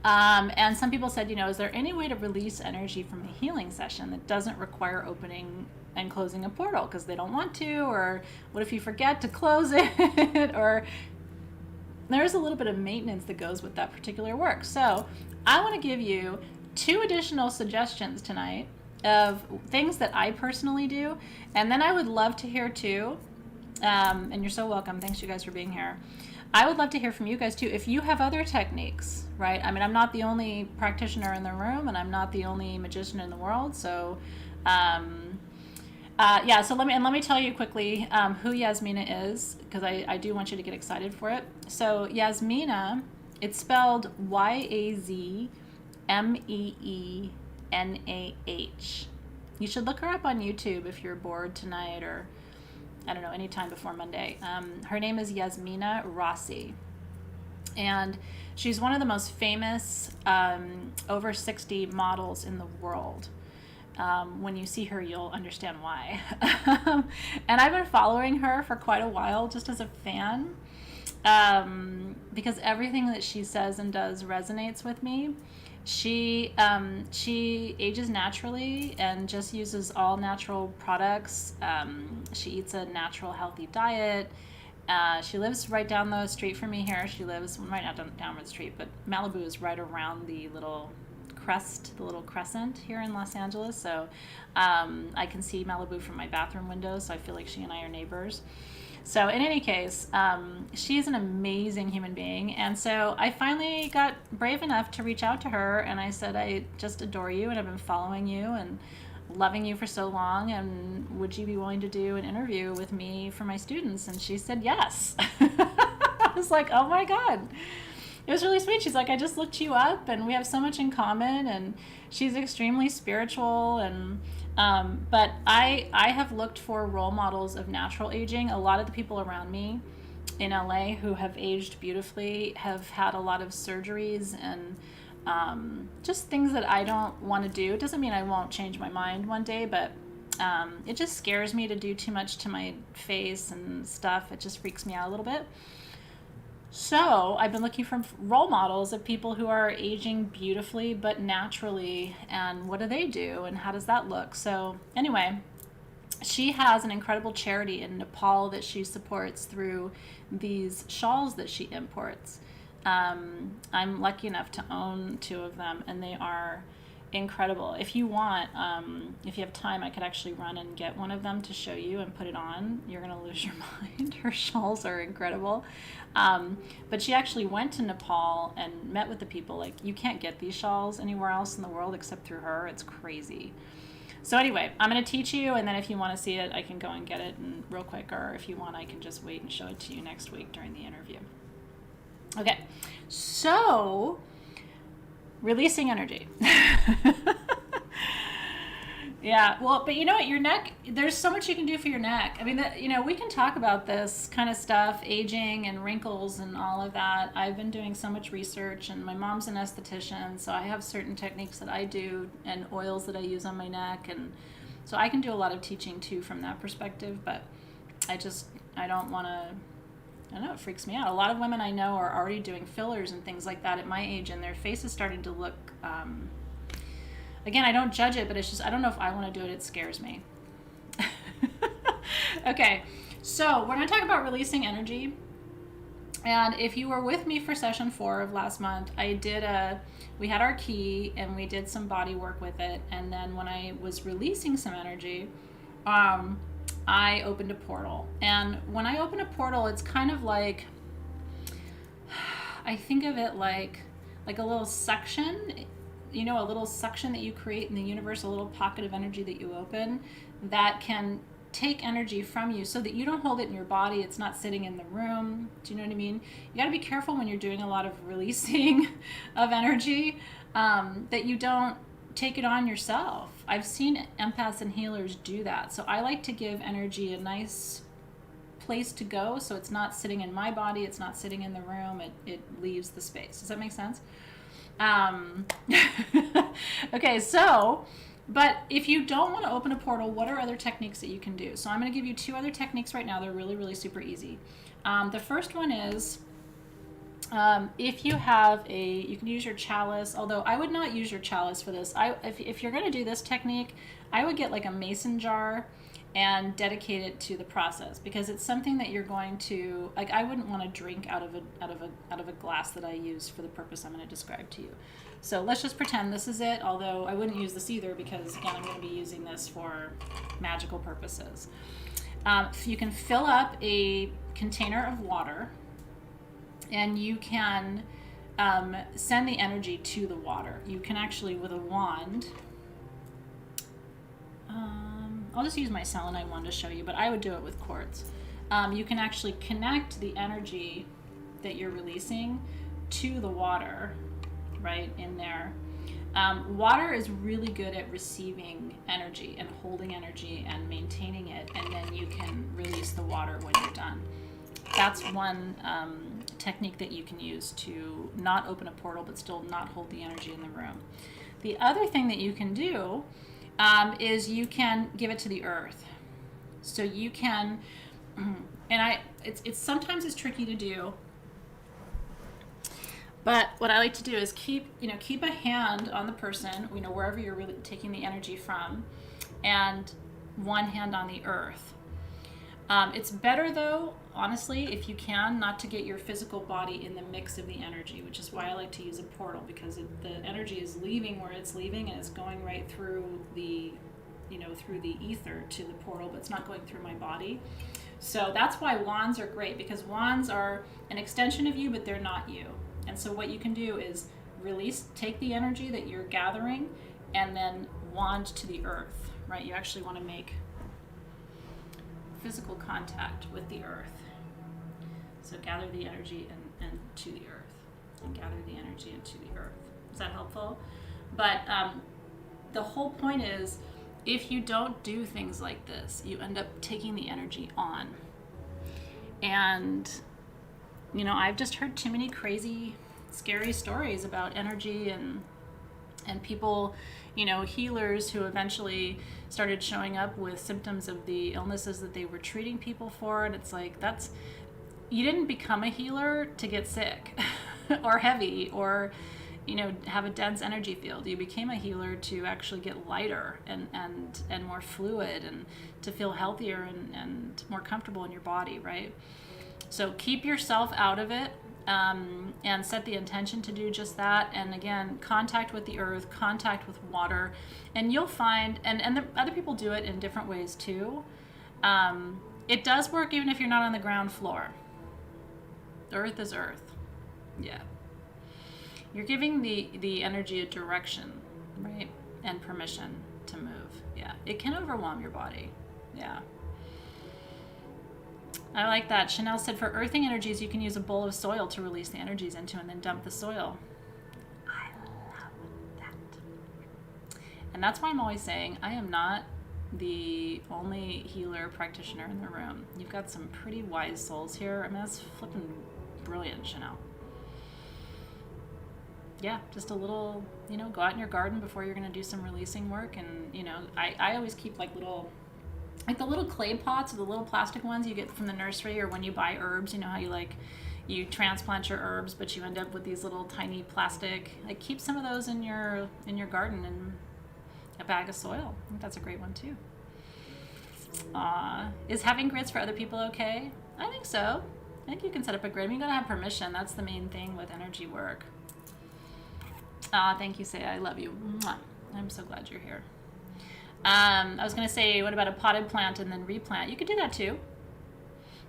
Speaker 1: And some people said, is there any way to release energy from a healing session that doesn't require opening and closing a portal because they don't want to, or what if you forget to close it, or there's a little bit of maintenance that goes with that particular work. So I want to give you 2 additional suggestions tonight of things that I personally do. And then I would love to hear too, and you're so welcome. Thanks you guys for being here. I would love to hear from you guys too if you have other techniques, right? I mean, I'm not the only practitioner in the room, and I'm not the only magician in the world. So, yeah. So let me tell you quickly who Yasmina is, because I do want you to get excited for it. So Yasmina, it's spelled Yazmeenah. You should look her up on YouTube if you're bored tonight, or I don't know, anytime before Monday. Her name is Yasmina Rossi. And she's one of the most famous over 60 models in the world. When you see her, you'll understand why. And I've been following her for quite a while just as a fan, because everything that she says and does resonates with me. She ages naturally and just uses all natural products. She eats a natural, healthy diet. She lives right down the street from me here. She lives right not down the street, but Malibu is right around the little crescent here in Los Angeles. So I can see Malibu from my bathroom window, so I feel like she and I are neighbors. So in any case, she's an amazing human being. And so I finally got brave enough to reach out to her, and I said, I just adore you, and I've been following you and loving you for so long, and would you be willing to do an interview with me for my students? And she said yes. I was like, oh my God. It was really sweet. She's like, I just looked you up, and we have so much in common, and she's extremely spiritual. And but I have looked for role models of natural aging. A lot of the people around me in LA who have aged beautifully have had a lot of surgeries and just things that I don't want to do. It doesn't mean I won't change my mind one day, but it just scares me to do too much to my face and stuff. It just freaks me out a little bit. So I've been looking for role models of people who are aging beautifully but naturally, and what do they do, and how does that look? So anyway, she has an incredible charity in Nepal that she supports through these shawls that she imports. I'm lucky enough to own 2 of them, and they are incredible. If you want, if you have time, I could actually run and get one of them to show you and put it on. You're gonna lose your mind. Her shawls are incredible. But she actually went to Nepal and met with the people. Like, you can't get these shawls anywhere else in the world except through her. It's crazy. So anyway, I'm gonna teach you, and then if you want to see it, I can go and get it real quick, or if you want, I can just wait and show it to you next week during the interview. Okay, so releasing energy. Yeah, well, but you know what, your neck, there's so much you can do for your neck. I mean, we can talk about this kind of stuff, aging and wrinkles and all of that. I've been doing so much research, and my mom's an esthetician, so I have certain techniques that I do and oils that I use on my neck, and so I can do a lot of teaching too from that perspective, but I don't want to, I don't know, it freaks me out. A lot of women I know are already doing fillers and things like that at my age, and their face is starting to look, again, I don't judge it, but it's just, I don't know if I want to do it. It scares me. Okay, so we're going to talk about releasing energy. And if you were with me for session 4 of last month, we had our key and we did some body work with it. And then when I was releasing some energy, I opened a portal. And when I open a portal, it's kind of like, I think of it like a little suction, a little suction that you create in the universe, a little pocket of energy that you open that can take energy from you so that you don't hold it in your body. It's not sitting in the room. Do you know what I mean? You got to be careful when you're doing a lot of releasing of energy, that you don't take it on yourself. I've seen empaths and healers do that. So I like to give energy a nice place to go, so it's not sitting in my body, it's not sitting in the room, it leaves the space. Does that make sense? Okay, so, but if you don't want to open a portal, what are other techniques that you can do? So I'm going to give you 2 other techniques right now. They're really, really super easy. The first one is, if you have you can use your chalice, although I would not use your chalice for this. If you're going to do this technique, I would get like a mason jar, and dedicate it to the process, because it's something that you're going to, like, I wouldn't want to drink out of a glass that I use for the purpose I'm going to describe to you. So let's just pretend this is it, although I wouldn't use this either, because again, I'm going to be using this for magical purposes. You can fill up a container of water, and you can send the energy to the water. You can actually, with a wand, I'll just use my selenite wand to show you, but I would do it with quartz. You can actually connect the energy that you're releasing to the water right in there. Water is really good at receiving energy and holding energy and maintaining it, and then you can release the water when you're done. That's one technique that you can use to not open a portal but still not hold the energy in the room. The other thing that you can do is you can give it to the earth. So you can, and it's sometimes it's tricky to do, but what I like to do is keep a hand on the person, wherever you're really taking the energy from, and one hand on the earth. It's better, though, honestly, if you can, not to get your physical body in the mix of the energy, which is why I like to use a portal, because the energy is leaving where it's leaving, and it's going right through the ether to the portal, but it's not going through my body. So that's why wands are great, because wands are an extension of you, but they're not you. And so what you can do is take the energy that you're gathering, and then wand to the earth, right? You actually want to make physical contact with the earth. So gather the energy and to the earth, and gather the energy into the earth. Is that helpful? But the whole point is, if you don't do things like this, you end up taking the energy on. And I've just heard too many crazy, scary stories about energy and people, healers who eventually started showing up with symptoms of the illnesses that they were treating people for. And it's like, you didn't become a healer to get sick or heavy or, have a dense energy field. You became a healer to actually get lighter and more fluid, and to feel healthier and more comfortable in your body, right? So keep yourself out of it. And set the intention to do just that. And again, contact with the earth, contact with water, and you'll find, and the other people do it in different ways too. It does work even if you're not on the ground floor. Earth is earth. Yeah. You're giving the energy a direction, right? And permission to move. Yeah. It can overwhelm your body. Yeah. I like that. Chanel said, for earthing energies, you can use a bowl of soil to release the energies into, and then dump the soil. I love that. And that's why I'm always saying, I am not the only healer practitioner in the room. You've got some pretty wise souls here. I mean, that's flipping brilliant, Chanel. Yeah, just a little, go out in your garden before you're going to do some releasing work. And, I always keep like the little clay pots, or the little plastic ones you get from the nursery, or when you buy herbs, how you transplant your herbs, but you end up with these little tiny plastic. Keep some of those in your garden, and a bag of soil. I think that's a great one too. Is having grids for other people okay? I think so. I think you can set up a grid. You gotta have permission. That's the main thing with energy work. Thank you, Say. I love you. Mwah. I'm so glad you're here. I was going to say, what about a potted plant and then replant? You could do that too.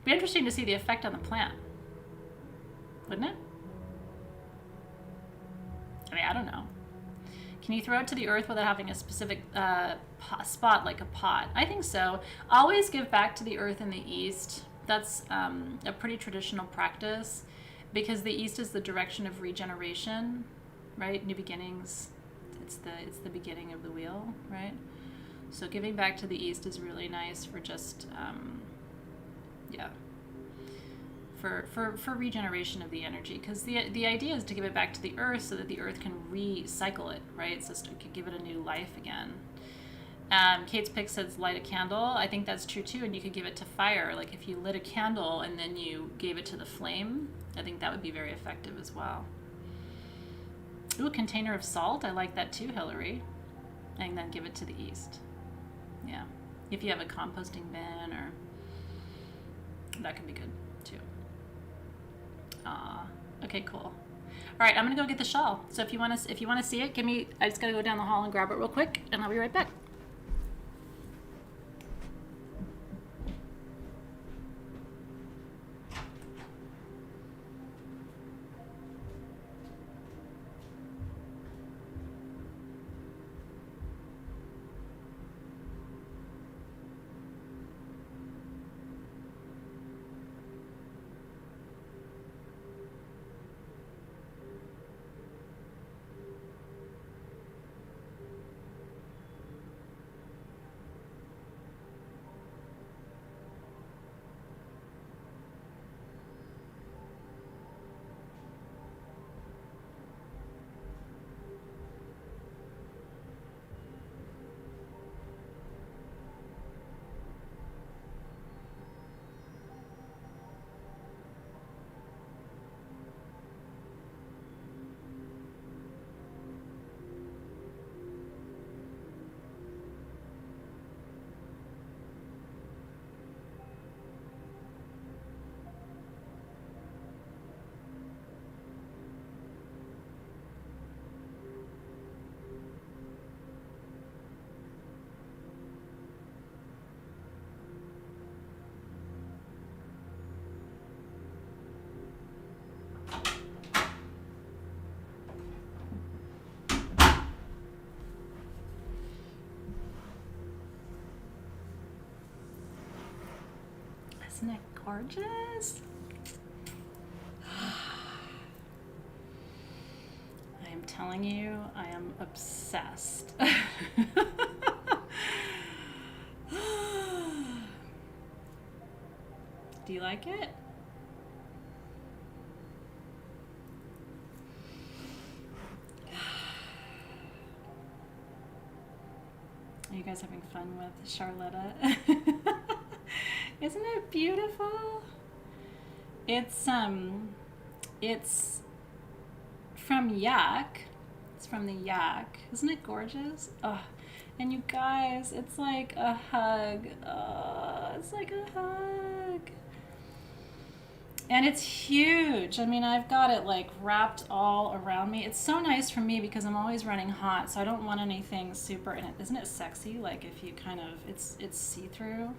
Speaker 1: Be interesting to see the effect on the plant, wouldn't it? I mean, I don't know. Can you throw it to the earth without having a specific spot like a pot? I think so. Always give back to the earth in the east. That's a pretty traditional practice, because the east is the direction of regeneration, right? New beginnings. It's the beginning of the wheel, right? So giving back to the east is really nice for just, for regeneration of the energy. Because the idea is to give it back to the earth so that the earth can recycle it, right? So it can give it a new life again. Kate's Pick says light a candle. I think that's true too. And you could give it to fire. Like if you lit a candle and then you gave it to the flame, I think that would be very effective as well. Ooh, a container of salt. I like that too, Hillary. And then give it to the east. Yeah. If you have a composting bin, or that could be good too. Okay, cool. All right, I'm gonna go get the shawl. So if you want to see it, I just gotta go down the hall and grab it real quick, and I'll be right back. Isn't it gorgeous? I am telling you, I am obsessed. Do you like it? Are you guys having fun with Charlotta? Isn't it beautiful? It's from Yak. It's from the Yak. Isn't it gorgeous? Oh, and you guys, it's like a hug. Oh, it's like a hug. And it's huge. I mean, I've got it like wrapped all around me. It's so nice for me because I'm always running hot, so I don't want anything super. And isn't it sexy? Like if you kind of, it's see-through.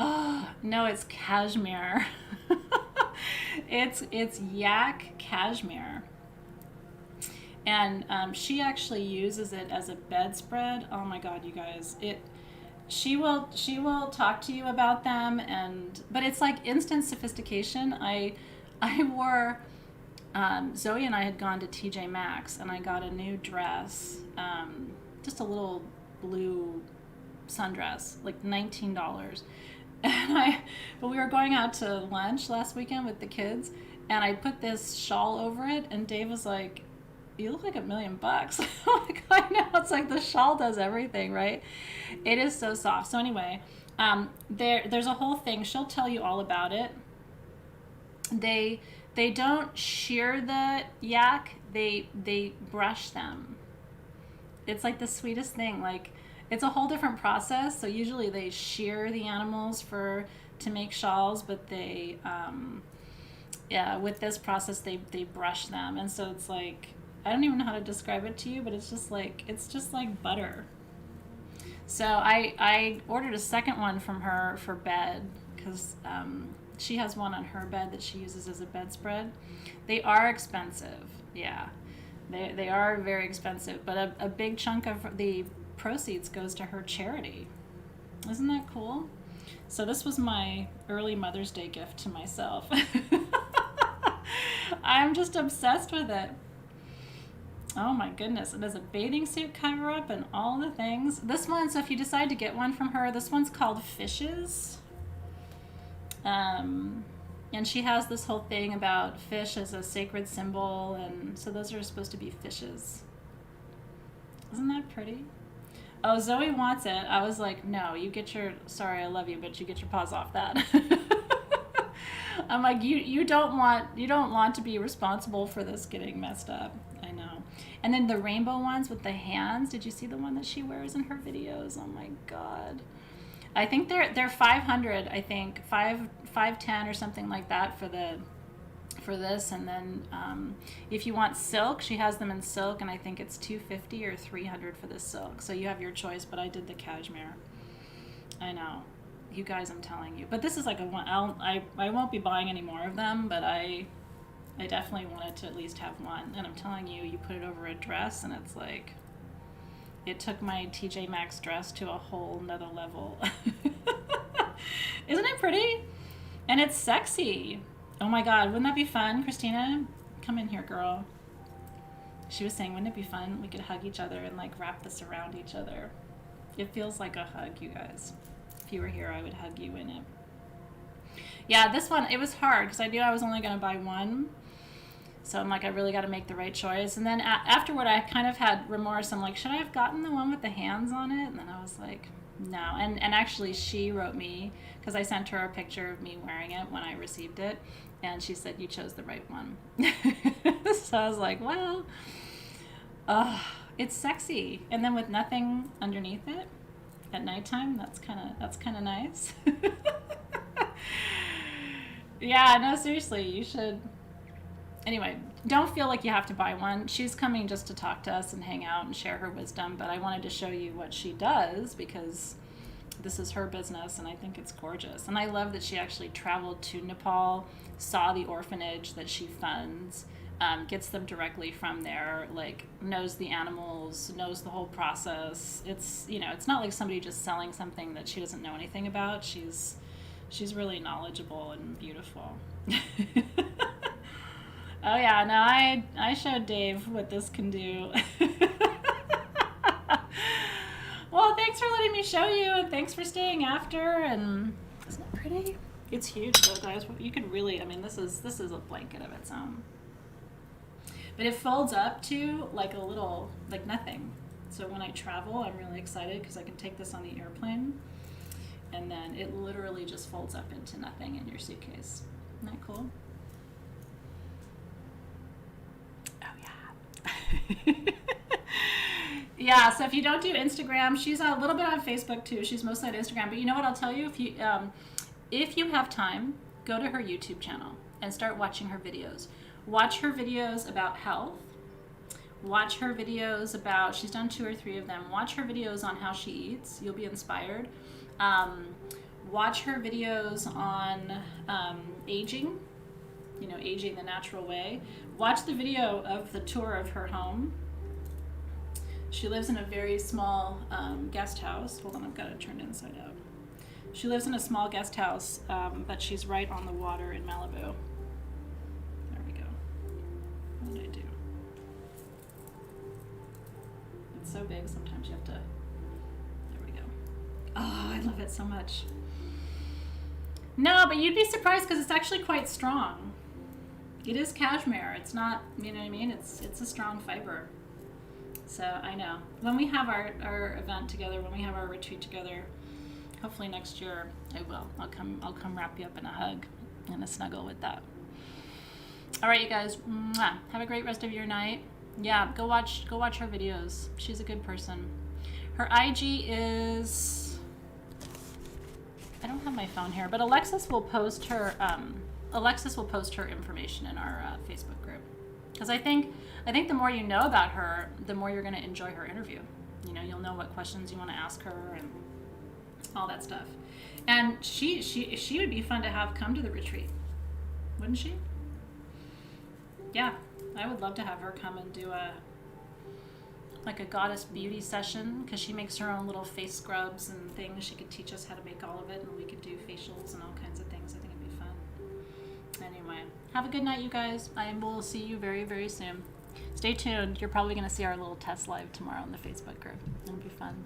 Speaker 1: Oh, no, it's cashmere. It's yak cashmere. And she actually uses it as a bedspread. Oh my God, you guys. She will talk to you about them, but it's like instant sophistication. I wore, Zoe and I had gone to TJ Maxx and I got a new dress, just a little blue sundress, like $19. But we were going out to lunch last weekend with the kids, and I put this shawl over it, and Dave was like, "You look like $1 million." I'm like, I know, it's like the shawl does everything, right? It is so soft. So anyway, there's a whole thing. She'll tell you all about it. They don't shear the yak. They brush them. It's like the sweetest thing. Like, it's a whole different process. So usually they shear the animals to make shawls, but with this process they brush them, and so it's like, I don't even know how to describe it to you, but it's just like butter. So I ordered a second one from her for bed because she has one on her bed that she uses as a bedspread. They are expensive, yeah. They are very expensive, but a big chunk of the proceeds goes to her charity. Isn't that cool? So this was my early Mother's Day gift to myself. I'm just obsessed with it. Oh my goodness, it has a bathing suit cover up and all the things. This one, so if you decide to get one from her, this one's called Fishes. And she has this whole thing about fish as a sacred symbol, and so those are supposed to be fishes. Isn't that pretty? Oh, Zoe wants it. I was like, no, sorry, I love you, but you get your paws off that. I'm like, you don't want to be responsible for this getting messed up. I know. And then the rainbow ones with the hands. Did you see the one that she wears in her videos? Oh my god. I think they're 500. I think 510 or something like that for this. And then if you want silk, she has them in silk, and I think it's 250 or 300 for the silk. So you have your choice. But I did the cashmere. I know. You guys, I'm telling you. But this is like a one. I won't be buying any more of them, but I definitely wanted to at least have one. And I'm telling you, you put it over a dress, and it's like, it took my TJ Maxx dress to a whole nother level. Isn't it pretty? And it's sexy. Oh my God, wouldn't that be fun, Christina? Come in here, girl. She was saying, wouldn't it be fun? We could hug each other and like wrap this around each other. It feels like a hug, you guys. If you were here, I would hug you in it. Yeah, this one, it was hard because I knew I was only going to buy one. So I'm like, I really got to make the right choice. And then afterward, I kind of had remorse. I'm like, should I have gotten the one with the hands on it? And then I was like, no. And actually, she wrote me, because I sent her a picture of me wearing it when I received it. And she said, you chose the right one. So I was like, well, it's sexy. And then with nothing underneath it at nighttime, that's kind of nice. Yeah, no, seriously, you should. Anyway, don't feel like you have to buy one. She's coming just to talk to us and hang out and share her wisdom, but I wanted to show you what she does because this is her business and I think it's gorgeous. And I love that she actually traveled to Nepal, saw the orphanage that she funds, gets them directly from there, like knows the animals, knows the whole process. It's, you know, it's not like somebody just selling something that she doesn't know anything about. She's really knowledgeable and beautiful. Oh yeah, no, I showed Dave what this can do. Well, thanks for letting me show you, and thanks for staying after. And isn't it pretty? It's huge, though, guys. You could really, I mean, this is a blanket of its own. But it folds up to like a little, like nothing. So when I travel, I'm really excited because I can take this on the airplane, and then it literally just folds up into nothing in your suitcase. Isn't that cool? Yeah, so if you don't do Instagram, she's a little bit on Facebook too. She's mostly on Instagram. But you know what I'll tell you? If you have time, go to her YouTube channel and start watching her videos. Watch her videos about health. Watch her videos about, she's done 2 or 3 of them. Watch her videos on how she eats. You'll be inspired. Watch her videos on aging, you know, aging the natural way. Watch the video of the tour of her home. She lives in a very small guest house. Hold on, I've got it turned inside out. She lives in a small guest house, but she's right on the water in Malibu. There we go. What did I do? It's so big, sometimes you have to... There we go. Oh, I love it so much. No, but you'd be surprised because it's actually quite strong. It is cashmere. It's not, you know what I mean? It's a strong fiber. So I know. When we have our event together, when we have our retreat together, hopefully next year, I will. I'll come wrap you up in a hug and a snuggle with that. All right, you guys. Mwah. Have a great rest of your night. Yeah, go watch her videos. She's a good person. Her IG is, I don't have my phone here, but Alexis will post her information in our Facebook group. Because I think the more you know about her, the more you're going to enjoy her interview. You know, you'll know what questions you want to ask her and all that stuff. And she would be fun to have come to the retreat, wouldn't she? Yeah, I would love to have her come and do a goddess beauty session, because she makes her own little face scrubs and things. She could teach us how to make all of it, and we could do facials and all kinds of things. I think it'd be fun. Anyway, have a good night, you guys. I will see you very, very soon. Stay tuned. You're probably going to see our little test live tomorrow in the Facebook group. It'll be fun.